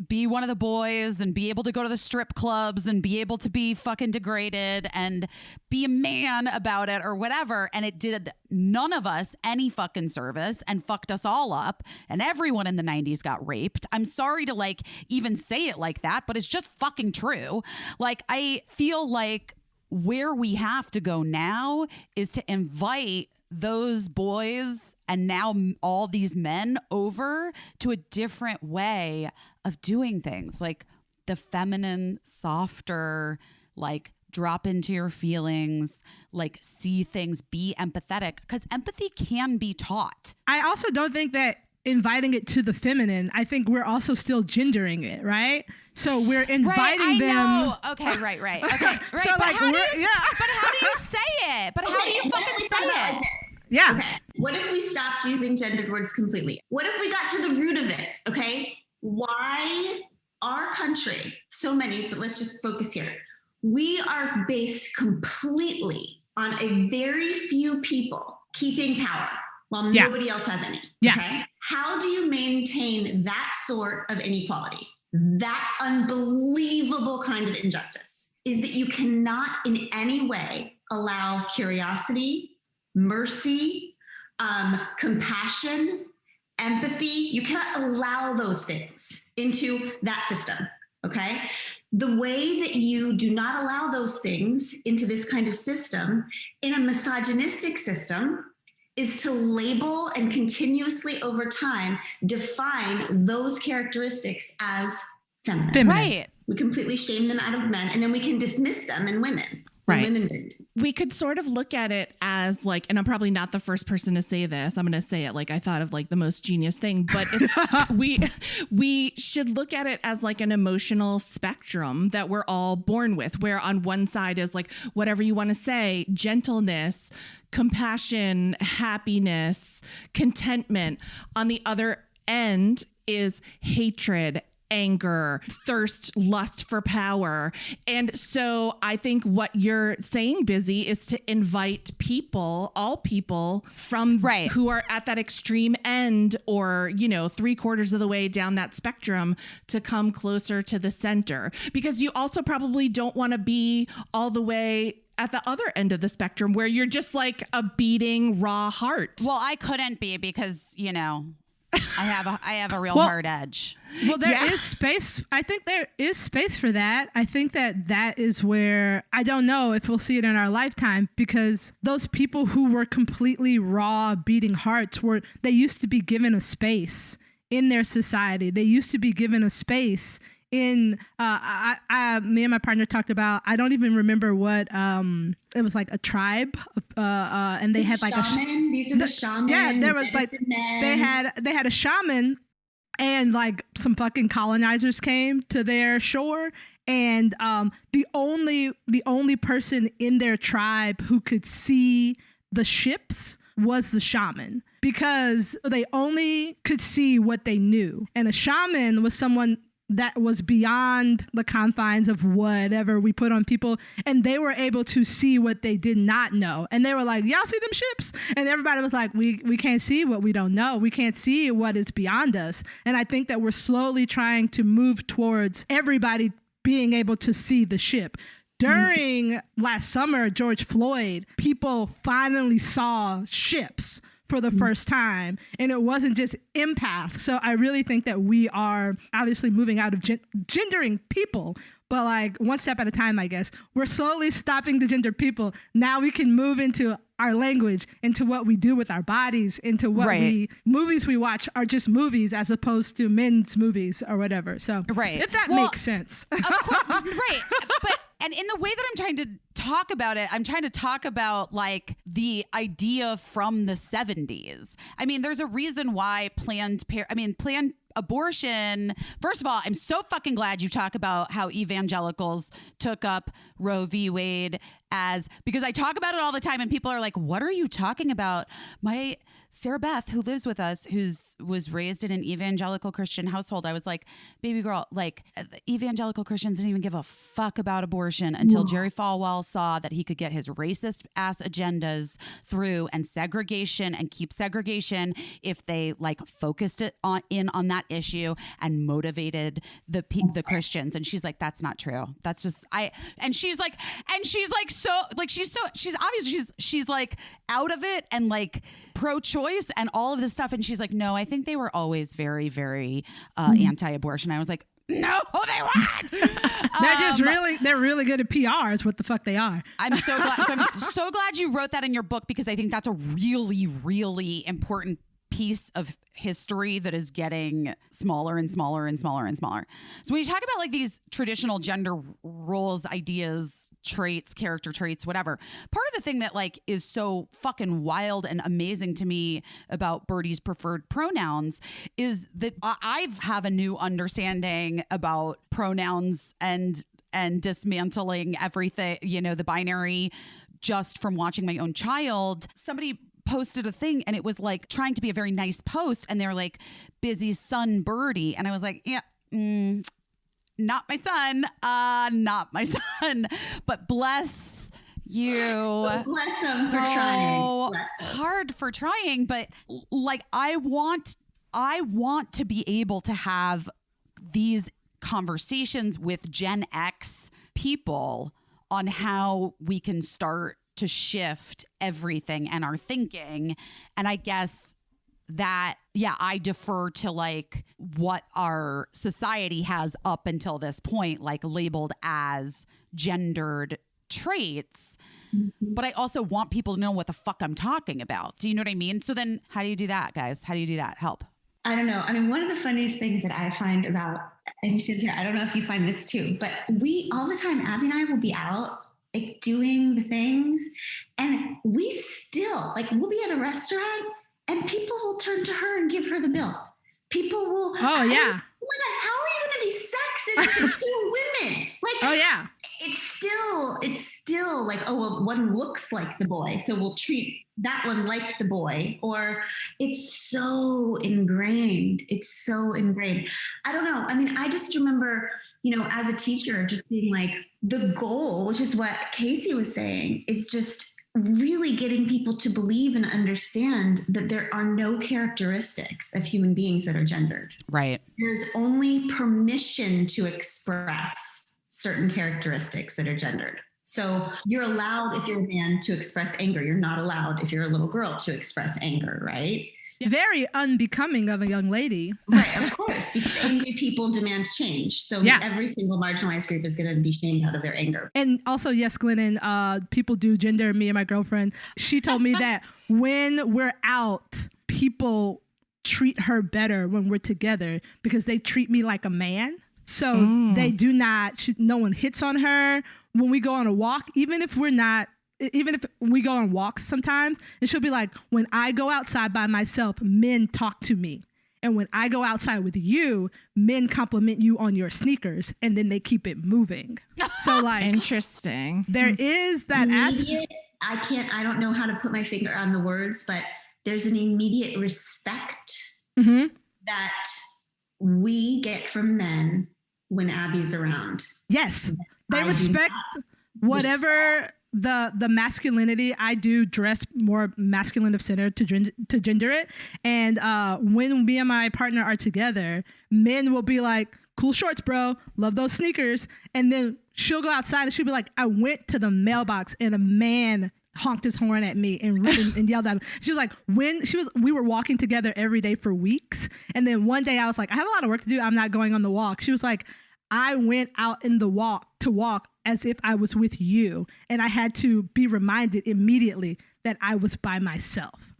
be one of the boys and be able to go to the strip clubs and be able to be fucking degraded and be a man about it or whatever. And it did none of us any fucking service and fucked us all up. And everyone in the 90s got raped. I'm sorry to like even say it like that, but it's just fucking true. Like, I feel like where we have to go now is to invite those boys and now all these men over to a different way of doing things, like the feminine, softer, like drop into your feelings, like see things, be empathetic, because empathy can be taught. I also don't think that inviting it to the feminine, I think we're also still gendering it, right? So we're inviting them. Know. Okay, right. Okay, right. So but, like, how do you say it? But how do you fucking say it? Like, yeah. Okay. What if we stopped using gendered words completely? What if we got to the root of it? Okay. Why our country, so many, but let's just focus here. We are based completely on a very few people keeping power while nobody else has any. Yeah. Okay. How do you maintain that sort of inequality? That unbelievable kind of injustice is that you cannot in any way allow curiosity, mercy, compassion, empathy. You cannot allow those things into that system, okay? The way that you do not allow those things into this kind of system in a misogynistic system is to label and continuously over time define those characteristics as feminine. Right. We completely shame them out of men, and then we can dismiss them in women. Right. We could sort of look at it as like, and I'm probably not the first person to say this. I'm going to say it like I thought of like the most genius thing, but it's, we should look at it as like an emotional spectrum that we're all born with, where on one side is like whatever you want to say, gentleness, compassion, happiness, contentment. On the other end is hatred, anger, thirst, lust for power. And so I think what you're saying, Busy, is to invite people, all people from who are at that extreme end or, you know, 3/4 of the way down that spectrum to come closer to the center. Because you also probably don't want to be all the way at the other end of the spectrum where you're just like a beating raw heart. Well, I couldn't be because, you know, I have a real hard edge. Well, there is space. I think there is space for that. I think that is where, I don't know if we'll see it in our lifetime, because those people who were completely raw, beating hearts, they used to be given a space in their society. They used to be given a space in, me and my partner talked about, I don't even remember what, it was like a tribe, and they had like shaman. These are the shamans. Yeah, there was like, they had a shaman, and like some fucking colonizers came to their shore, and the only person in their tribe who could see the ships was the shaman, because they only could see what they knew. And a shaman was someone that was beyond the confines of whatever we put on people, and they were able to see what they did not know. And they were like, y'all see them ships? And everybody was like, we can't see what we don't know. We can't see what is beyond us. And I think that we're slowly trying to move towards everybody being able to see the ship. During last summer, George Floyd, people finally saw ships for the first time, and it wasn't just empath. So I really think that we are obviously moving out of gendering people, but like one step at a time, I guess. We're slowly stopping the gender people. Now we can move into our language, into what we do with our bodies, into what movies we watch are just movies as opposed to men's movies or whatever. So if that makes sense. Of course, right. But and in the way that I'm trying to talk about it, I'm trying to talk about like the idea from the 70s. I mean, there's a reason why planned abortion. First of all, I'm so fucking glad you talk about how evangelicals took up Roe v. Wade because I talk about it all the time and people are like, what are you talking about? My Sarah Beth, who lives with us, was raised in an evangelical Christian household. I was like, baby girl, like evangelical Christians didn't even give a fuck about abortion until Jerry Falwell saw that he could get his racist ass agendas through and segregation and keep segregation if they like focused it on that issue and motivated the Christians. And she's like, that's not true. That's just she's obviously she's like out of it and like pro-choice and all of this stuff. And she's like, no, I think they were always very, very anti-abortion. I was like, no, they weren't. They're really good at PR is what the fuck they are. I'm so glad you wrote that in your book because I think that's a really, really important piece of history that is getting smaller and smaller and smaller and smaller. So when you talk about like these traditional gender roles, ideas, traits, character traits, whatever, part of the thing that like is so fucking wild and amazing to me about Birdie's preferred pronouns is that I have a new understanding about pronouns and dismantling everything, the binary, just from watching my own child. Somebody posted a thing and it was like trying to be a very nice post and they're like, busy son Birdie, and I was like, yeah, not my son, but bless you. Bless him for trying. Hard for trying, but like I want to be able to have these conversations with Gen X people on how we can start to shift everything and our thinking. And I guess that, I defer to like what our society has up until this point, like labeled as gendered traits. Mm-hmm. But I also want people to know what the fuck I'm talking about. Do you know what I mean? So then how do you do that, guys? How do you do that? Help. I don't know. I mean, one of the funniest things that I find about, and Shantira, I don't know if you find this too, but we all the time, Abby and I will be out like doing the things and we still like we'll be at a restaurant and people will turn to her and give her the bill. People will oh my God, how are you going to be sexist to two women? Like it's still like, oh well, one looks like the boy, so we'll treat that one like the boy. Or it's so ingrained. I don't know. I mean, I just remember, as a teacher, just being like, the goal, which is what Caissie was saying, is just really getting people to believe and understand that there are no characteristics of human beings that are gendered. Right. There's only permission to express certain characteristics that are gendered. So you're allowed, if you're a man, to express anger. You're not allowed, if you're a little girl, to express anger, right? Very unbecoming of a young lady. Right, of course, because angry people demand change. So every single marginalized group is going to be shamed out of their anger. And also, yes, Glennon, people do gender me and my girlfriend. She told me that when we're out, people treat her better when we're together because they treat me like a man. So they do not, no one hits on her. When we go on a walk, even if we go on walks sometimes, and she'll be like, when I go outside by myself, men talk to me. And when I go outside with you, men compliment you on your sneakers, and then they keep it moving. So like, interesting. There is that immediate, I don't know how to put my finger on the words, but there's an immediate respect that we get from men when Abby's around. Yes. They respect whatever the masculinity. I do dress more masculine of center to gender it. And when me and my partner are together, men will be like, cool shorts, bro. Love those sneakers. And then she'll go outside and she'll be like, I went to the mailbox and a man honked his horn at me and yelled at him. She was like, we were walking together every day for weeks. And then one day I was like, I have a lot of work to do. I'm not going on the walk. She was like, I went out in the walk as if I was with you, and I had to be reminded immediately that I was by myself.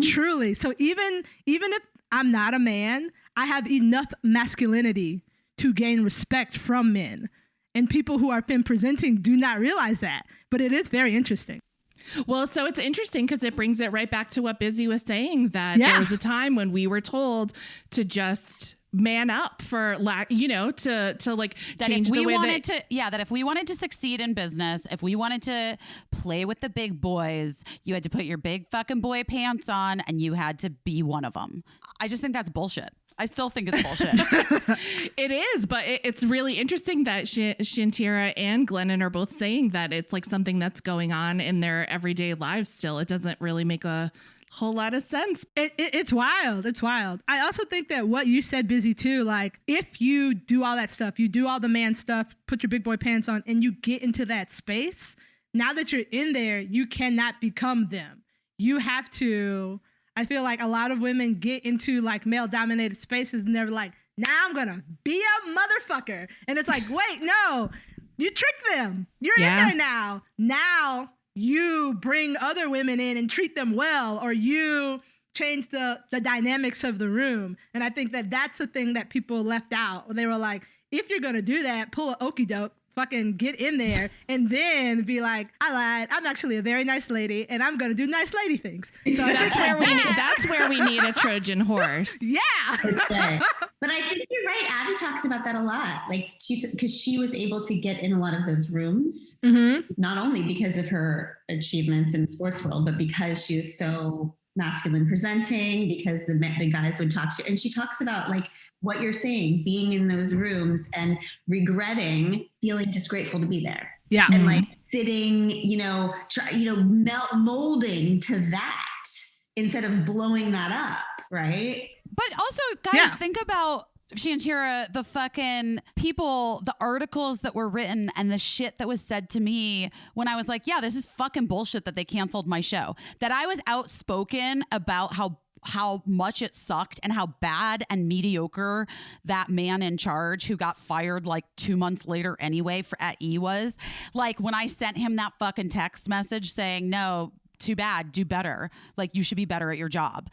Truly. So even if I'm not a man, I have enough masculinity to gain respect from men. And people who are femme presenting do not realize that, but it is very interesting. Well, so it's interesting because it brings it right back to what Busy was saying, that there was a time when we were told to just man up for to like that change if we the way wanted that if we wanted to succeed in business, if we wanted to play with the big boys, you had to put your big fucking boy pants on and you had to be one of them. I just think that's bullshit. I still think it's bullshit. It is, but it's really interesting that Shantira and Glennon are both saying that it's like something that's going on in their everyday lives still. It doesn't really make a whole lot of sense. It's wild. It's wild. I also think that what you said, Busy, too, like if you do all that stuff, you do all the man stuff, put your big boy pants on, and you get into that space, now that you're in there, you cannot become them. You have to... I feel like a lot of women get into like male dominated spaces and they're like, now I'm going to be a motherfucker. And it's like, wait, no, you tricked them. You're in there now. Now you bring other women in and treat them well, or you change the dynamics of the room. And I think that that's a thing that people left out. They were like, if you're going to do that, pull an okie doke. Fucking get in there and then be like, I lied. I'm actually a very nice lady and I'm going to do nice lady things. So that's where we need a Trojan horse. Yeah. But I think you're right. Abby talks about that a lot. Like because she was able to get in a lot of those rooms, not only because of her achievements in the sports world, but because she was so masculine presenting, because the guys would talk to her. And she talks about like what you're saying, being in those rooms and regretting, feeling just grateful to be there. Yeah. And like sitting, molding to that instead of blowing that up. Right. But also, guys, think about Shantira, the fucking people, the articles that were written and the shit that was said to me when I was like, yeah, this is fucking bullshit that they canceled my show. That I was outspoken about how much it sucked and how bad and mediocre that man in charge who got fired like 2 months later anyway at E was. Like when I sent him that fucking text message saying, no, too bad, do better. Like you should be better at your job.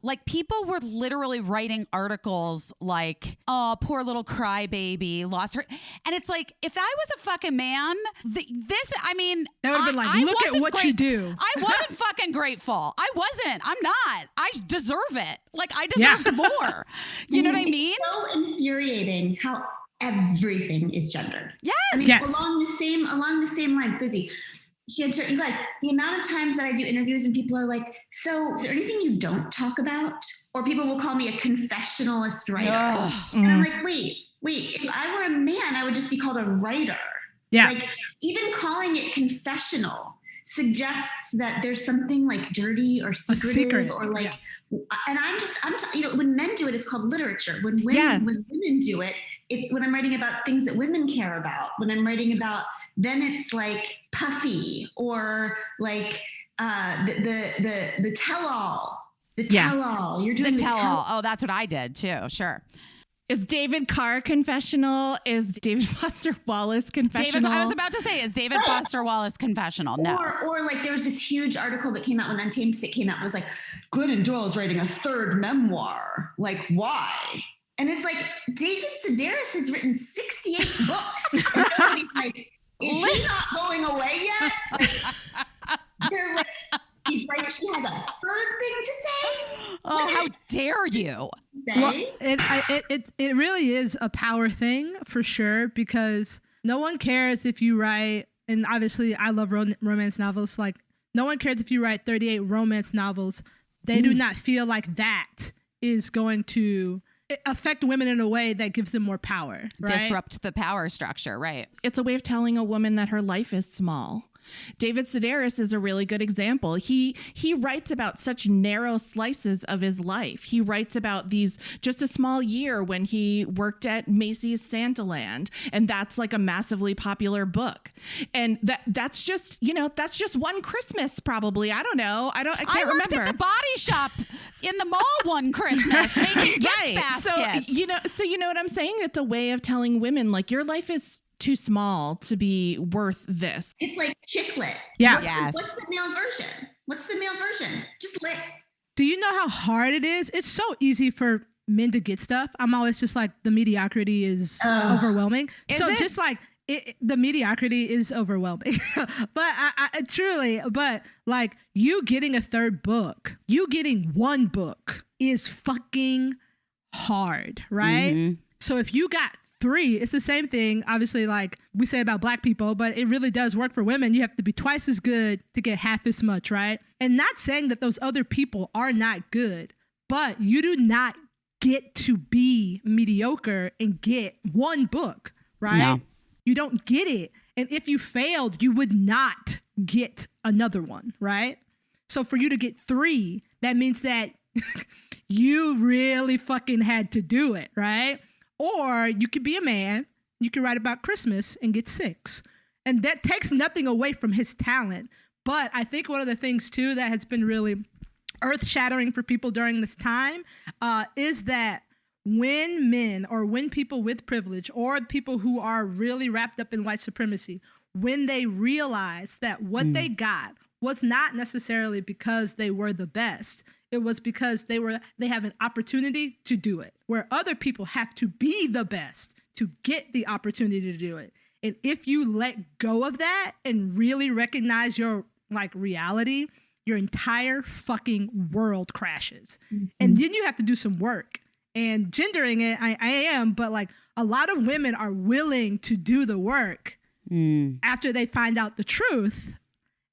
Like people were literally writing articles like, oh, poor little crybaby lost her. And it's like, if I was a fucking man, that would have been like, look at what you do. I wasn't fucking grateful. I wasn't. I'm not. I deserve it. Like I deserved more. You know what I mean? It's so infuriating how everything is gendered. Yes. I mean, along the same lines, Busy. You guys, the amount of times that I do interviews and people are like, so is there anything you don't talk about? Or people will call me a confessionalist writer. And I'm like, wait, if I were a man, I would just be called a writer. Yeah. Like even calling it confessional suggests that there's something like dirty or secretive or like, and when men do it, it's called literature. When women do it, it's when I'm writing about things that women care about. When I'm writing about, then it's like puffy or like the tell-all. The tell-all. You're doing the tell-all. Oh, that's what I did too. Sure. Is David Carr confessional? Is David Foster Wallace confessional? I was about to say, is David Foster Wallace confessional? No. Or like there was this huge article that came out when Untamed that came out. It was like, Glennon Doyle is writing a third memoir. Like, why? And it's like, David Sedaris has written 68 books. And everybody's like, is he not going away yet? Like, they're like, he's right. She has a third thing to say. Oh, how dare you? Well, it really is a power thing for sure, because no one cares if you write, and obviously I love romance novels. Like no one cares if you write 38 romance novels. They do not feel like that is going to affect women in a way that gives them more power. Right? Disrupt the power structure, right? It's a way of telling a woman that her life is small. David Sedaris is a really good example. He writes about such narrow slices of his life. He writes about just a small year when he worked at Macy's Santaland, and that's like a massively popular book. And that's just one Christmas probably. I don't know. I can't remember. I worked at the body shop in the mall one Christmas making gift Right. baskets. So you know what I'm saying? It's a way of telling women, like, your life is too small to be worth this. It's like chick lit. Yeah. What's the male version? What's the male version? Just lit. Do you know how hard it is? It's so easy for men to get stuff. I'm always just like, the mediocrity is overwhelming. Just like, the mediocrity is overwhelming. But I truly, but like, you getting a third book, you getting one book is fucking hard, right? Mm-hmm. So if you got 3, it's the same thing, obviously, like we say about Black people, but it really does work for women. You have to be twice as good to get half as much, right? And not saying that those other people are not good, but you do not get to be mediocre and get one book, right? No. You don't get it. And if you failed, you would not get another one, right? So for you to get 3, that means that you really fucking had to do it, right? Or you could be a man, you can write about Christmas and get 6. And that takes nothing away from his talent. But I think one of the things too that has been really earth-shattering for people during this time is that when men or when people with privilege or people who are really wrapped up in white supremacy, when they realize that what they got was not necessarily because they were the best, it was because they have an opportunity to do it, where other people have to be the best to get the opportunity to do it. And if you let go of that and really recognize your like reality, your entire fucking world crashes. Mm-hmm. And then you have to do some work. And gendering it, I am, but like a lot of women are willing to do the work after they find out the truth.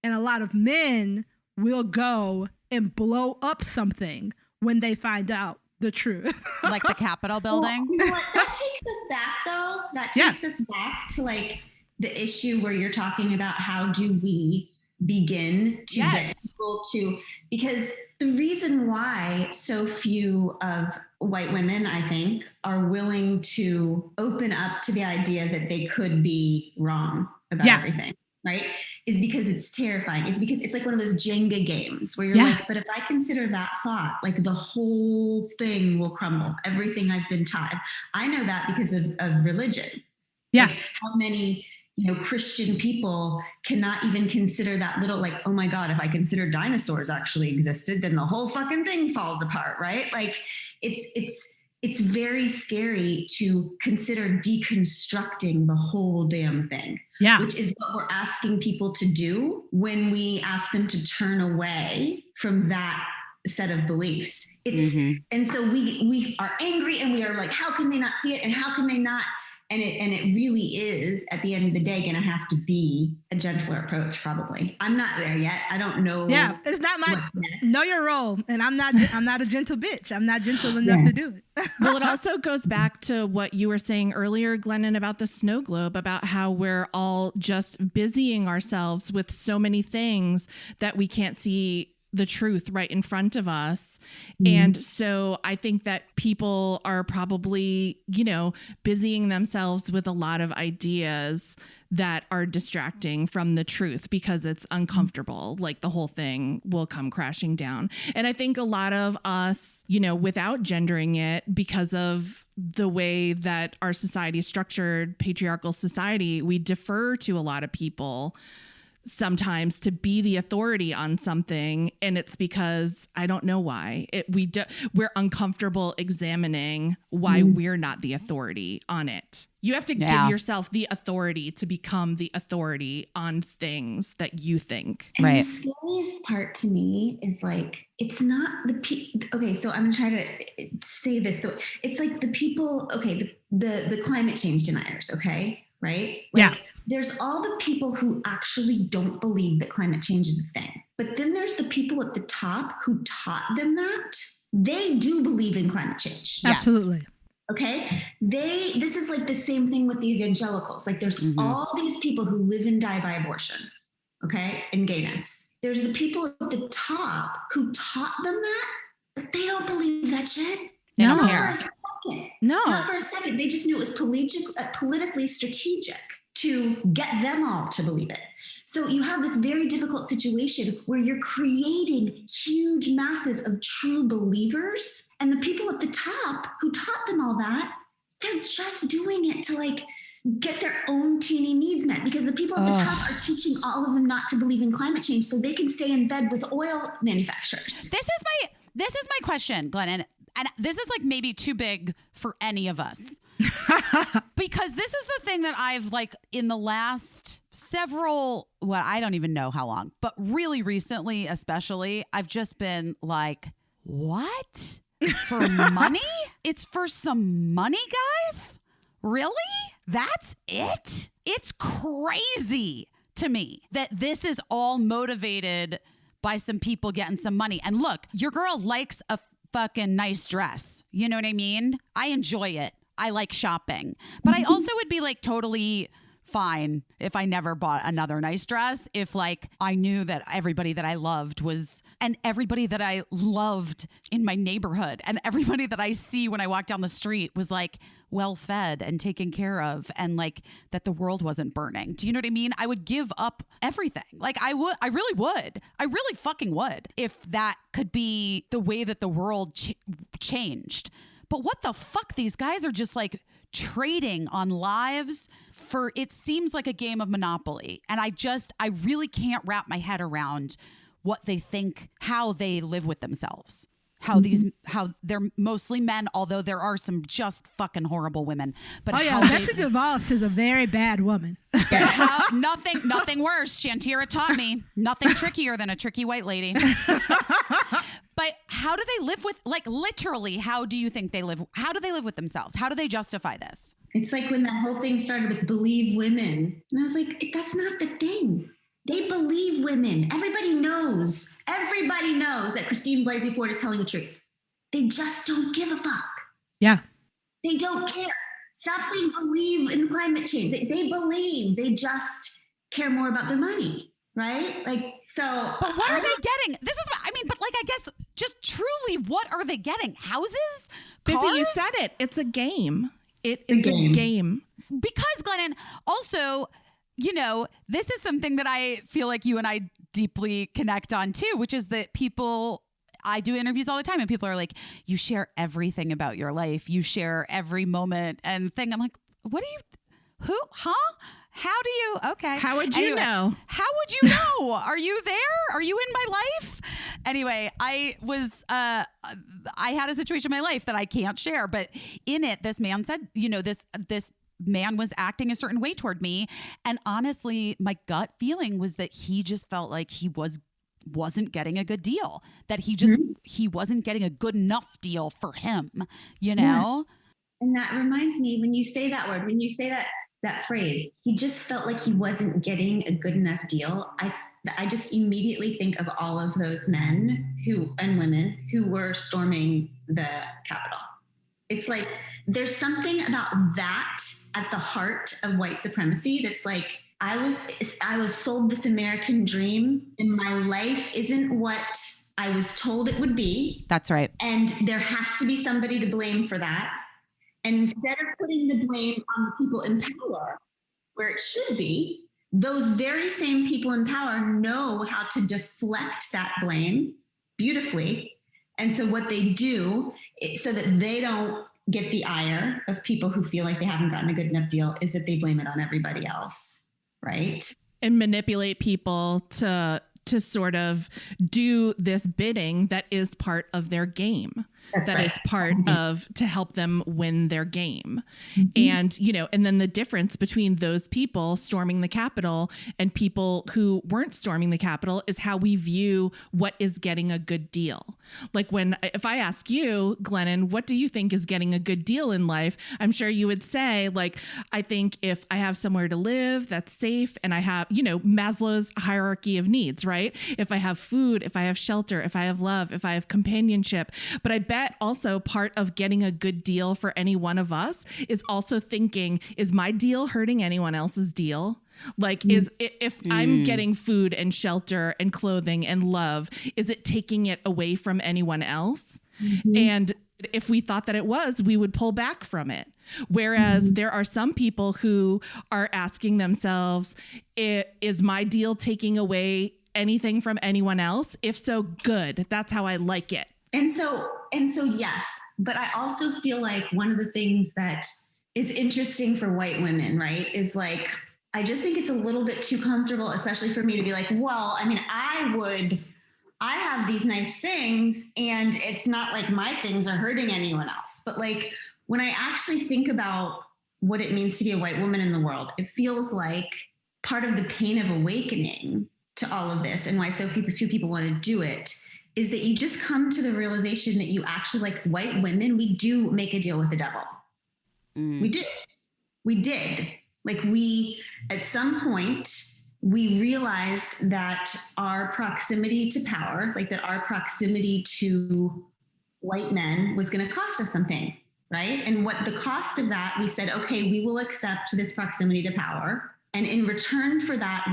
And a lot of men will go and blow up something when they find out the truth. Like the Capitol building. Well, you know what? That takes us back though. That takes us back to like the issue where you're talking about how do we begin to get people to, because the reason why so few of white women, I think, are willing to open up to the idea that they could be wrong about everything, right? Is because it's terrifying. It's because it's like one of those Jenga games where you're like, but if I consider that thought, like the whole thing will crumble. Everything I've been taught. I know that because of religion. Yeah. Like how many, Christian people cannot even consider that little, like, oh my God, if I consider dinosaurs actually existed, then the whole fucking thing falls apart, right? Like it's very scary to consider deconstructing the whole damn thing, which is what we're asking people to do when we ask them to turn away from that set of beliefs. It's and so we are angry and we are like, how can they not see it? And how can they not? And it really is, at the end of the day, going to have to be a gentler approach, probably. I'm not there yet. I don't know. Yeah, it's not my know your role, and I'm not a gentle bitch. I'm not gentle enough to do it. Well, it also goes back to what you were saying earlier, Glennon, about the snow globe, about how we're all just busying ourselves with so many things that we can't see the truth right in front of us. And so I think that people are probably, busying themselves with a lot of ideas that are distracting from the truth because it's uncomfortable. Like the whole thing will come crashing down. And I think a lot of us, without gendering it, because of the way that our society is structured, patriarchal society, we defer to a lot of people sometimes to be the authority on something, and it's because I don't know why we're uncomfortable examining why we're not the authority on it. You have to give yourself the authority to become the authority on things that you think. And the scariest part to me is like, it's not the people. Okay, so I'm gonna try to say this though. It's like the people. Okay, the climate change deniers. Okay, right? Like, there's all the people who actually don't believe that climate change is a thing. But then there's the people at the top who taught them that. They do believe in climate change. Absolutely. Okay. This is like the same thing with the evangelicals. Like there's all these people who live and die by abortion. Okay. And gayness. There's the people at the top who taught them that, but they don't believe that shit. They don't Not care. for a second. No. Not for a second. They just knew it was politically strategic to get them all to believe it. So you have this very difficult situation where you're creating huge masses of true believers, and the people at the top who taught them all that, they're just doing it to like get their own teeny needs met, because the people at the top are teaching all of them not to believe in climate change so they can stay in bed with oil manufacturers. This is my question, Glennon, and this is like maybe too big for any of us. Because this is the thing that I've like in the last several, well, I don't even know how long, but really recently, especially, I've just been like, what? For money? It's for some money, guys? Really? That's it? It's crazy to me that this is all motivated by some people getting some money. And look, your girl likes a fucking nice dress. You know what I mean? I enjoy it. I like shopping. But I also would be like totally fine if I never bought another nice dress, if like I knew that everybody that I loved was, and everybody that I loved in my neighborhood and everybody that I see when I walk down the street was like well fed and taken care of, and like that the world wasn't burning. Do you know what I mean? I would give up everything. Like I really fucking would, if that could be the way that the world changed. But what the fuck? These guys are just like trading on lives for, it seems like a game of Monopoly. And I really can't wrap my head around what they think, how they live with themselves. How they're mostly men, although there are some just fucking horrible women. But Betsy DeVos is a very bad woman. Nothing worse. Shantira taught me nothing trickier than a tricky white lady. But how do they live with, like, literally, how do you think they live? How do they live with themselves? How do they justify this? It's like when that whole thing started with believe women. And I was like, that's not the thing. They believe women. Everybody knows that Christine Blasey Ford is telling the truth. They just don't give a fuck. Yeah. They don't care. Stop saying believe in climate change. They believe. They just care more about their money, right? Like, so. But what are they getting? This is what I mean, but like, I guess just truly, what are they getting? Houses? Cars? Busy, you said it. It's a game. It is a game. Because, Glennon, also, you know, this is something that I feel like you and I deeply connect on too, which is that people, I do interviews all the time and people are like, you share everything about your life. You share every moment and thing. I'm like, what are you, who, huh? How do you, okay. How would you know? How would you know? Are you there? Are you in my life? Anyway, I had a situation in my life that I can't share, but in it, this man said, you know, this man was acting a certain way toward me. And honestly, my gut feeling was that he just felt like he wasn't getting a good deal, that he wasn't getting a good enough deal for him, you know? Yeah. And that reminds me, when you say that word, when you say that phrase, he just felt like he wasn't getting a good enough deal. I just immediately think of all of those men and women who were storming the Capitol. It's like, there's something about that at the heart of white supremacy that's like, I was sold this American dream and my life isn't what I was told it would be. That's right. And there has to be somebody to blame for that. And instead of putting the blame on the people in power, where it should be, those very same people in power know how to deflect that blame beautifully. And so what they do, so that they don't get the ire of people who feel like they haven't gotten a good enough deal, is that they blame it on everybody else, right? And manipulate people to sort of do this bidding that is part of their game. That's that right. is part of to help them win their game. Mm-hmm. And, you know, and then the difference between those people storming the Capitol and people who weren't storming the Capitol is how we view what is getting a good deal. Like if I ask you, Glennon, what do you think is getting a good deal in life? I'm sure you would say, like, I think if I have somewhere to live that's safe and I have, you know, Maslow's hierarchy of needs, right? If I have food, if I have shelter, if I have love, if I have companionship. But I bet also part of getting a good deal for any one of us is also thinking, is my deal hurting anyone else's deal? Like, if I'm getting food and shelter and clothing and love, is it taking it away from anyone else? Mm-hmm. If we thought that it was, we would pull back from it. Whereas there are some people who are asking themselves, is my deal taking away anything from anyone else? If so, good. That's how I like it. And so yes, but I also feel like one of the things that is interesting for white women, right, is like, I just think it's a little bit too comfortable, especially for me to be like, well, I mean, I have these nice things and it's not like my things are hurting anyone else. But like, when I actually think about what it means to be a white woman in the world, it feels like part of the pain of awakening to all of this and why so few people want to do it is that you just come to the realization that you actually, like white women, we do make a deal with the devil. We do. We did. Like at some point, we realized that our proximity to power, like that our proximity to white men was going to cost us something, right? And what the cost of that, we said, okay, we will accept this proximity to power. And in return for that,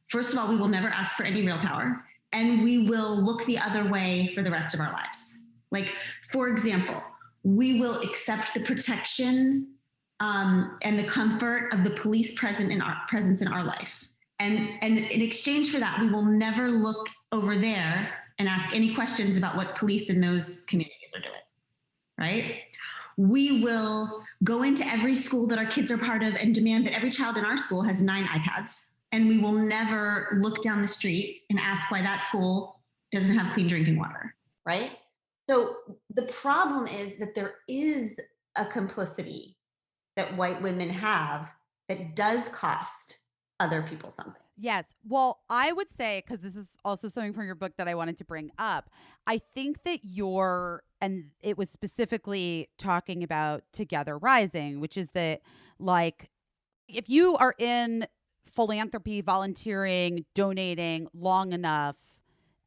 first of all, we will never ask for any real power. And we will look the other way for the rest of our lives. Like, for example, we will accept the protection and the comfort of the police presence in our life. And in exchange for that, we will never look over there and ask any questions about what police in those communities are doing, right? We will go into every school that our kids are part of and demand that every child in our school has 9 iPads. And we will never look down the street and ask why that school doesn't have clean drinking water, right? So the problem is that there is a complicity that white women have that does cost other people something. Yes. Well, I would say, because this is also something from your book that I wanted to bring up, I think that and it was specifically talking about Together Rising, which is that, like, if you are in philanthropy, volunteering, donating long enough,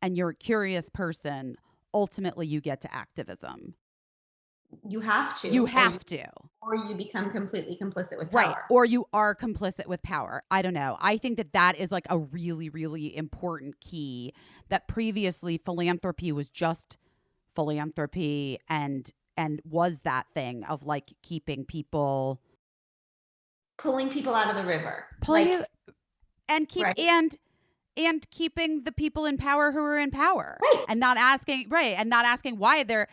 and you're a curious person, ultimately you get to activism. You have to. Or you become completely complicit with power. Right. Or you are complicit with power. I don't know. I think that is like a really, really important key, that previously philanthropy was just philanthropy and was that thing of like keeping people, pulling people out of the river. And keeping the people in power who are in power. Right. And not asking why they're,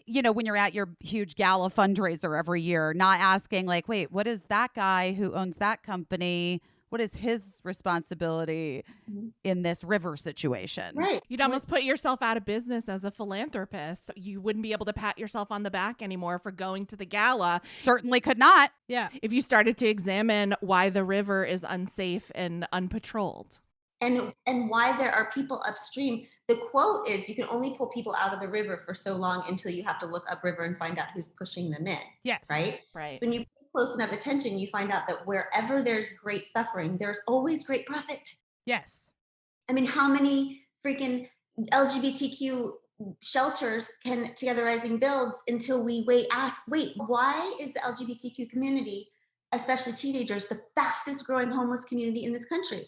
when you're at your huge gala fundraiser every year, not asking like, wait, what is that guy who owns that company? What is his responsibility in this river situation? Right. You'd almost put yourself out of business as a philanthropist. You wouldn't be able to pat yourself on the back anymore for going to the gala. Certainly could not. Yeah. If you started to examine why the river is unsafe and unpatrolled. And why there are people upstream. The quote is, you can only pull people out of the river for so long until you have to look upriver and find out who's pushing them in. Yes. Right? Right. When you pay close enough attention, you find out that wherever there's great suffering, there's always great profit. Yes. I mean, how many freaking LGBTQ shelters can Together Rising builds until we ask, why is the LGBTQ community, especially teenagers, the fastest growing homeless community in this country?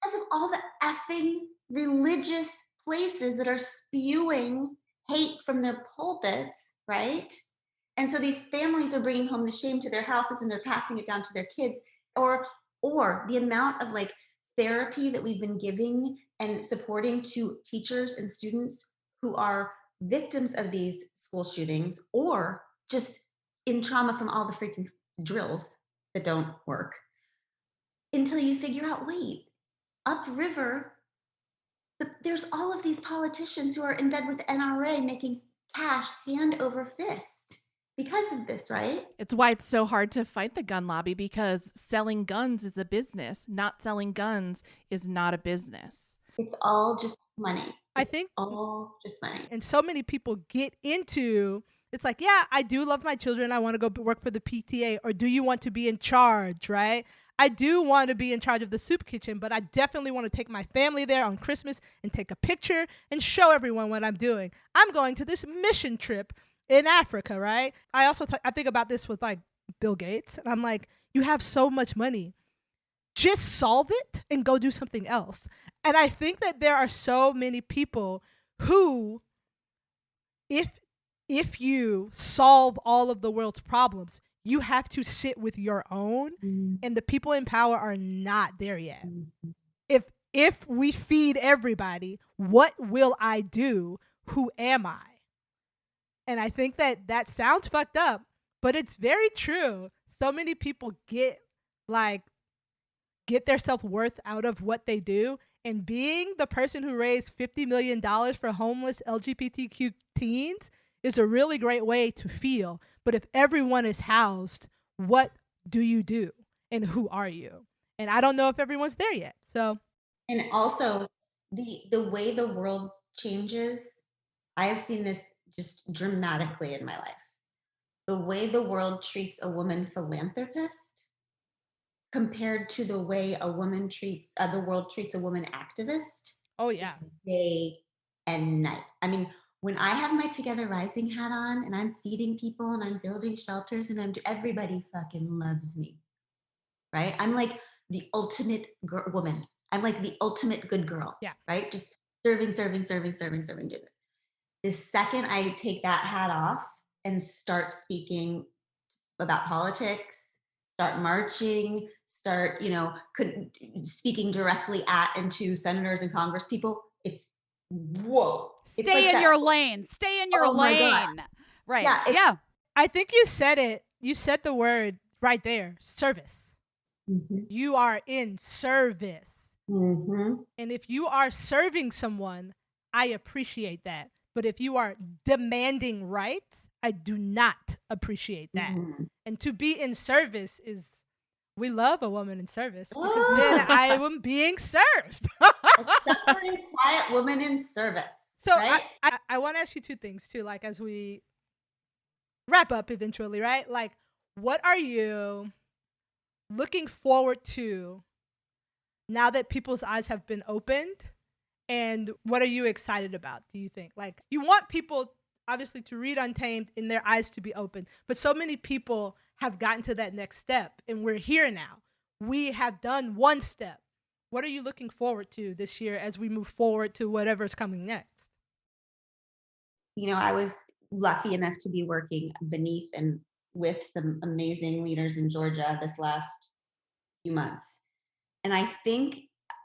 Because of all the effing religious places that are spewing hate from their pulpits, right? And so these families are bringing home the shame to their houses and they're passing it down to their kids. Or the amount of like therapy that we've been giving and supporting to teachers and students who are victims of these school shootings or just in trauma from all the freaking drills that don't work, until you figure out, upriver, there's all of these politicians who are in bed with NRA making cash hand over fist because of this, right? It's why it's so hard to fight the gun lobby, because selling guns is a business. Not selling guns is not a business. It's all just money. I think all just money. And so many people get into, it's like, yeah, I do love my children. I want to go work for the PTA. Or do you want to be in charge, right? I do want to be in charge of the soup kitchen, but I definitely want to take my family there on Christmas and take a picture and show everyone what I'm doing. I'm going to this mission trip in Africa, right? I also I think about this with like Bill Gates, and I'm like, you have so much money. Just solve it and go do something else. And I think that there are so many people who, if if you solve all of the world's problems, you have to sit with your own, and the people in power are not there yet. If we feed everybody, what will I do? Who am I? And I think that sounds fucked up, but it's very true. So many people get their self-worth out of what they do, and being the person who raised $50 million for homeless LGBTQ teens is a really great way to feel. But if everyone is housed, what do you do? And who are you? And I don't know if everyone's there yet. So, and also the way the world changes, I have seen this just dramatically in my life. The way the world treats a woman philanthropist compared to the way a woman treats the world treats a woman activist. Oh yeah. Day and night. I mean, when I have my Together Rising hat on and I'm feeding people and I'm building shelters and everybody fucking loves me. Right? I'm like the ultimate woman. I'm like the ultimate good girl. Yeah. Right? Just serving, do this. The second I take that hat off and start speaking about politics, start marching, start, speaking directly at and to senators and congress people, it's whoa. It's Stay like in your lane. Stay in your Oh my God. lane. Right. Yeah, Yeah. I think you said it. You said the word right there, service. You are in service. And if you are serving someone, I appreciate that. But if you are demanding rights, I do not appreciate that. And to be in service is, we love a woman in service because then I am being served. a suffering, quiet woman in service. So right? I want to ask you two things too, like as we wrap up eventually, right? Like, what are you looking forward to now that people's eyes have been opened? And what are you excited about, do you think? Like, you want people, obviously, to read Untamed and their eyes to be open. But so many people have gotten to that next step, and we're here now. We have done one step. What are you looking forward to this year as we move forward to whatever's coming next? I was lucky enough to be working beneath and with some amazing leaders in Georgia this last few months. And I think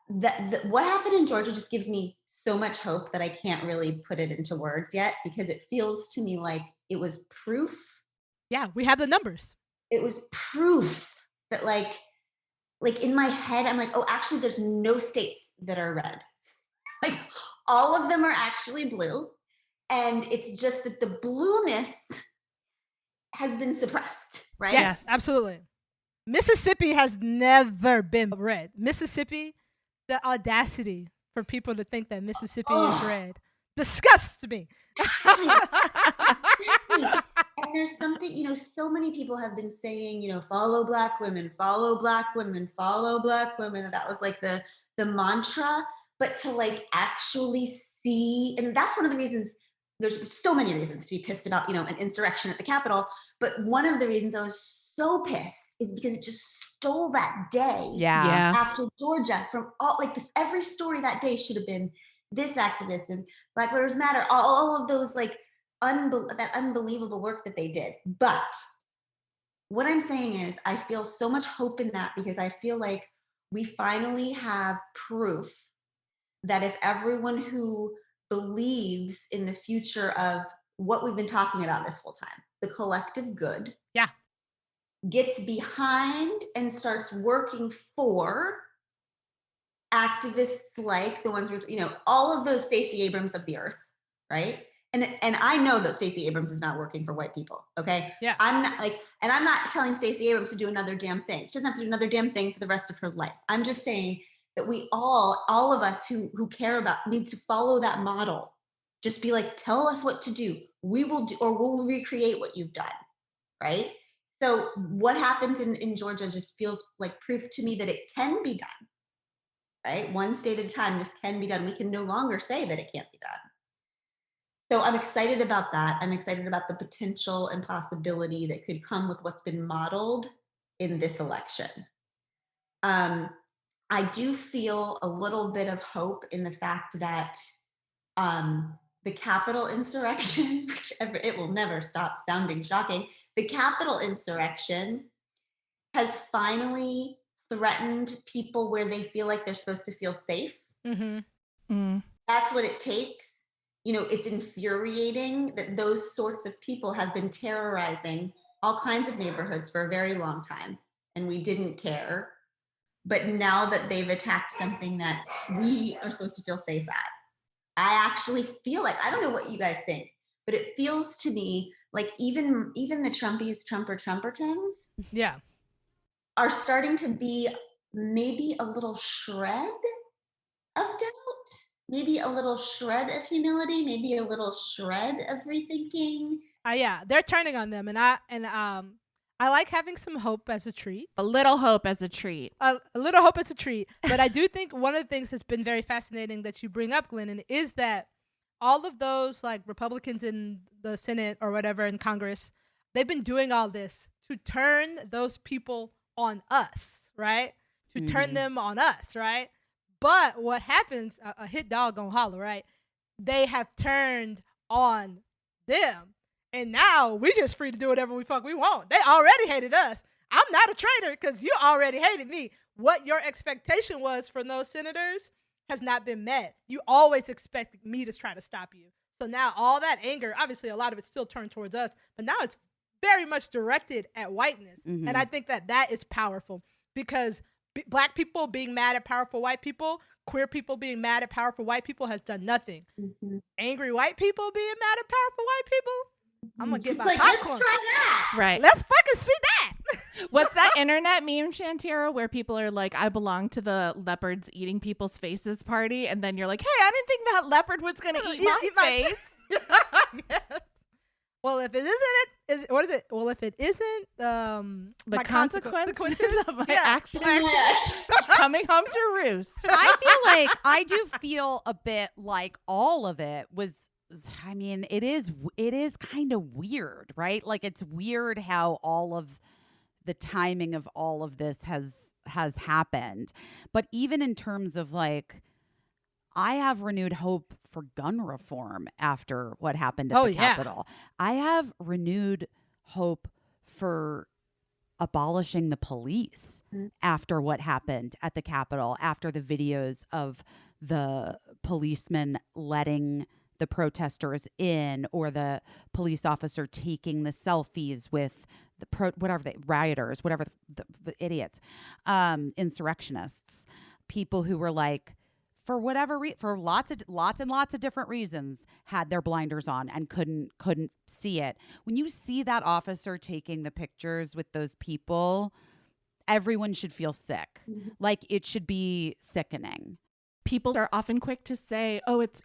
that what happened in Georgia just gives me so much hope that I can't really put it into words yet, because it feels to me like it was proof. Yeah, we have the numbers. It was proof that like in my head, I'm like, oh, actually there's no states that are red. Like all of them are actually blue. And it's just that the blueness has been suppressed, right? Yes, absolutely. Mississippi has never been red. Mississippi, the audacity for people to think that Mississippi is red disgusts me. And there's something, so many people have been saying, follow Black women, follow Black women, follow Black women. That was like the mantra. But to like actually see, and that's one of the reasons, there's so many reasons to be pissed about, an insurrection at the Capitol. But one of the reasons I was so pissed is because it just stole that day after Georgia from all, like this, every story that day should have been this activist and Black Lives Matter, all of those like that unbelievable work that they did. But what I'm saying is I feel so much hope in that, because I feel like we finally have proof that if everyone who believes in the future of what we've been talking about this whole time, the collective good, gets behind and starts working for activists like the ones all of those Stacey Abrams of the earth, right? And I know that Stacey Abrams is not working for white people, okay? Yeah. I'm not telling Stacey Abrams to do another damn thing. She doesn't have to do another damn thing for the rest of her life. I'm just saying that we all of us who care about, need to follow that model. Just be like, tell us what to do. We will do, or we'll recreate what you've done, right? So what happened in Georgia just feels like proof to me that it can be done, right? One state at a time, this can be done. We can no longer say that it can't be done. So I'm excited about that. I'm excited about the potential and possibility that could come with what's been modeled in this election. I do feel a little bit of hope in the fact that the Capitol insurrection, it will never stop sounding shocking. The Capitol insurrection has finally threatened people where they feel like they're supposed to feel safe. That's what it takes. You know, it's infuriating that those sorts of people have been terrorizing all kinds of neighborhoods for a very long time, and we didn't care. But now that they've attacked something that we are supposed to feel safe at, I actually feel like, I don't know what you guys think, but it feels to me like even the Trumpertons are starting to be maybe a little shred of doubt, maybe a little shred of humility, maybe a little shred of rethinking. Yeah, they're turning on them, and I like having some hope as a treat. A little hope as a treat. A little hope as a treat. But I do think one of the things that's been very fascinating that you bring up, Glennon, is that all of those like Republicans in the Senate or whatever in Congress, they've been doing all this to turn those people on us, right? To turn them on us, right? But what happens, a hit dog gonna holler, right? They have turned on them. And now we just free to do whatever we fuck we want. They already hated us. I'm not a traitor because you already hated me. What your expectation was from those senators has not been met. You always expected me to try to stop you. So now all that anger, obviously a lot of it still turned towards us, but now it's very much directed at whiteness. And I think that is powerful because Black people being mad at powerful white people, queer people being mad at powerful white people has done nothing. Angry white people being mad at powerful white people, I'm gonna get my popcorn. Let's try that. Right. Let's fucking see that. What's that internet meme, Shantira, where people are like, I belong to the leopards eating people's faces party, and then you're like, hey, I didn't think that leopard was gonna eat my face. Yes. Well, if it isn't, what is it? Well, if it isn't, the consequences of my actions coming home to roost. I do feel a bit like all of it was. I mean, it is kind of weird, right? Like it's weird how all of the timing of all of this has happened. But even in terms of like, I have renewed hope for gun reform after what happened at the Capitol. I have renewed hope for abolishing the police after what happened at the Capitol, after the videos of the policemen letting the protesters in, or the police officer taking the selfies with the rioters, whatever the idiots, insurrectionists, people who were like, for whatever for lots and lots of different reasons, had their blinders on and couldn't see it. When you see that officer taking the pictures with those people, everyone should feel sick. Like it should be sickening. People are often quick to say, "Oh, it's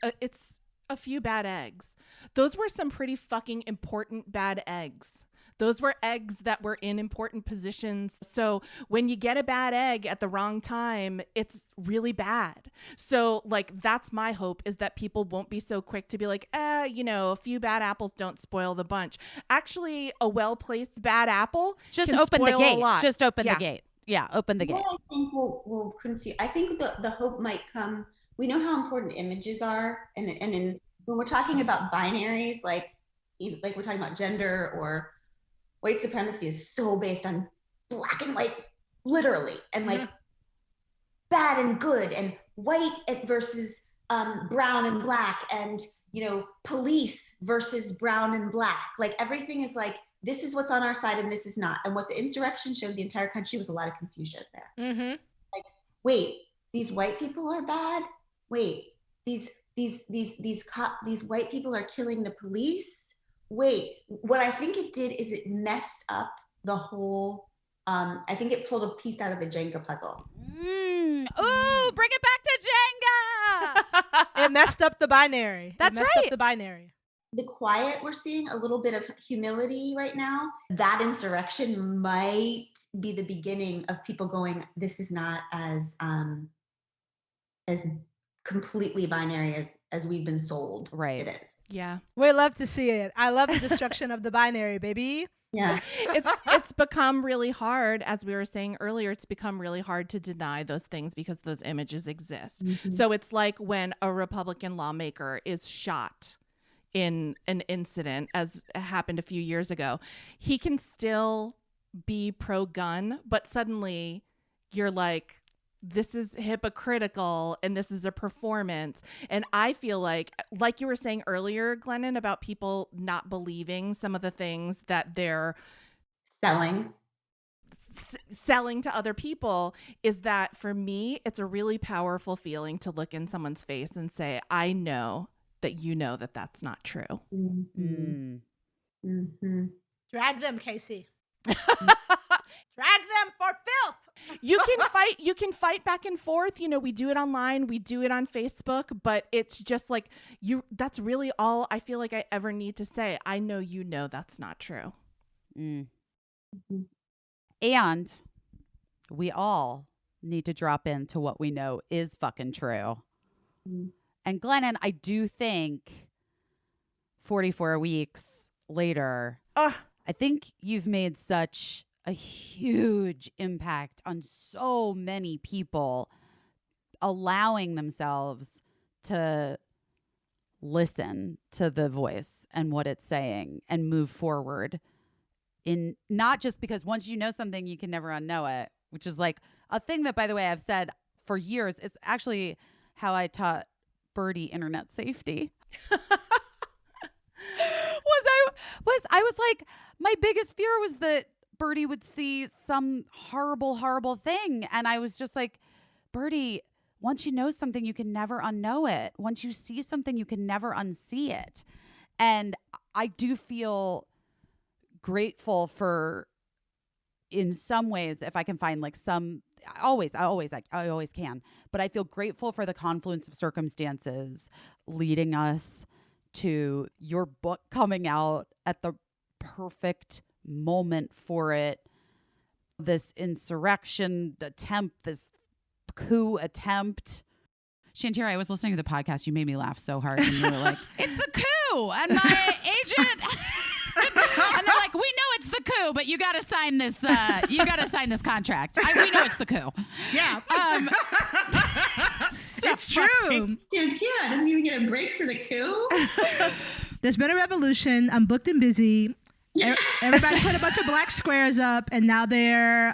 a few bad eggs." Those were some pretty fucking important bad eggs. Those were eggs that were in important positions. So when you get a bad egg at the wrong time, it's really bad. So like, that's my hope, is that people won't be so quick to be like, a few bad apples don't spoil the bunch. Actually, a well-placed bad apple just can open the spoil gate. a lot. Just open the gate. Yeah, open the gate. What I think will confuse. I think the hope might come. We know how important images are, and when we're talking about binaries, like we're talking about gender or white supremacy, is so based on black and white, literally, and like bad and good, and white versus brown and black, and police versus brown and black. Like everything is like, this is what's on our side and this is not. And what the insurrection showed the entire country was a lot of confusion there. Like, wait, these white people are bad. Wait, these white people are killing the police. Wait, what I think it did is it messed up the whole. I think it pulled a piece out of the Jenga puzzle. Oh, bring it back to Jenga. It messed up the binary. That's it messed right. Up the binary. The quiet, we're seeing a little bit of humility right now. That insurrection might be the beginning of people going, this is not as completely binary as we've been sold. Right. It is. Yeah. We love to see it. I love the destruction of the binary, baby. Yeah. It's become really hard, as we were saying earlier, it's become really hard to deny those things because those images exist. So it's like when a Republican lawmaker is shot in an incident, as happened a few years ago, he can still be pro-gun, but suddenly you're like, this is hypocritical and this is a performance. And I feel like you were saying earlier, Glennon, about people not believing some of the things that they're selling to other people, is that for me, it's a really capowerful feeling to look in someone's face and say, I know that you know that that's not true. Mm-hmm. Mm-hmm. Drag them, Caissie. Drag them for filth. You can fight back and forth. You know, we do it online, we do it on Facebook, but it's just like that's really all I feel like I ever need to say. I know you know that's not true. Mm-hmm. And we all need to drop into what we know is fucking true. Mm-hmm. And Glennon, I do think 44 weeks later, I think you've made such a huge impact on so many people, allowing themselves to listen to the voice and what it's saying and move forward. In not just because once you know something, you can never unknow it, which is like a thing that, by the way, I've said for years. It's actually how I taught Birdie internet safety. I was like, my biggest fear was that Birdie would see some horrible thing. And I was just like, Birdie, once you know something, you can never unknow it. Once you see something, you can never unsee it. And I do feel grateful for, in some ways, if I can find like some, I always can, but I feel grateful for the confluence of circumstances leading us to your book coming out at the perfect moment for it. This insurrection attempt, this coup attempt. Shantira, I was listening to the podcast. You made me laugh so hard. And you were like, it's the coup. And my agent... and they're like, we know it's the coup, but you got to sign this. You got to sign this contract. We know it's the coup. Yeah. It's true. Shantira doesn't even get a break for the coup. There's been a revolution. I'm booked and busy. Everybody put a bunch of black squares up, and now they're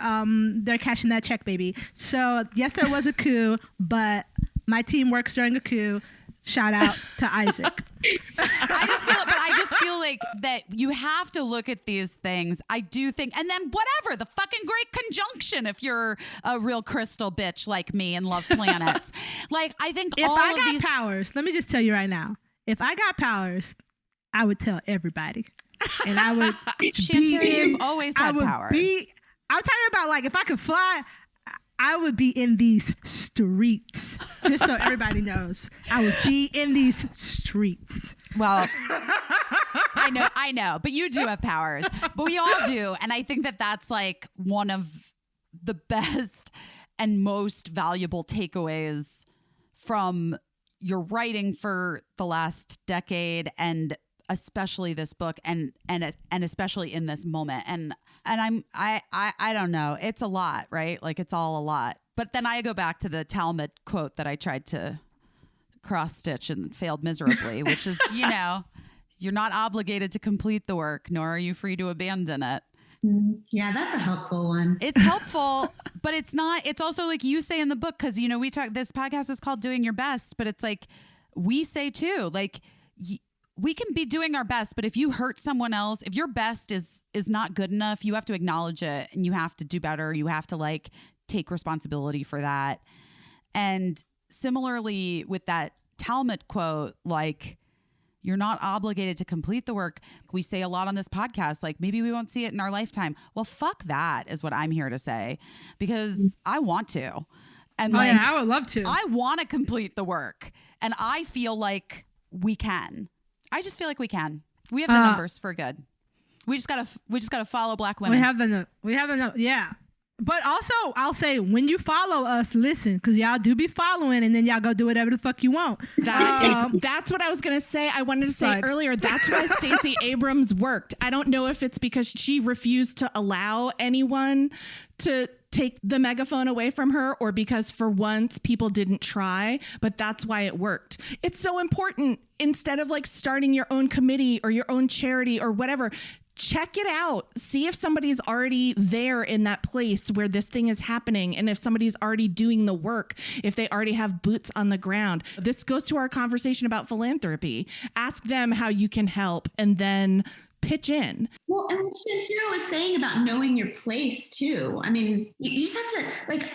cashing that check, baby. So yes, there was a coup, but my team works during a coup. Shout out to Isaac. I just feel like that you have to look at these things. I do think, and then whatever, the fucking great conjunction if you're a real crystal bitch like me and love planets. Like, I think if all I of got these powers, let me just tell you right now, if I got powers, I would tell everybody. And I would Shantira, you've always had powers. I'm talking about, like, if I could fly, I would be in these streets, just so everybody knows. I would be in these streets. Well, I know, but you do have powers, but we all do. And I think that that's like one of the best and most valuable takeaways from your writing for the last decade, and especially this book, and especially in this moment. And I don't know. It's a lot, right? Like, it's all a lot. But then I go back to the Talmud quote that I tried to cross stitch and failed miserably, which is, you're not obligated to complete the work, nor are you free to abandon it. Yeah, that's a helpful one. It's helpful, but it's not. It's also like you say in the book, because, we talk, this podcast is called Doing Your Best, but it's like we say too, like, we can be doing our best, but if you hurt someone else, if your best is not good enough, you have to acknowledge it and you have to do better. You have to, like, take responsibility for that. And similarly with that Talmud quote, like, you're not obligated to complete the work. We say a lot on this podcast, like, maybe we won't see it in our lifetime. Well, fuck that is what I'm here to say, because I want to. And I would love to. I want to complete the work, and I feel like we can. I just feel like we can. We have the numbers for good. We just gotta follow Black women. We have the yeah. But also, I'll say, when you follow us, listen, because y'all do be following, and then y'all go do whatever the fuck you want. That's what I was gonna say. I wanted to say earlier. That's why Stacey Abrams worked. I don't know if it's because she refused to allow anyone to take the megaphone away from her or because for once people didn't try, but that's why it worked. It's so important. Instead of like starting your own committee or your own charity or whatever, check it out. See if somebody's already there in that place where this thing is happening. And if somebody's already doing the work, if they already have boots on the ground. This goes to our conversation about philanthropy. Ask them how you can help and then pitch in. Well, and what Shantira was saying about knowing your place too. I mean, you just have to, like,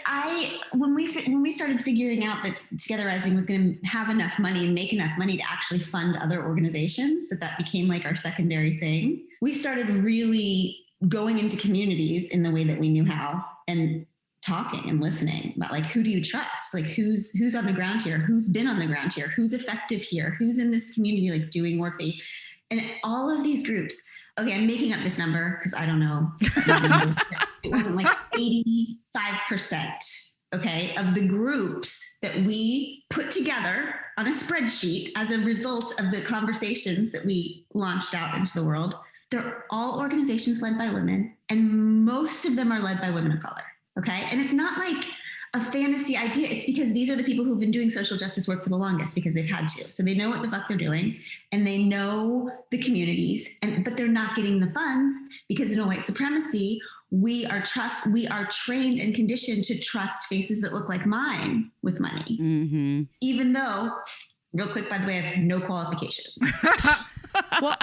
when we started figuring out that Together Rising was going to have enough money and make enough money to actually fund other organizations, that became like our secondary thing. We started really going into communities in the way that we knew how and talking and listening about like, who do you trust? Like who's on the ground here? Who's been on the ground here? Who's effective here? Who's in this community, like doing work and all of these groups, okay, I'm making up this number because I don't know. It wasn't like 85%, okay, of the groups that we put together on a spreadsheet as a result of the conversations that we launched out into the world. They're all organizations led by women, and most of them are led by women of color, okay? And it's not like a fantasy idea. It's because these are the people who've been doing social justice work for the longest because they've had to. So they know what the fuck they're doing and they know the communities, but they're not getting the funds because in white supremacy, we are trained and conditioned to trust faces that look like mine with money. Mm-hmm. Even though, real quick, by the way, I have no qualifications. Well,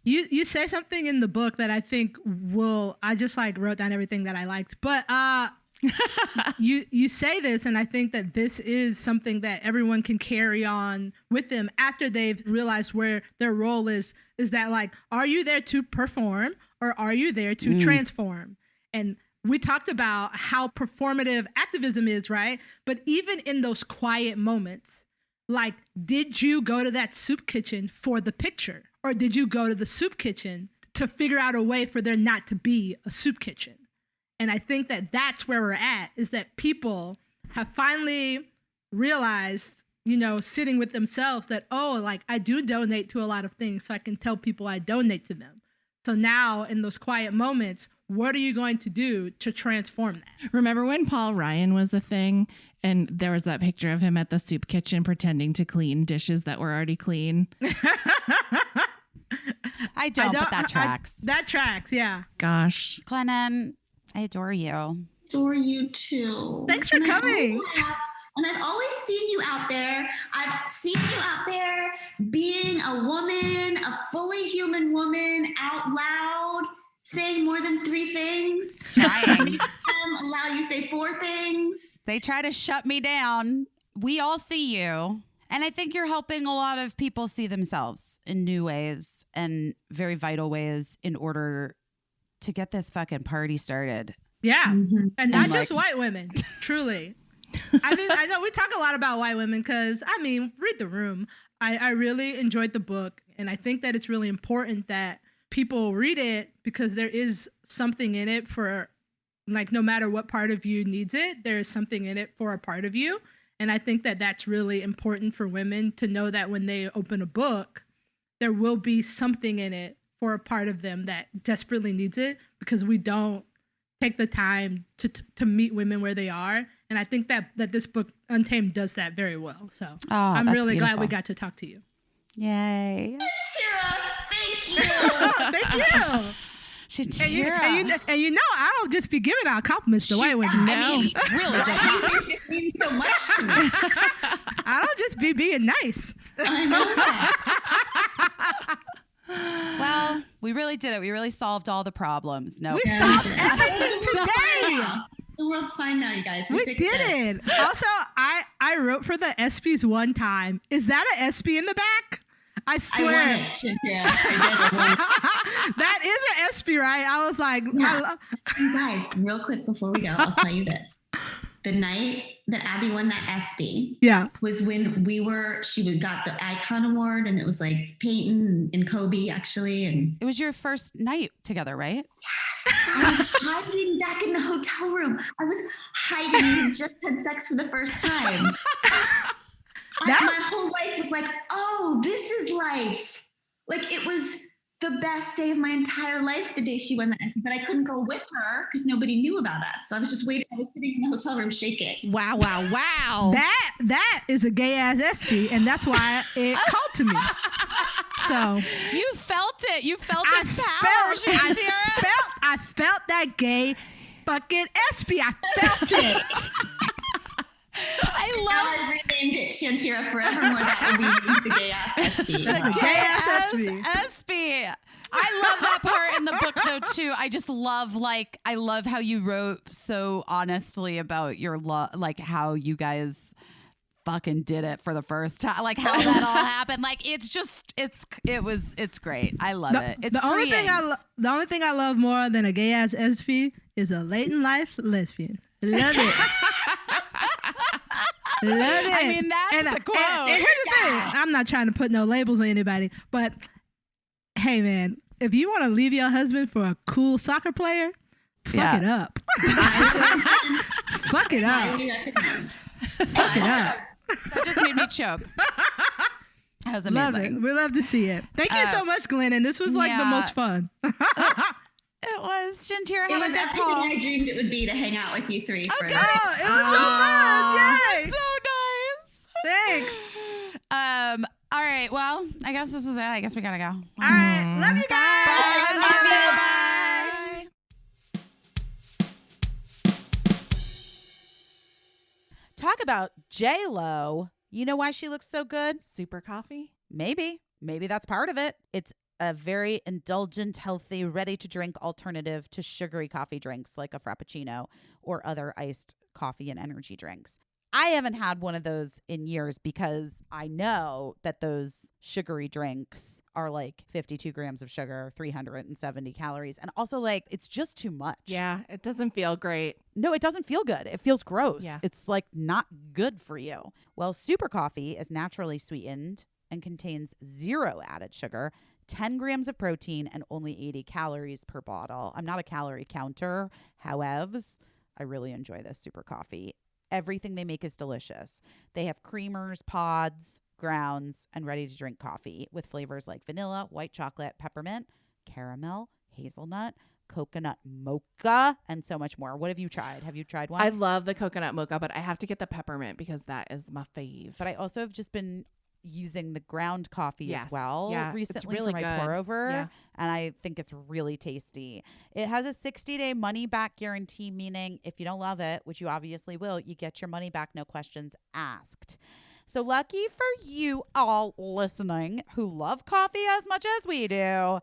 you say something in the book that I think I just like wrote down everything that I liked, but you say this, and I think that this is something that everyone can carry on with them after they've realized where their role is that like, are you there to perform or are you there to transform? And we talked about how performative activism is, right? But even in those quiet moments, like, did you go to that soup kitchen for the picture? Or did you go to the soup kitchen to figure out a way for there not to be a soup kitchen? And I think that that's where we're at, is that people have finally realized, sitting with themselves that, oh, like I do donate to a lot of things, so I can tell people I donate to them. So now in those quiet moments, what are you going to do to transform that? Remember when Paul Ryan was a thing and there was that picture of him at the soup kitchen pretending to clean dishes that were already clean? I don't, but that tracks. That tracks, yeah. Gosh. Glennon, I adore you. Adore you too. Thanks for coming. And I've always seen you out there. I've seen you out there being a woman, a fully human woman, out loud, saying more than 3 things. Trying. Allow you to say 4 things. They try to shut me down. We all see you. And I think you're helping a lot of people see themselves in new ways and very vital ways in order to get this fucking party started. Yeah. Mm-hmm. And not just white women, truly. I know we talk a lot about white women because, read the room. I really enjoyed the book. And I think that it's really important that people read it because there is something in it for, like, no matter what part of you needs it, there is something in it for a part of you. And I think that that's really important for women to know that when they open a book, there will be something in it for a part of them that desperately needs it, because we don't take the time to meet women where they are. And I think that this book, Untamed, does that very well. So I'm really glad we got to talk to you. Yay. Shantira, thank you. Thank you. Shantira. And I don't just be giving out compliments to white women. No, really doesn't. It means so much to me. I don't just be being nice. I know that. Well, we really did it. We really solved all the problems. No, we solved everything today. The world's fine now, you guys. We did fixed it. Also, I wrote for the ESPYs one time. Is that an ESPY in the back? I swear. I won it. Yeah, I did. That is an ESPY, right? I was like, yeah. You guys, real quick before we go, I'll tell you this. The night that Abby won that ESPY was when she got the Icon Award, and it was like Peyton and Kobe, actually. And it was your first night together, right? Yes. I was hiding back in the hotel room. I was hiding. We had just had sex for the first time. My whole life was like, oh, this is life. Like, it was the best day of my entire life the day she won the ESPY, but I couldn't go with her because nobody knew about us. So I was just waiting. I was sitting in the hotel room shaking. Wow, wow, wow. That is a gay ass ESPY, and that's why it called to me. So you felt it. You felt its power, Shantira. I felt that gay fucking ESPY. I felt it. I renamed it Shantira forevermore. That will be the gay ass ESPY. The gay ass ESPY. I love that part in the book though too. I just love I love how you wrote so honestly about your love, like how you guys fucking did it for the first time, like how that all happened. Like it's great. I love it. It's the only thing I love more than a gay ass ESPY is a late in life lesbian. Love it. Love it. I mean, that's the quote. And here's the thing. I'm not trying to put no labels on anybody, but hey, man, if you want to leave your husband for a cool soccer player, fuck it up. Fuck it up. Fuck it up. That just made me choke. That was amazing. Love it. We love to see it. Thank you so much, Glennon. This was like the most fun. It was. Shantira, it was everything I dreamed it would be to hang out with you three. Oh, good. It was so fun. Yay. That's so nice. Thanks. All right. Well, I guess this is it. I guess we gotta go. All right. Love you guys. Bye. Love you. Bye. Talk about J-Lo. You know why she looks so good? Super coffee? Maybe that's part of it. It's a very indulgent, healthy, ready-to-drink alternative to sugary coffee drinks like a Frappuccino or other iced coffee and energy drinks. I haven't had one of those in years because I know that those sugary drinks are like 52 grams of sugar, 370 calories. And also like, it's just too much. Yeah, it doesn't feel great. No, it doesn't feel good. It feels gross. Yeah. It's like not good for you. Well, Super Coffee is naturally sweetened and contains 0 added sugar, 10 grams of protein, and only 80 calories per bottle. I'm not a calorie counter. However, I really enjoy this Super Coffee. Everything they make is delicious. They have creamers, pods, grounds, and ready-to-drink coffee with flavors like vanilla, white chocolate, peppermint, caramel, hazelnut, coconut mocha, and so much more. What have you tried? Have you tried one? I love the coconut mocha, but I have to get the peppermint because that is my fave. But I also have just been using the ground coffee as well recently it's really for my good. pour over, and I think it's really tasty. It has a 60-day money back guarantee, meaning if you don't love it, which you obviously will, you get your money back, no questions asked. So lucky for you all listening who love coffee as much as we do,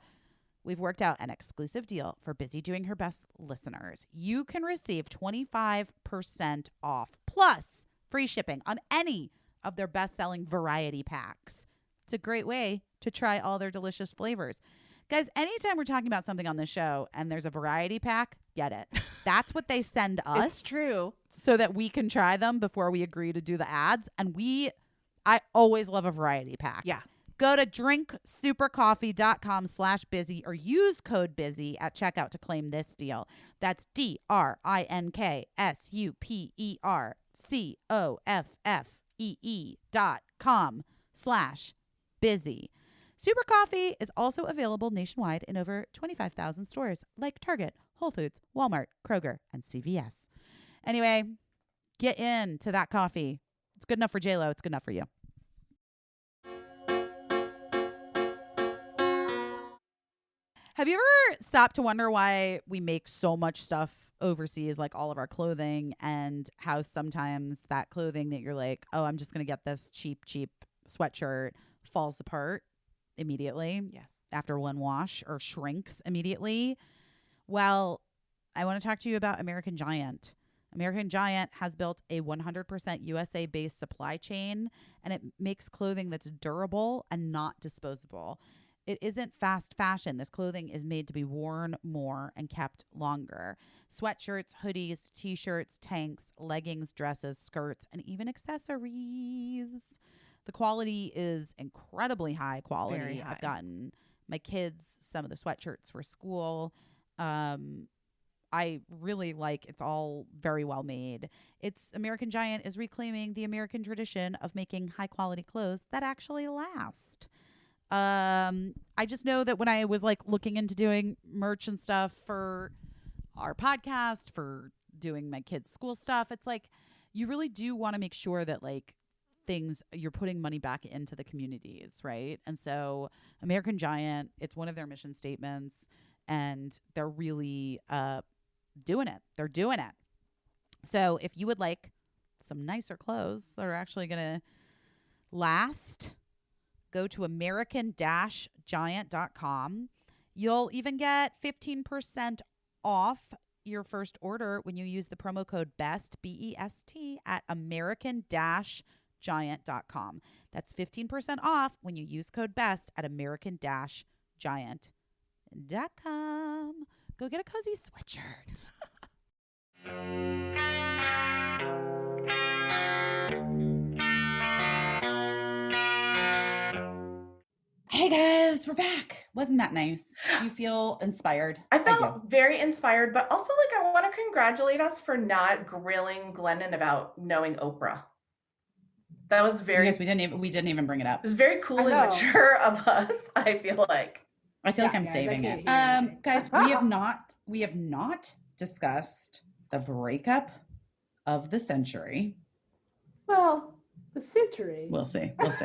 we've worked out an exclusive deal for Busy Doing Her Best listeners. You can receive 25% off plus free shipping on any of their best-selling variety packs. It's a great way to try all their delicious flavors. Guys, anytime we're talking about something on this show and there's a variety pack, get it. That's what they send us. It's true. So that we can try them before we agree to do the ads. And I always love a variety pack. Yeah. Go to drinksupercoffee.com/busy or use code busy at checkout to claim this deal. That's drinksupercoffee.com/busy. Super Coffee is also available nationwide in over 25,000 stores like Target, Whole Foods, Walmart, Kroger, and CVS. Anyway, get into that coffee. It's good enough for J-Lo. It's good enough for you. Have you ever stopped to wonder why we make so much stuff overseas, like all of our clothing, and how sometimes that clothing that you're like, oh, I'm just going to get this cheap sweatshirt falls apart immediately? Yes. After one wash, or shrinks immediately? Well, I want to talk to you about American Giant. American Giant has built a 100% USA-based supply chain, and it makes clothing that's durable and not disposable. It isn't fast fashion. This clothing is made to be worn more and kept longer. Sweatshirts, hoodies, t-shirts, tanks, leggings, dresses, skirts, and even accessories. The quality is incredibly high quality. Very high. I've gotten my kids some of the sweatshirts for school. I really like, it's all very well made. American Giant is reclaiming the American tradition of making high quality clothes that actually last. I just know that when I was like looking into doing merch and stuff for our podcast, for doing my kids' school stuff, it's like you really do want to make sure that like things you're putting money back into the communities, right? And so American Giant, it's one of their mission statements, and they're really doing it. They're doing it. So if you would like some nicer clothes that are actually going to last, go to american-giant.com. You'll even get 15% off your first order when you use the promo code BEST, BEST, at american-giant.com. That's 15% off when you use code BEST at american-giant.com. Go get a cozy sweatshirt. Hey guys, we're back. Wasn't that nice? Do you feel inspired? I felt very inspired, but also like I want to congratulate us for not grilling Glennon about knowing Oprah. That was very. Yes, we didn't even bring it up. It was very cool and mature of us. I feel like. I feel like I'm saving it. Guys, we have not discussed the breakup of the century. Well, the century. We'll see. We'll see.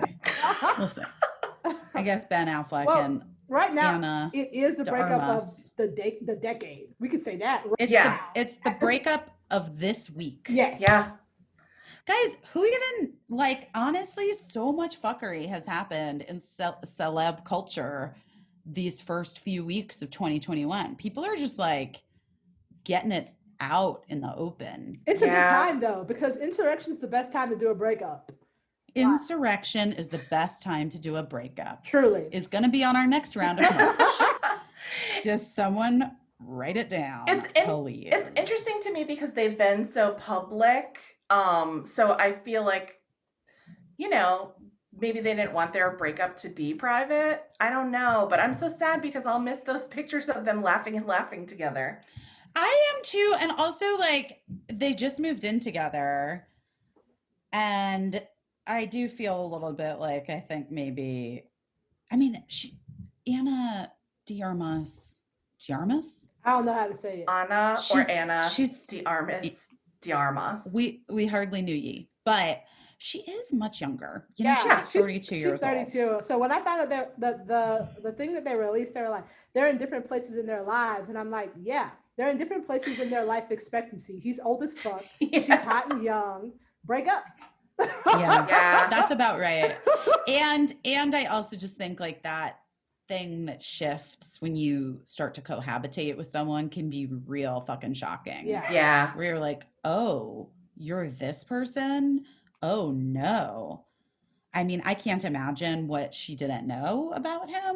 I guess Ben Affleck and right now Anna it is the breakup Armas. of the decade. We could say that. It's the breakup of this week. Yes. Yeah. Guys, who even, like, honestly, so much fuckery has happened in celeb culture these first few weeks of 2021. People are just like getting it out in the open. It's a good time though, because insurrection is the best time to do a breakup. Insurrection is the best time to do a breakup. Truly. Is going to be on our next round of merch. Just someone write it down. Please. It's interesting to me because they've been so public. So I feel like, you know, maybe they didn't want their breakup to be private. I don't know, but I'm so sad because I'll miss those pictures of them laughing together. I am too. And also, like, they just moved in together. And I do feel a little bit like, I think maybe, I mean, Anna Diarmas? I don't know how to say it. Anna or Anna Diarmas. We hardly knew ye, but she is much younger. You know, Yeah, she's like 32 years old. She's 32. So when I found out that the thing that they released, they were like, they're in different places in their lives. And I'm like, yeah, they're in different places in their life expectancy. He's old as fuck. She's hot and young. Break up. Yeah, that's about right. And I also just think like that thing that shifts when you start to cohabitate with someone can be real fucking shocking. Yeah. Where you're like, oh, you're this person? Oh no. I mean, I can't imagine what she didn't know about him.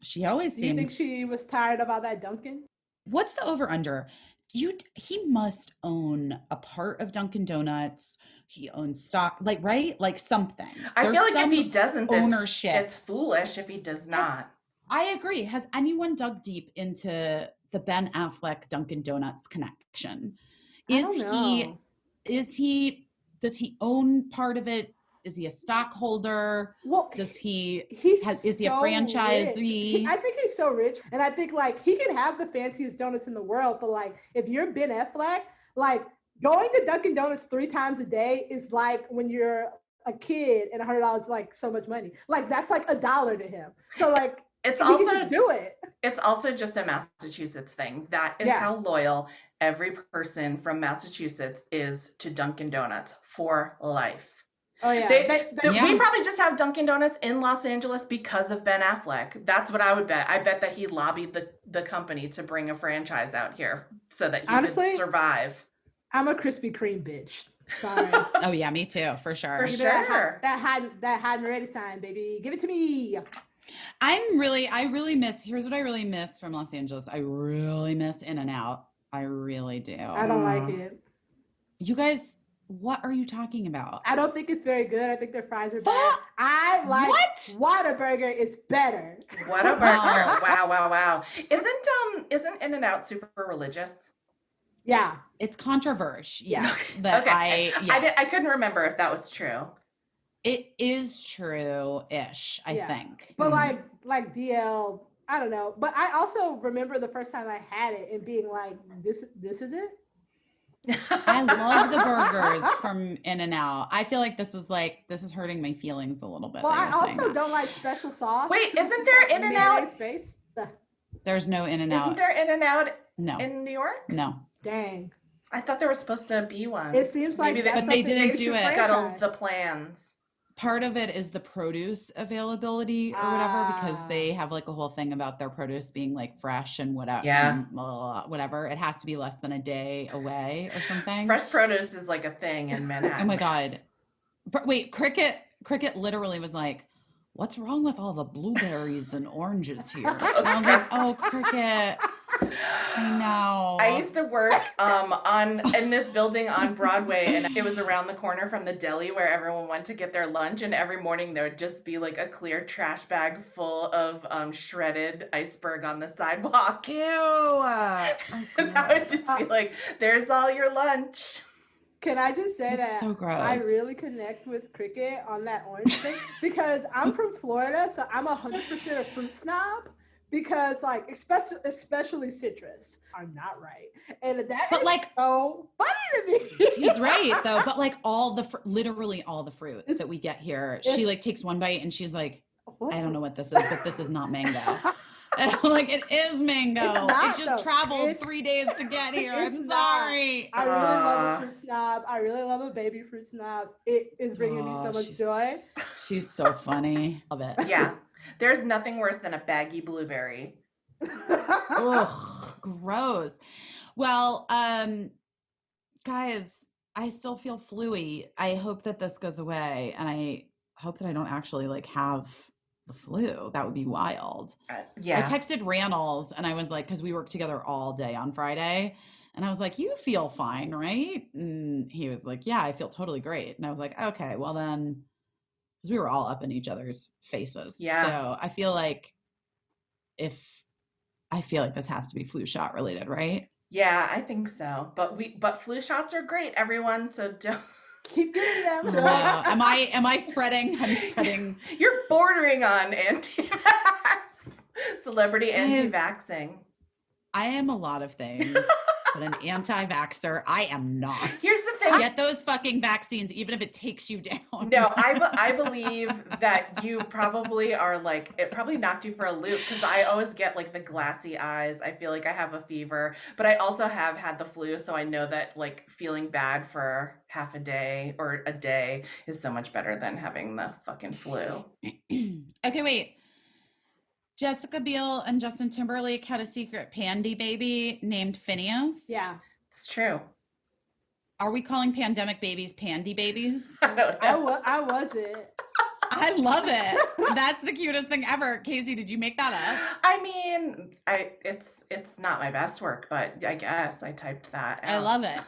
She always seemed. Do you think she was tired about that Dunkin'? What's the over under? He must own a part of Dunkin' Donuts. He owns stock, like, right? Like something. I feel like if he doesn't, ownership. It's foolish if he does not. I agree. Has anyone dug deep into the Ben Affleck Dunkin' Donuts connection? Does he own part of it? Is he a stockholder? Well, is he so a franchisee? I think he's so rich, and I think like he can have the fanciest donuts in the world, but like if you're Ben Affleck, like going to Dunkin' Donuts 3 times a day is like when you're a kid and $100 is like so much money. Like that's like $1 to him. So like it's he also can just do it. It's also just a Massachusetts thing. That is how loyal every person from Massachusetts is to Dunkin' Donuts for life. Oh yeah. We probably just have Dunkin' Donuts in Los Angeles because of Ben Affleck. That's what I would bet. I bet that he lobbied the company to bring a franchise out here so that he could survive. I'm a Krispy Kreme bitch. Sorry. Oh yeah, me too, for sure. For sure. That hot and ready sign, baby. Give it to me. I really miss, here's what I really miss from Los Angeles. I really miss In-N-Out. I really do. I don't like it. You guys, what are you talking about? I don't think it's very good. I think their fries are bad. I like Whataburger is better. Whataburger. Wow. Isn't In-N-Out super religious? Yeah. It's controversial. Yeah. That okay. I couldn't remember if that was true. It is true-ish, I think. But like DL, I don't know. But I also remember the first time I had it and being like, this is it? I love the burgers from In-N-Out. I feel like this is hurting my feelings a little bit. Well, I also don't like special sauce. Wait, isn't there In-N-Out? Space? There's no In-N-Out. Isn't there In-N-Out No. in New York? No. Dang. I thought there was supposed to be one. It seems like maybe but they didn't do it. Scuttled the plans. Part of it is the produce availability or whatever, because they have like a whole thing about their produce being like fresh and whatever. Yeah. And whatever. It has to be less than a day away or something. Fresh produce is like a thing in Manhattan. Oh my God. But wait, Cricket literally was like, what's wrong with all the blueberries and oranges here? And I was like, oh, Cricket. I know. I used to work in this building on Broadway, and it was around the corner from the deli where everyone went to get their lunch, and every morning there would just be like a clear trash bag full of shredded iceberg on the sidewalk. Ew. And I would just be like, there's all your lunch. Can I just say That's that so gross. I really connect with Cricket on that orange thing because I'm from Florida, so I'm 100% a fruit snob. Because like especially citrus are not right, and that is like so funny to me. He's right though, but like literally all the fruit that we get here, she like takes one bite and she's like, I don't know what this is, but this is not mango. And I'm like, it is mango. It just traveled 3 days to get here. I'm sorry. I really love a fruit snob. I really love a baby fruit snob. It is bringing me so much joy. She's so funny. Love it. Yeah. There's nothing worse than a baggy blueberry. Ugh, gross. Well, guys, I still feel flu-y. I hope that this goes away, and I hope that I don't actually like have the flu. That would be wild. Yeah. I texted Randall's, and I was like, because we worked together all day on Friday, and I was like, you feel fine, right? And he was like, yeah, I feel totally great. And I was like, okay, well then, because we were all up in each other's faces. Yeah. So I feel like this has to be flu shot related, right? Yeah, I think so. But flu shots are great, everyone. So don't keep getting them. Am I spreading? I'm spreading. You're bordering on anti-vax. Celebrity anti-vaxxing. I am a lot of things. But an anti-vaxxer, I am not. Here's the thing. Get those fucking vaccines, even if it takes you down. No, I believe that you probably are like, it probably knocked you for a loop because I always get like the glassy eyes. I feel like I have a fever, but I also have had the flu. So I know that like feeling bad for half a day or a day is so much better than having the fucking flu. Okay, wait. Jessica Biel and Justin Timberlake had a secret pandy baby named Phineas. Yeah. It's true. Are we calling pandemic babies pandy babies? I don't know. I wasn't. I love it. That's the cutest thing ever. Caissie, did you make that up? I mean, it's not my best work, but I guess I typed that out. I love it.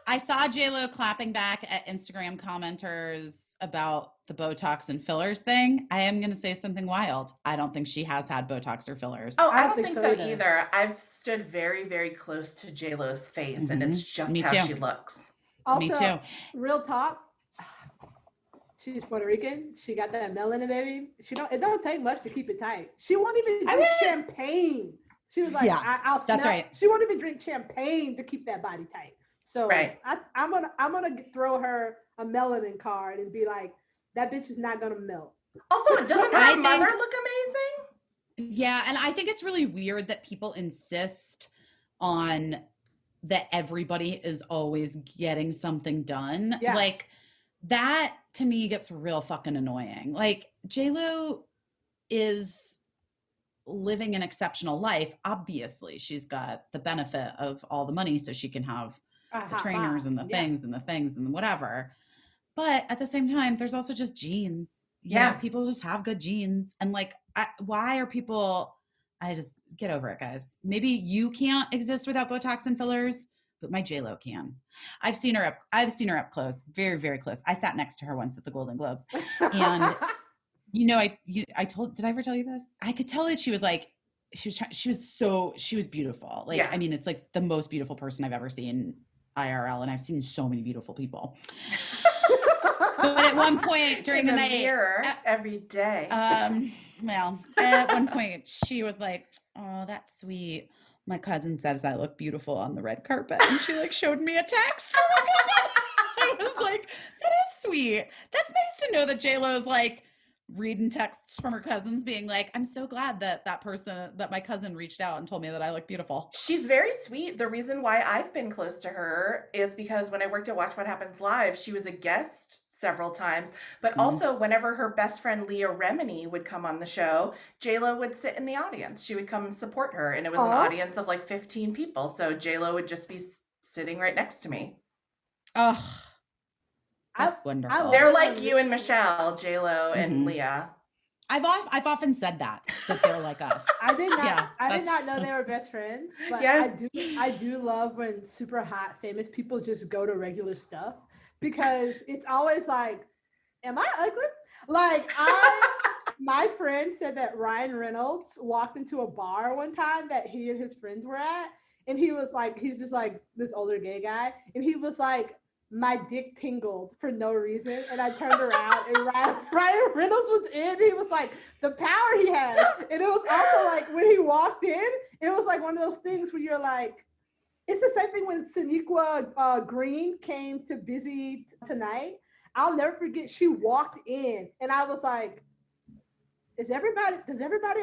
I saw JLo clapping back at Instagram commenters about the Botox and fillers thing. I am going to say something wild. I don't think she has had Botox or fillers. Oh, I don't think so either. I've stood very, very close to JLo's face, and it's just how she looks. Also, Me too. Real talk. She's Puerto Rican. She got that melanin, baby. It don't take much to keep it tight. She won't even drink champagne. She was like, I'll snap. That's right. She won't even drink champagne to keep that body tight. So right. I'm gonna throw her a melanin card and be like, that bitch is not gonna melt. Also, doesn't her mother look amazing? Yeah, and I think it's really weird that people insist on that everybody is always getting something done. Yeah. Like that to me gets real fucking annoying. Like JLo is living an exceptional life. Obviously, she's got the benefit of all the money so she can have the trainers and the things and the things and whatever. But at the same time, there's also just genes. You know, people just have good genes. And like, why are people, I just get over it, guys. Maybe you can't exist without Botox and fillers, but my JLo can. I've seen her up close, very, very close. I sat next to her once at the Golden Globes. And did I ever tell you this? I could tell that she was like, she was beautiful. Like, I mean, it's like the most beautiful person I've ever seen IRL, and I've seen so many beautiful people. But at one point during In the the night, mirror every day. well, at one point she was like, "Oh, that's sweet. My cousin says I look beautiful on the red carpet," and she like showed me a text from my cousin. I was like, "That is sweet. That's nice to know that J-Lo's like reading texts from her cousins, being like, I'm so glad that my cousin reached out and told me that I look beautiful." She's very sweet. The reason why I've been close to her is because when I worked at Watch What Happens Live, she was a guest several times, but also whenever her best friend Leah Remini would come on the show, J-Lo would sit in the audience. She would come and support her, and it was an audience of like 15 people, so J-Lo would just be sitting right next to me. Ugh, that's wonderful. They're like you and Michelle, J-Lo and Leah. I've often said that they're like us. I did not. Yeah, I did not know they were best friends, but Yes. I do love when super hot famous people just go to regular stuff, because it's always like, am I ugly? Like my friend said that Ryan Reynolds walked into a bar one time that he and his friends were at, and he was like, he's just like this older gay guy, and he was like, my dick tingled for no reason, and I turned around and Ryan Reynolds was in. He was like, the power he had, and it was also like when he walked in, it was like one of those things where you're like, it's the same thing when Sonequa Green came to Busy Tonight. I'll never forget. She walked in, and I was like, does everybody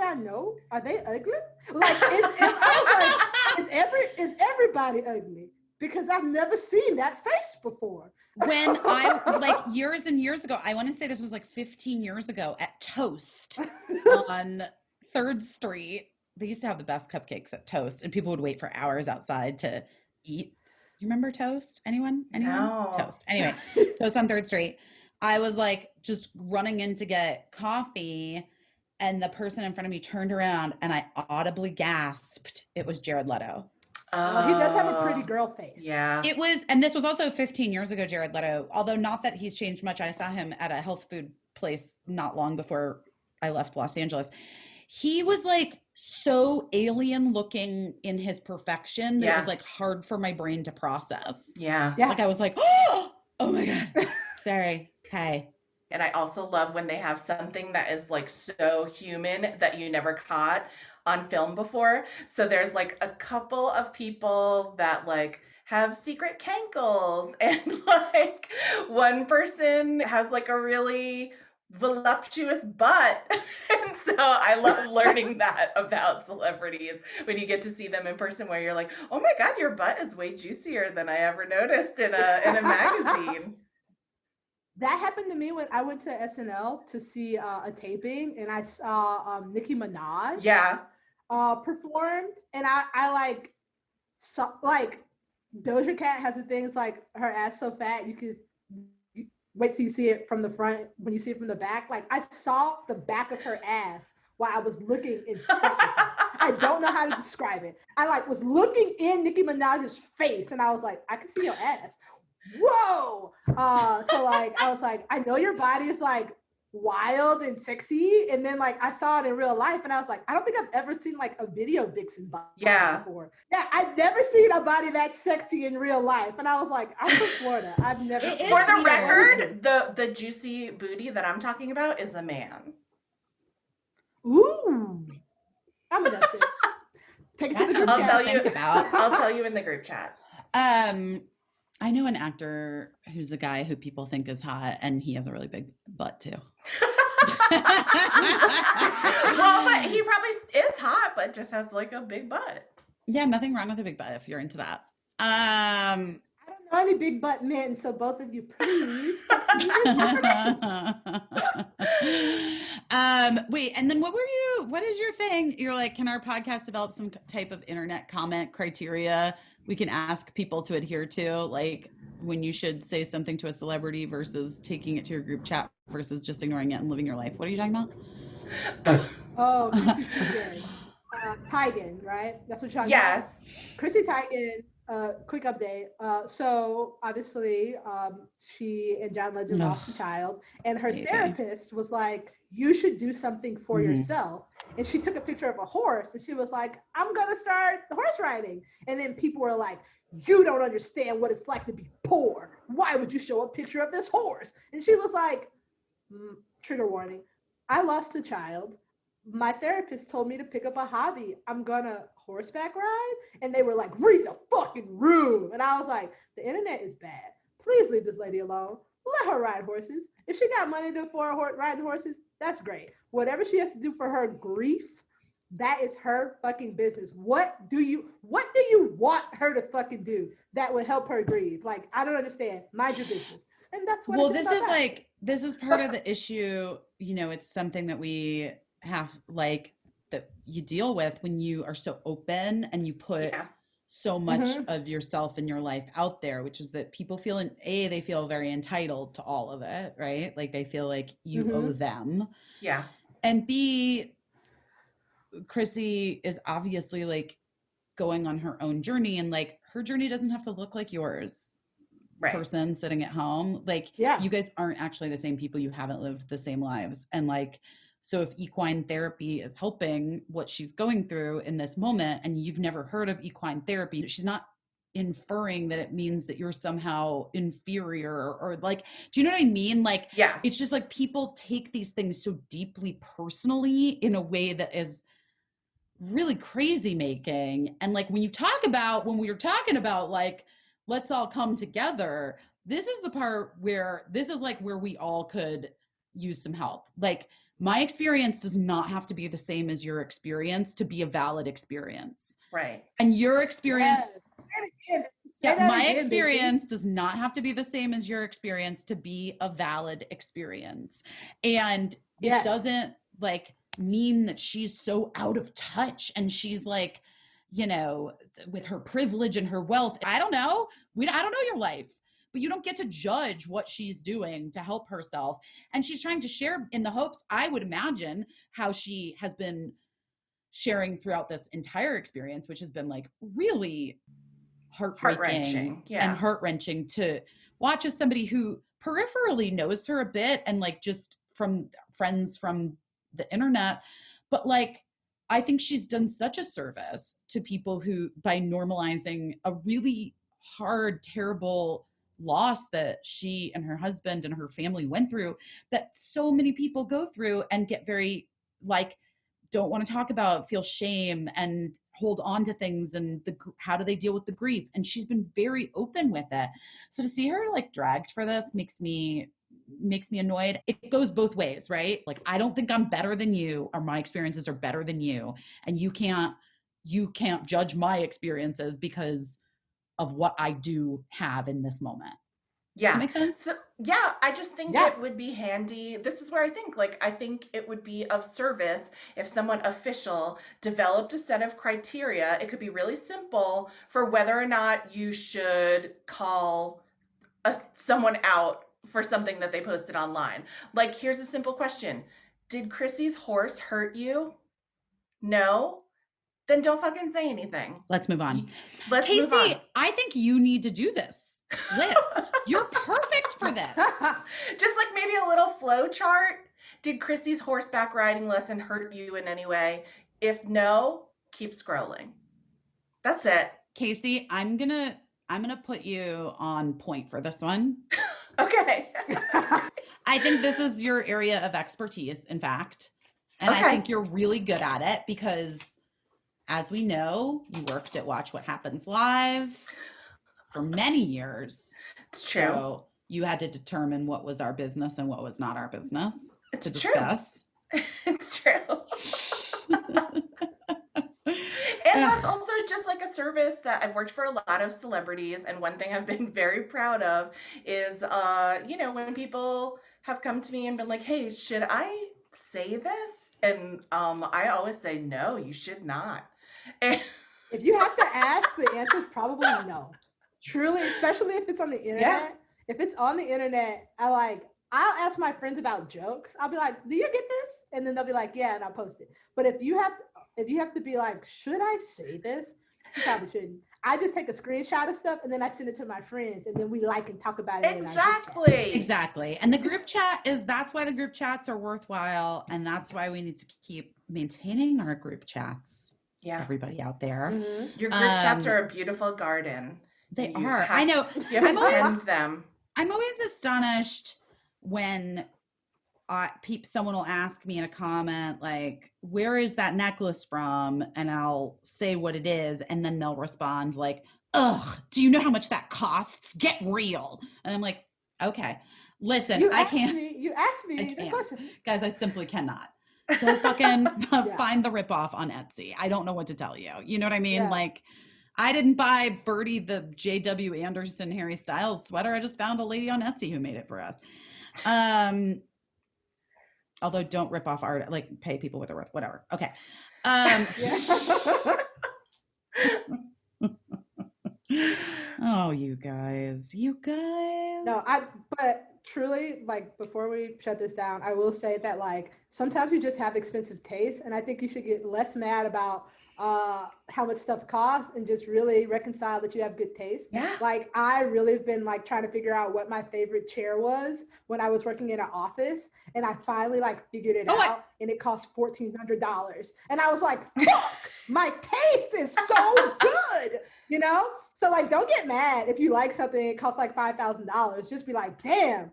I know, are they ugly? Like, I was like, is everybody ugly? Because I've never seen that face before. When I, like years and years ago, I want to say this was like 15 years ago at Toast on 3rd Street. They used to have the best cupcakes at Toast, and people would wait for hours outside to eat. You remember Toast? Anyone? No. Toast. Anyway, Toast on 3rd Street. I was like just running in to get coffee, and the person in front of me turned around, and I audibly gasped. It was Jared Leto. He does have a pretty girl face. Yeah. It was, and this was also 15 years ago, Jared Leto, although not that he's changed much. I saw him at a health food place not long before I left Los Angeles. He was like so alien looking in his perfection that it was like hard for my brain to process. Yeah. Like I was like, oh my God. Sorry. Hi. And I also love when they have something that is like so human that you never caught on film before. So there's like a couple of people that like have secret cankles, and like one person has like a really voluptuous butt. And so I love learning that about celebrities when you get to see them in person, where you're like, oh my God, your butt is way juicier than I ever noticed in a magazine. That happened to me when I went to SNL to see a taping, and I saw Nicki Minaj performed, and I like saw, like, Doja Cat has a thing, it's like her ass so fat you wait till you see it from the front. When you see it from the back, like I saw the back of her ass while I was looking in front of her. I don't know how to describe it. I like was looking in Nicki Minaj's face, and I was like, I can see your ass. Whoa! So like I was like, I know your body is like wild and sexy, and then like I saw it in real life, and I was like, I don't think I've ever seen like a video vixen body before. Yeah, I've never seen a body that sexy in real life, and I was like, I'm from Florida. I've never. For the record, the juicy booty that I'm talking about is a man. Ooh, I'm gonna say. Take it to the group chat. I'll tell you in the group chat. I know an actor who's a guy who people think is hot, and he has a really big butt too. Well, but he probably is hot, but just has like a big butt. Yeah, nothing wrong with a big butt if you're into that. I don't know any big butt men, so both of you, please. Wait, and then what is your thing? You're like, can our podcast develop some type of internet comment criteria we can ask people to adhere to, like when you should say something to a celebrity versus taking it to your group chat versus just ignoring it and living your life? What are you talking about? Oh, Chrissy Teigen, right? That's what you're talking yes. about? Chrissy Teigen, quick update. So obviously she and John Legend lost a child, and her therapist was like, you should do something for Mhm. yourself. And she took a picture of a horse and she was like, I'm going to start horse riding. And then people were like, you don't understand what it's like to be poor. Why would you show a picture of this horse? And she was like, trigger warning, I lost a child. My therapist told me to pick up a hobby. I'm gonna horseback ride. And they were like, read the fucking room. And I was like, the internet is bad. Please leave this lady alone. Let her ride horses. If she got money for riding horses, that's great. Whatever she has to do for her grief, that is her fucking business. What do you want her to fucking do that would help her grieve? Like, I don't understand. Mind your business. And that's what. Well, this is like, this is part of the issue. You know, it's something that we have, like, that you deal with when you are so open and you put so much of yourself and your life out there, which is that people feel they feel very entitled to all of it, right? Like they feel like you owe them. Yeah. And B, Chrissy is obviously like going on her own journey, and like her journey doesn't have to look like yours. Right. Person sitting at home, like you guys aren't actually the same people. You haven't lived the same lives. And like, so if equine therapy is helping what she's going through in this moment, and you've never heard of equine therapy, she's not inferring that it means that you're somehow inferior or like, do you know what I mean? Like, it's just like people take these things so deeply personally in a way that is really crazy making. And like when we were talking about like, let's all come together, this is the part where this is like where we all could use some help. Like, my experience does not have to be the same as your experience to be a valid experience. Right. And your experience, my again, experience does not have to be the same as your experience to be a valid experience. And it doesn't like mean that she's so out of touch and she's like, you know, with her privilege and her wealth. I don't know. I don't know your life. But you don't get to judge what she's doing to help herself. And she's trying to share in the hopes, I would imagine, how she has been sharing throughout this entire experience, which has been like really heartbreaking and heart-wrenching to watch as somebody who peripherally knows her a bit and like just from friends from the internet. But like, I think she's done such a service to people who, by normalizing a really hard, terrible loss that she and her husband and her family went through, that so many people go through and get very like, don't want to talk about, feel shame and hold on to things, and how do they deal with the grief? And she's been very open with it. So to see her like dragged for this makes me annoyed. It goes both ways, right? Like, I don't think I'm better than you, or my experiences are better than you, and you can't judge my experiences because of what I do have in this moment. Yeah. Does that make sense? So, yeah, I just think it would be handy. This is where I think it would be of service if someone official developed a set of criteria. It could be really simple for whether or not you should call someone out for something that they posted online. Like, here's a simple question. Did Chrissy's horse hurt you? No? Then don't fucking say anything. Let's move on. Casey, move on. I think you need to do this list. You're perfect for this. Just like maybe a little flow chart. Did Chrissy's horseback riding lesson hurt you in any way? If no, keep scrolling. That's it. Casey, I'm gonna put you on point for this one. Okay. I think this is your area of expertise, in fact. And I think you're really good at it because, as we know, you worked at Watch What Happens Live for many years. It's true. So you had to determine what was our business and what was not our business to discuss. It's true. And that's also just like a service that I've worked for a lot of celebrities. And one thing I've been very proud of is, when people have come to me and been like, hey, should I say this? And I always say, no, you should not. And if you have to ask, the answer is probably no. Truly, especially if it's on the internet. Yeah. If it's on the internet, I'll ask my friends about jokes. I'll be like, do you get this? And then they'll be like, yeah, and I'll post it. But if you have to be like, should I say this? You probably shouldn't. I just take a screenshot of stuff and then I send it to my friends and then we like and talk about it. Exactly. And the group chat that's why the group chats are worthwhile. And that's why we need to keep maintaining our group chats. Yeah. Everybody out there. Mm-hmm. Your group chats are a beautiful garden. They are. I know. You have to tend them. I'm always astonished when someone will ask me in a comment, like, where is that necklace from? And I'll say what it is. And then they'll respond like, ugh, do you know how much that costs? Get real. And I'm like, okay, listen, I can't. You asked me the question. Guys, I simply cannot. Go fucking find the ripoff on Etsy. I don't know what to tell you. You know what I mean? Yeah. Like, I didn't buy Birdie the J.W. Anderson Harry Styles sweater. I just found a lady on Etsy who made it for us. Although don't rip off art, like pay people with their worth, whatever. Okay. Oh, you guys. No, but truly, like, before we shut this down, I will say that, like, sometimes you just have expensive taste, and I think you should get less mad about how much stuff costs and just really reconcile that you have good taste. Yeah. Like, I really have been like trying to figure out what my favorite chair was when I was working in an office, and I finally like figured it out, and it cost $1,400. And I was like, fuck, my taste is so good, you know? So like, don't get mad if you like something, it costs like $5,000. Just be like, damn.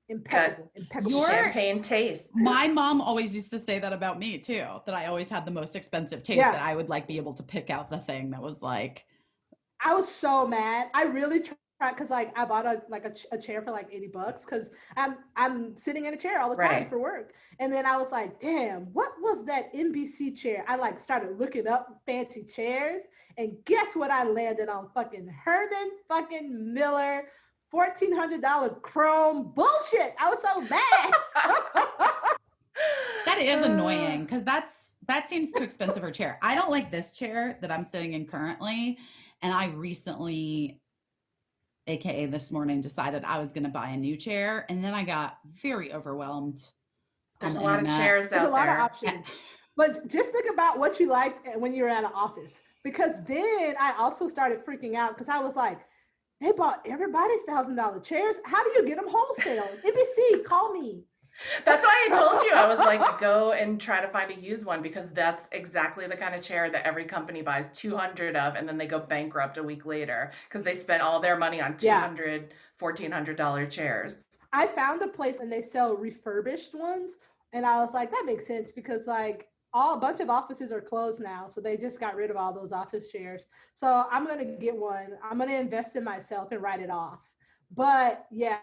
Impeccable. Your champagne taste. My mom always used to say that about me too, that I always had the most expensive taste, that I would like be able to pick out the thing that was like. I was so mad. I really tried because like I bought a chair for like $80 because I'm sitting in a chair all the time for work. And then I was like, damn, what was that NBC chair? I like started looking up fancy chairs, and guess what I landed on? Fucking Herman fucking Miller $1,400 chrome bullshit. I was so mad. That is annoying because that seems too expensive for a chair. I don't like this chair that I'm sitting in currently. And I recently, AKA this morning, decided I was going to buy a new chair. And then I got very overwhelmed. There's a lot of chairs out there. There's a lot of options. But just think about what you like when you're at an office. Because then I also started freaking out because I was like, they bought everybody $1,000 chairs. How do you get them wholesale? NBC, call me. That's why I told you, I was like, go and try to find a used one, because that's exactly the kind of chair that every company buys 200 of, and then they go bankrupt a week later because they spent all their money on $200, $1,400 chairs. I found a place and they sell refurbished ones, and I was like, that makes sense because like a bunch of offices are closed now, so they just got rid of all those office chairs. So I'm gonna get one. I'm gonna invest in myself and write it off. But yeah,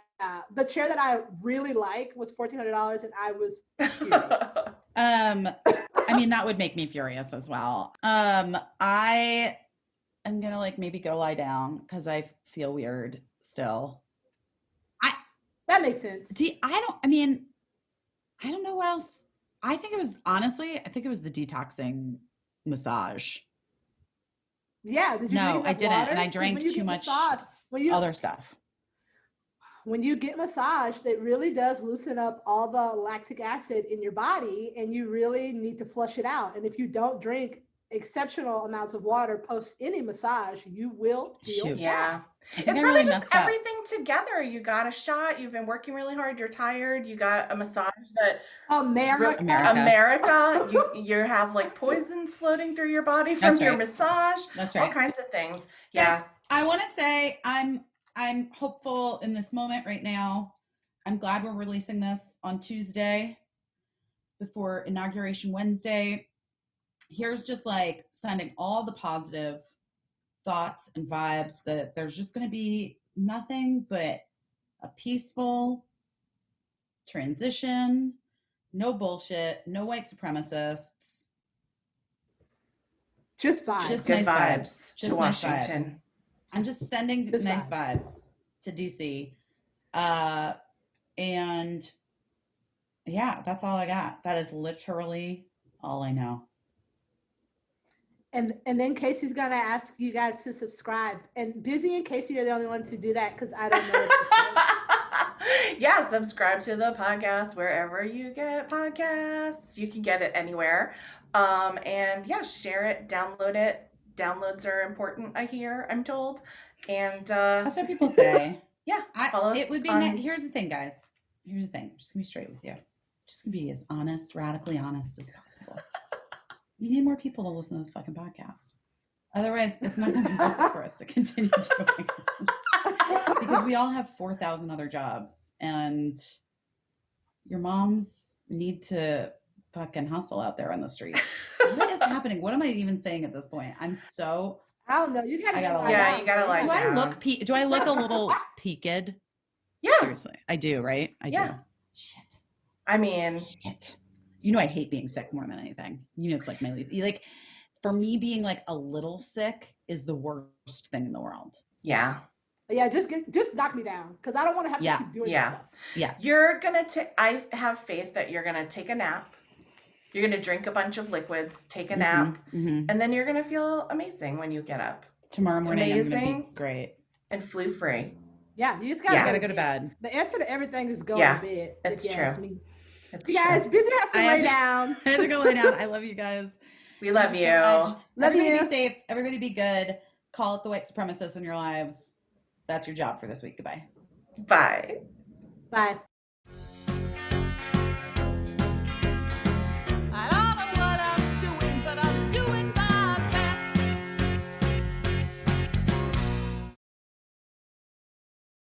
the chair that I really like was $1,400, and I was furious. I mean, that would make me furious as well. I am gonna like maybe go lie down because I feel weird still. That makes sense. I don't know what else. I think it was the detoxing massage. Yeah. Did you No, I didn't. water? And I drank too much other stuff. When you get massaged, it really does loosen up all the lactic acid in your body, and you really need to flush it out. And if you don't drink exceptional amounts of water post any massage, you will feel yeah. It's probably just everything together. You got a shot, you've been working really hard, you're tired, you got a massage that America. You have like poisons floating through your body from your massage. That's right. All kinds of things. Yeah. Yes, I want to say I'm hopeful in this moment right now. I'm glad we're releasing this on Tuesday before Inauguration Wednesday. Here's just like sending all the positive thoughts and vibes that there's just going to be nothing but a peaceful transition, no bullshit, no white supremacists. Just vibes. Just good nice vibes to Washington. Vibes. I'm just sending nice vibes to DC. And yeah, that's all I got. That is literally all I know. And then Caissie's gonna ask you guys to subscribe. And Busy and Caissie are the only ones who do that because I don't know what to say. Yeah, subscribe to the podcast wherever you get podcasts. You can get it anywhere. And yeah, share it, download it, downloads are important, I'm told. And That's what people say. yeah, follow us it would be on- here's the thing, guys. Here's the thing. I'm just gonna be straight with you. Just gonna be as honest, radically honest as possible. You need more people to listen to this fucking podcast. Otherwise, it's not gonna be worth for us to continue doing it. Because we all have 4,000 other jobs, and your moms need to fucking hustle out there on the streets. What is happening? What am I even saying at this point? I don't know. You gotta you gotta lie do down. Do I look a little peaked? Yeah. Seriously. I do, right? I do. Shit. I mean, Shit. You know I hate being sick more than anything. You know it's like my like for me being like a little sick is the worst thing in the world. yeah. Yeah, just knock me down because I don't want to have to keep doing this stuff. Yeah. You're gonna I have faith that you're gonna take a nap. You're gonna drink a bunch of liquids, take a nap, and then you're gonna feel amazing when you get up. Tomorrow morning I'm gonna Amazing. be great. And flu free. Yeah, you just gotta, gotta go to bed. The answer to everything is go Yeah, to bed. it's if you ask true. me. It's You guys, true. Busy has to lay down. I had to go lay down. I love you guys. We love Thank you. so much. Love Everybody you. be safe. Everybody be good. Call it the white supremacists in your lives. That's your job for this week. Goodbye. Bye. Bye. I don't know what I'm doing, but I'm doing my best.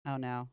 Oh no.